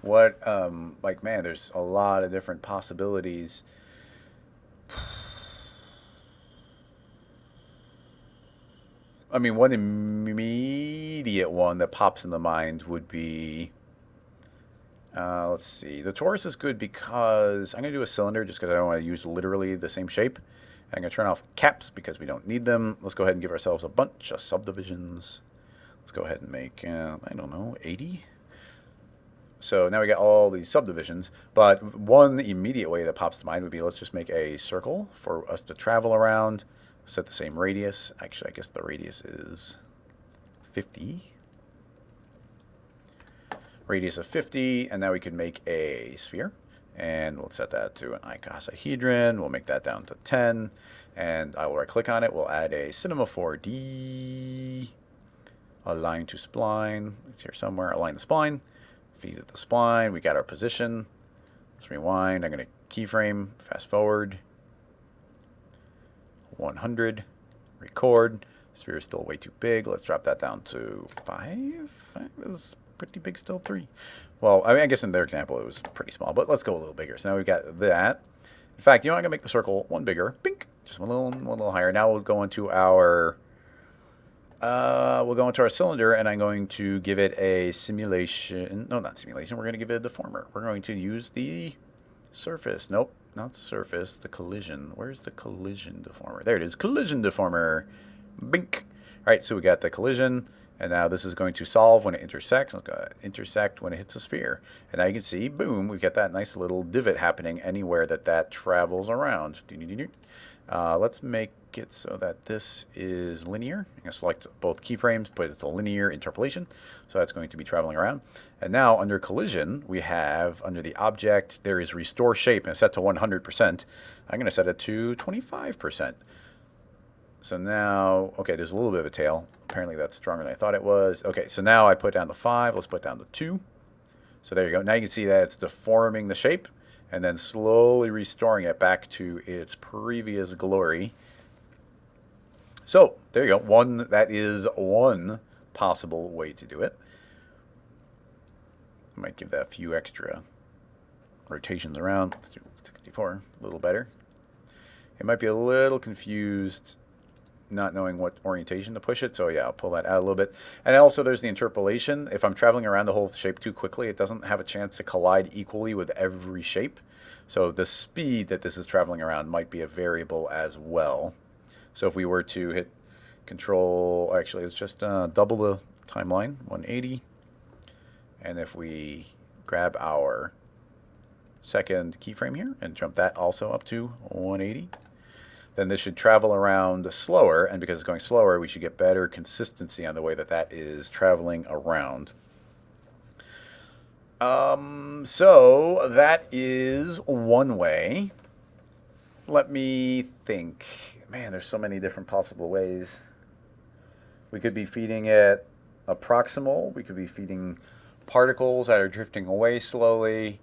Like, man, there's a lot of different possibilities. I mean, one immediate one that pops in the mind would be, let's see. The torus is good because I'm going to do a cylinder just because I don't want to use literally the same shape. I'm going to turn off caps because we don't need them. Let's go ahead and give ourselves a bunch of subdivisions. Let's go ahead and make, I don't know, 80? So now we got all these subdivisions. But one immediate way that pops to mind would be, let's just make a circle for us to travel around. Set the same radius. Actually, I guess the radius is 50. radius of 50, and now we can make a sphere. And we'll set that to an icosahedron. We'll make that down to 10. And I will right-click on it. We'll add a Cinema 4D. Align to spline. It's here somewhere. Align the spline. Feed it the spline. We got our position. Let's rewind. I'm going to keyframe. Fast forward. 100. Record. Sphere is still way too big. Let's drop that down to 5. 5 is pretty big still. 3. Well, I mean, I guess in their example it was pretty small, but let's go a little bigger. So now we've got that. In fact, you know, I'm gonna make the circle one bigger. Bink, just one little higher. Now we'll go into our cylinder, and I'm going to give it a simulation. No, not simulation. We're gonna give it a deformer. We're going to use the surface. Nope, not surface. The collision. Where's the collision deformer? There it is. Collision deformer. Bink. All right, so we got the collision. And now this is going to solve when it intersects. It's going to intersect when it hits a sphere. And now you can see, boom, we've got that nice little divot happening anywhere that travels around. Let's make it so that this is linear. I'm going to select both keyframes, put it to linear interpolation. So that's going to be traveling around. And now under collision, we have under the object, there is restore shape, and it's set to 100%. I'm going to set it to 25%. So now, okay, there's a little bit of a tail. Apparently that's stronger than I thought it was. Okay, so now I put down to 5. Let's put down to 2. So there you go. Now you can see that it's deforming the shape and then slowly restoring it back to its previous glory. So there you go. That is one possible way to do it. I might give that a few extra rotations around. Let's do 64, a little better. It might be a little confused not knowing what orientation to push it. So yeah, I'll pull that out a little bit. And also there's the interpolation. If I'm traveling around the whole shape too quickly, it doesn't have a chance to collide equally with every shape. So the speed that this is traveling around might be a variable as well. So if we were to hit control, actually let's just double the timeline, 180. And if we grab our second keyframe here and jump that also up to 180, then this should travel around slower, and because it's going slower, we should get better consistency on the way that is traveling around. So that is one way. Let me think. Man, there's so many different possible ways. We could be feeding it a proximal. We could be feeding particles that are drifting away slowly.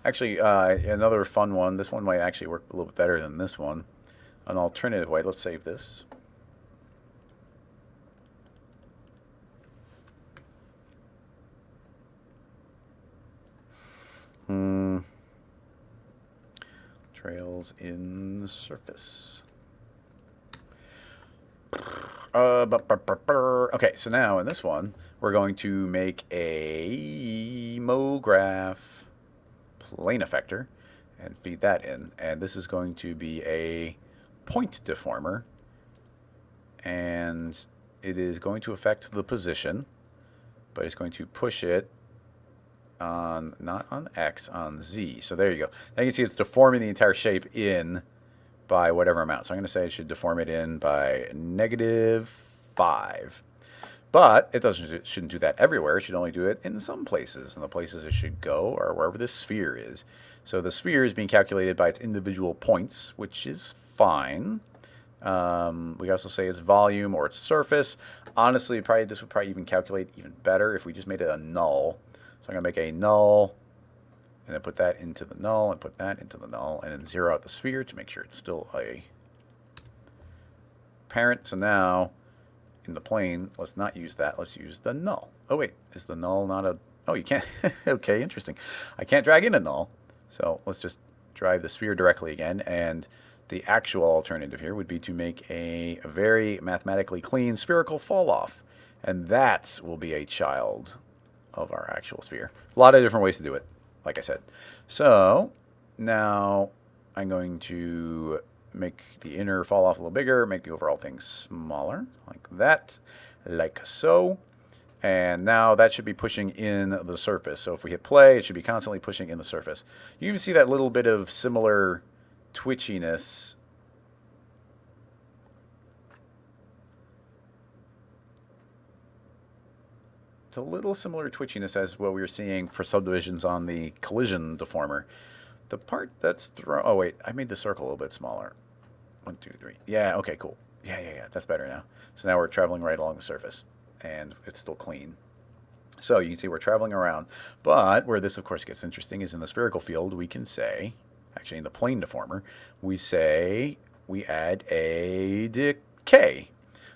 Actually, another fun one. This one might actually work a little bit better than this one. An alternative way. Let's save this. Trails in the surface. Okay, so now in this one, we're going to make a MoGraph plane effector and feed that in. And this is going to be a point deformer. And it is going to affect the position, but it's going to push it on, not on X, on Z. So there you go. Now you can see it's deforming the entire shape in by whatever amount. So I'm going to say it should deform it in by -5. But it shouldn't do that everywhere. It should only do it in some places. And the places it should go are wherever this sphere is. So the sphere is being calculated by its individual points, which is fine. We also say its volume or its surface. Honestly, this would probably even calculate even better if we just made it a null. So I'm going to make a null, and then put that into the null, and put that into the null, and then zero out the sphere to make sure it's still a parent. So now, in the plane, let's not use that. Let's use the null. Oh, wait. Is the null not a... Oh, you can't... Okay, interesting. I can't drag in a null. So let's just drive the sphere directly again, and the actual alternative here would be to make a very mathematically clean spherical fall-off. And that will be a child of our actual sphere. A lot of different ways to do it, like I said. So now I'm going to make the inner fall off a little bigger, make the overall thing smaller, like that, like so. And now that should be pushing in the surface. So if we hit play, it should be constantly pushing in the surface. You even see that little bit of similar twitchiness. It's a little similar twitchiness as what we were seeing for subdivisions on the collision deformer. The part that's thrown... Oh, wait. I made the circle a little bit smaller. 1, 2, 3. Yeah, okay, cool. Yeah. That's better now. So now we're traveling right along the surface. And it's still clean. So you can see we're traveling around. But where this, of course, gets interesting is in the spherical field, we can say... Actually, in the plane deformer, we say we add a decay.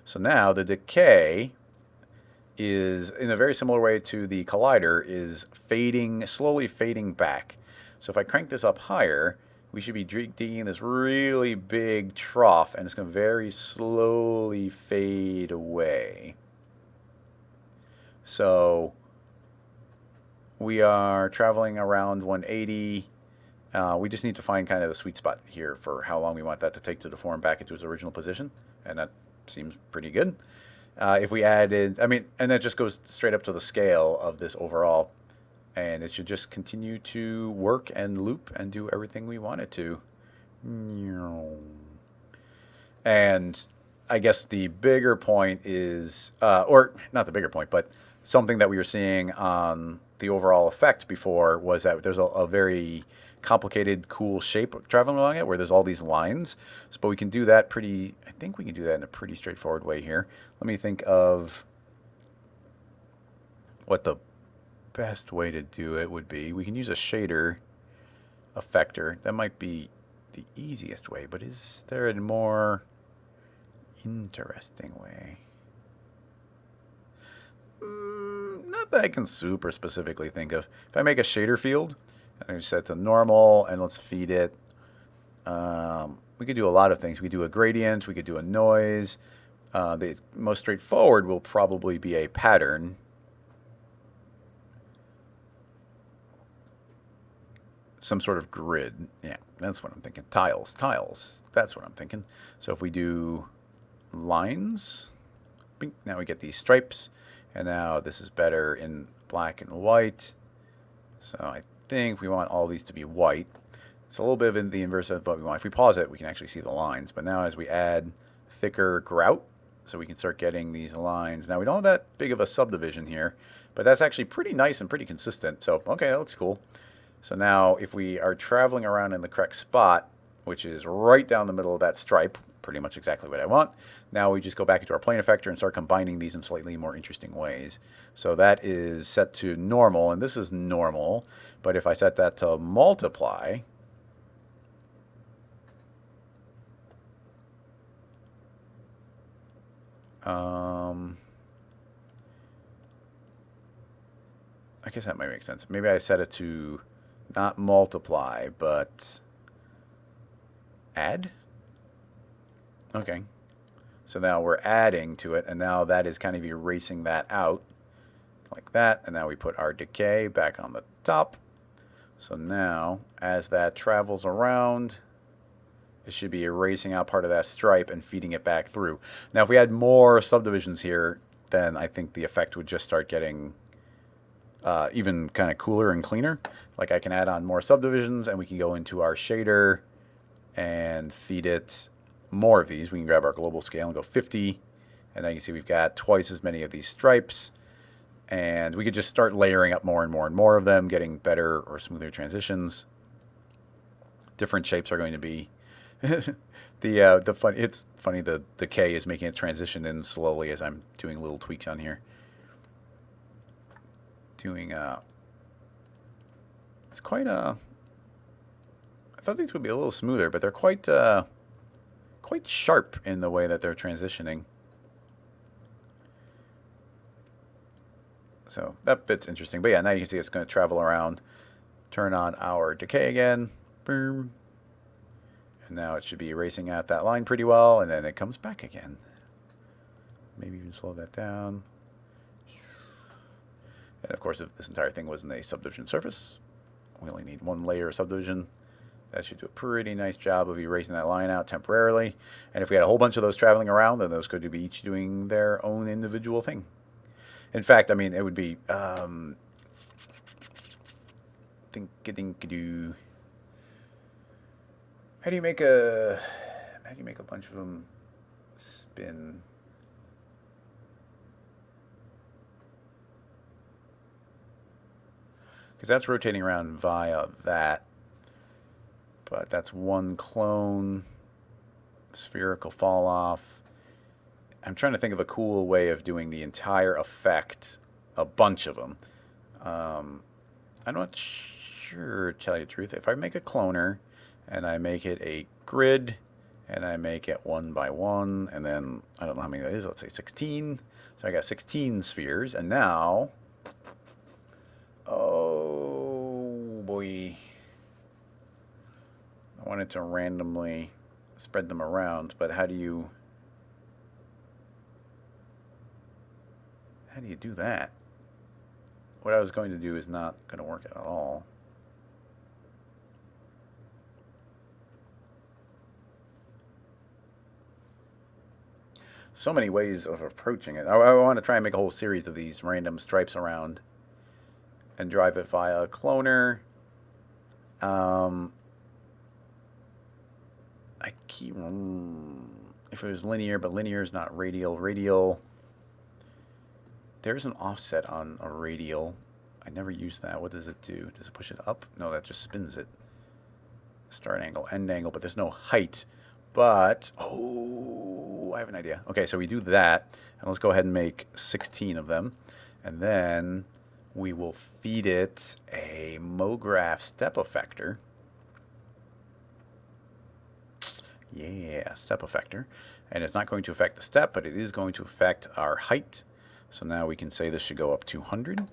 So now the decay is, in a very similar way to the collider, is fading, slowly fading back. So if I crank this up higher, we should be digging this really big trough, and it's going to very slowly fade away. So we are traveling around 180. We just need to find kind of the sweet spot here for how long we want that to take to deform back into its original position, and that seems pretty good. If we added, and that just goes straight up to the scale of this overall, and it should just continue to work and loop and do everything we want it to. And I guess the bigger point is, or not the bigger point, but something that we were seeing on the overall effect before was that there's a very complicated, cool shape traveling along it where there's all these lines. So, but we can do that I think we can do that in a pretty straightforward way here. Let me think of what the best way to do it would be. We can use a shader effector. That might be the easiest way, but is there a more interesting way? Not that I can super specifically think of. If I make a shader field, and I set to normal, and let's feed it. We could do a lot of things. We could do a gradient. We could do a noise. The most straightforward will probably be a pattern. Some sort of grid. Yeah, that's what I'm thinking. Tiles. That's what I'm thinking. So if we do lines, now we get these stripes. And now this is better in black and white. So I think we want all these to be white. It's a little bit of the inverse of what we want. If we pause it, we can actually see the lines. But now as we add thicker grout, so we can start getting these lines. Now we don't have that big of a subdivision here, but that's actually pretty nice and pretty consistent. So, okay, that looks cool. So now if we are traveling around in the correct spot, which is right down the middle of that stripe, pretty much exactly what I want. Now we just go back into our plane effector and start combining these in slightly more interesting ways. So that is set to normal, and this is normal. But if I set that to multiply, I guess that might make sense. Maybe I set it to not multiply, but add? Okay. So now we're adding to it, and now that is kind of erasing that out like that. And now we put our decay back on the top. So now, as that travels around, it should be erasing out part of that stripe and feeding it back through. Now, if we had more subdivisions here, then I think the effect would just start getting even kind of cooler and cleaner. Like I can add on more subdivisions, and we can go into our shader and feed it more of these. We can grab our global scale and go 50, and now you can see we've got twice as many of these stripes. And we could just start layering up more and more and more of them, getting better or smoother transitions. Different shapes are going to be it's funny the decay is making it transition in slowly as I'm doing little tweaks on here. It's quite I thought these would be a little smoother, but they're quite sharp in the way that they're transitioning. So that bit's interesting. But yeah, now you can see it's going to travel around. Turn on our decay again. Boom. And now it should be erasing out that line pretty well, and then it comes back again. Maybe even slow that down. And of course, if this entire thing wasn't a subdivision surface, we only need one layer of subdivision. That should do a pretty nice job of erasing that line out temporarily. And if we had a whole bunch of those traveling around, then those could be each doing their own individual thing. In fact, I mean, it would be think do. How do you make a bunch of them spin? Because that's rotating around via that. But that's one clone, spherical fall off. I'm trying to think of a cool way of doing the entire effect, a bunch of them. I'm not sure, to tell you the truth. If I make a cloner and I make it a grid and I make it 1 by 1, and then I don't know how many that is, let's say 16. So I got 16 spheres, and now, oh boy, I wanted to randomly spread them around, but how do you do that? What I was going to do is not going to work at all. So many ways of approaching it. I want to try and make a whole series of these random stripes around and drive it via a cloner. I keep if it was linear, but linear is not radial. Radial. There's an offset on a radial. I never use that. What does it do? Does it push it up? No, that just spins it. Start angle, end angle, but there's no height. But, oh, I have an idea. Okay, so we do that, and let's go ahead and make 16 of them. And then we will feed it a MoGraph step effector. Yeah, step effector. And it's not going to affect the step, but it is going to affect our height. So now we can say this should go up 200.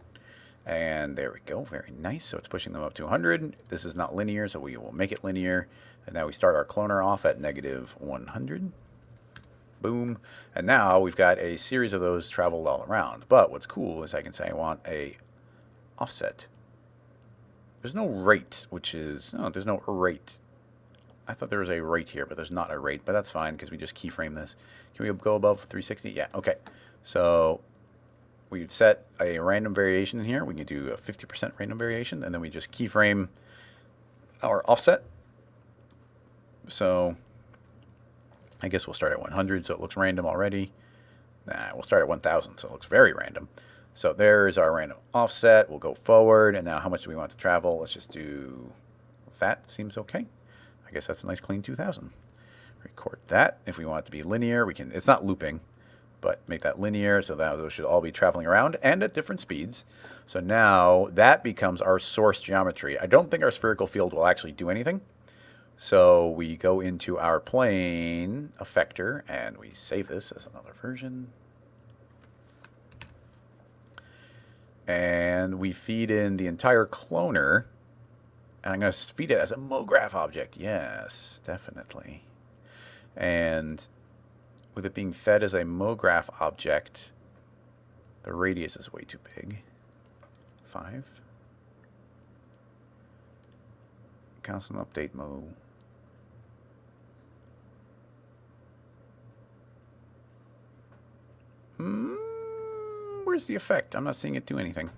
And there we go. Very nice. So it's pushing them up 200. This is not linear, so we will make it linear. And now we start our cloner off at negative 100. Boom. And now we've got a series of those traveled all around. But what's cool is I can say I want a offset. There's no rate, which is... No, there's no rate. I thought there was a rate here, but there's not a rate. But that's fine because we just keyframe this. Can we go above 360? Yeah, okay. So we've set a random variation in here. We can do a 50% random variation, and then we just keyframe our offset. So I guess we'll start at 100, so it looks random already. Nah, we'll start at 1,000, so it looks very random. So there's our random offset. We'll go forward, and now how much do we want to travel? Let's just do that. Seems okay. I guess that's a nice clean 2,000. Record that. If we want it to be linear, we can. It's not looping, but make that linear, so that those should all be traveling around and at different speeds. So now that becomes our source geometry. I don't think our spherical field will actually do anything. So we go into our plane effector, and we save this as another version. And we feed in the entire cloner. And I'm going to feed it as a MoGraph object. Yes, definitely. And with it being fed as a MoGraph object, the radius is way too big. 5. Constant update mode. Where's the effect? I'm not seeing it do anything.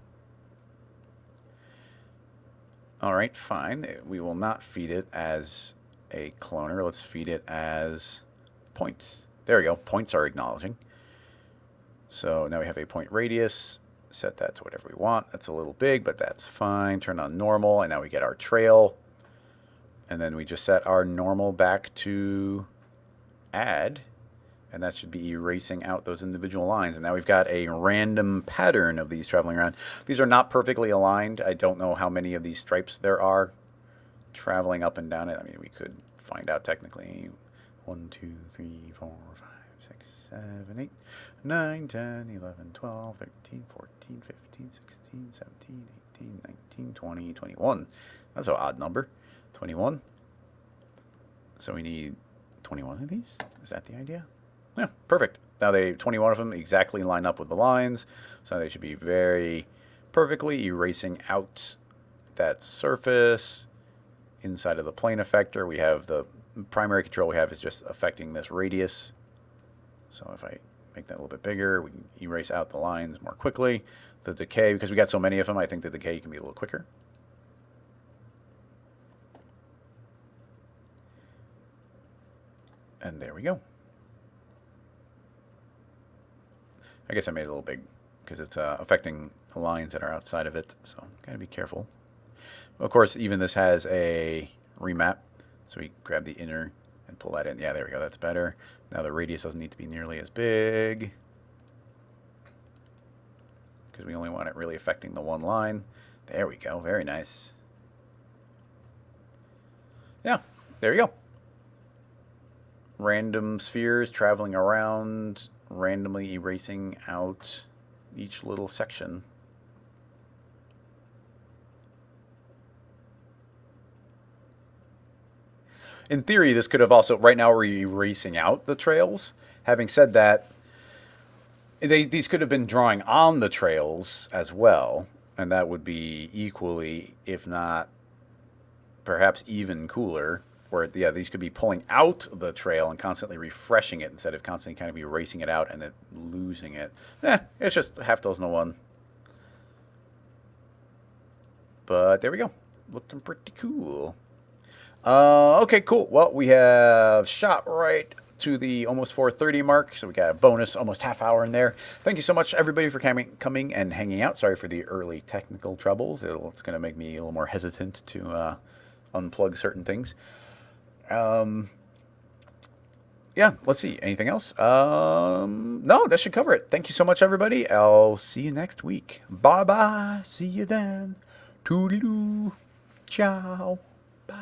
All right, fine. We will not feed it as a cloner. Let's feed it as points. There we go. Points are acknowledging. So now we have a point radius. Set that to whatever we want. That's a little big, but that's fine. Turn on normal, and now we get our trail. And then we just set our normal back to add. And that should be erasing out those individual lines. And now we've got a random pattern of these traveling around. These are not perfectly aligned. I don't know how many of these stripes there are traveling up and down it. I mean, we could find out technically. 1, 2, 3, 4, 5, 6, 7, 8, 9, 10, 11, 12, 13, 14, 15, 16, 17, 18, 19, 20, 21. That's an odd number. 21. So we need 21 of these? Is that the idea? Yeah, perfect. Now 21 of them exactly line up with the lines, so they should be very perfectly erasing out that surface. Inside of the plane effector, we have the primary control we have is just affecting this radius. So if I make that a little bit bigger. We can erase out the lines more quickly. The decay, because we got so many of them, I think the decay can be a little quicker. And there we go. I guess I made it a little big because it's affecting the lines that are outside of it, so gotta be careful. Of course, even this has a remap, so we grab the inner and pull that in. Yeah, there we go, that's better. Now the radius doesn't need to be nearly as big because we only want it really affecting the one line. There we go, very nice. Yeah, there you go. Random spheres traveling around, randomly erasing out each little section. In theory, this could have also, right now we're erasing out the trails. Having said that, these could have been drawing on the trails as well, and that would be equally, if not perhaps even cooler. Where, yeah, these could be pulling out the trail and constantly refreshing it instead of constantly kind of erasing it out and then losing it. It's just half dozen of one. But there we go. Looking pretty cool. Okay, cool. Well, we have shot right to the almost 4:30 mark, so we got a bonus almost half hour in there. Thank you so much, everybody, for coming and hanging out. Sorry for the early technical troubles. It's going to make me a little more hesitant to unplug certain things. Yeah, let's see. Anything else? No, that should cover it. Thank you so much, everybody. I'll see you next week. Bye-bye. See you then. Toodaloo. Ciao. Bye.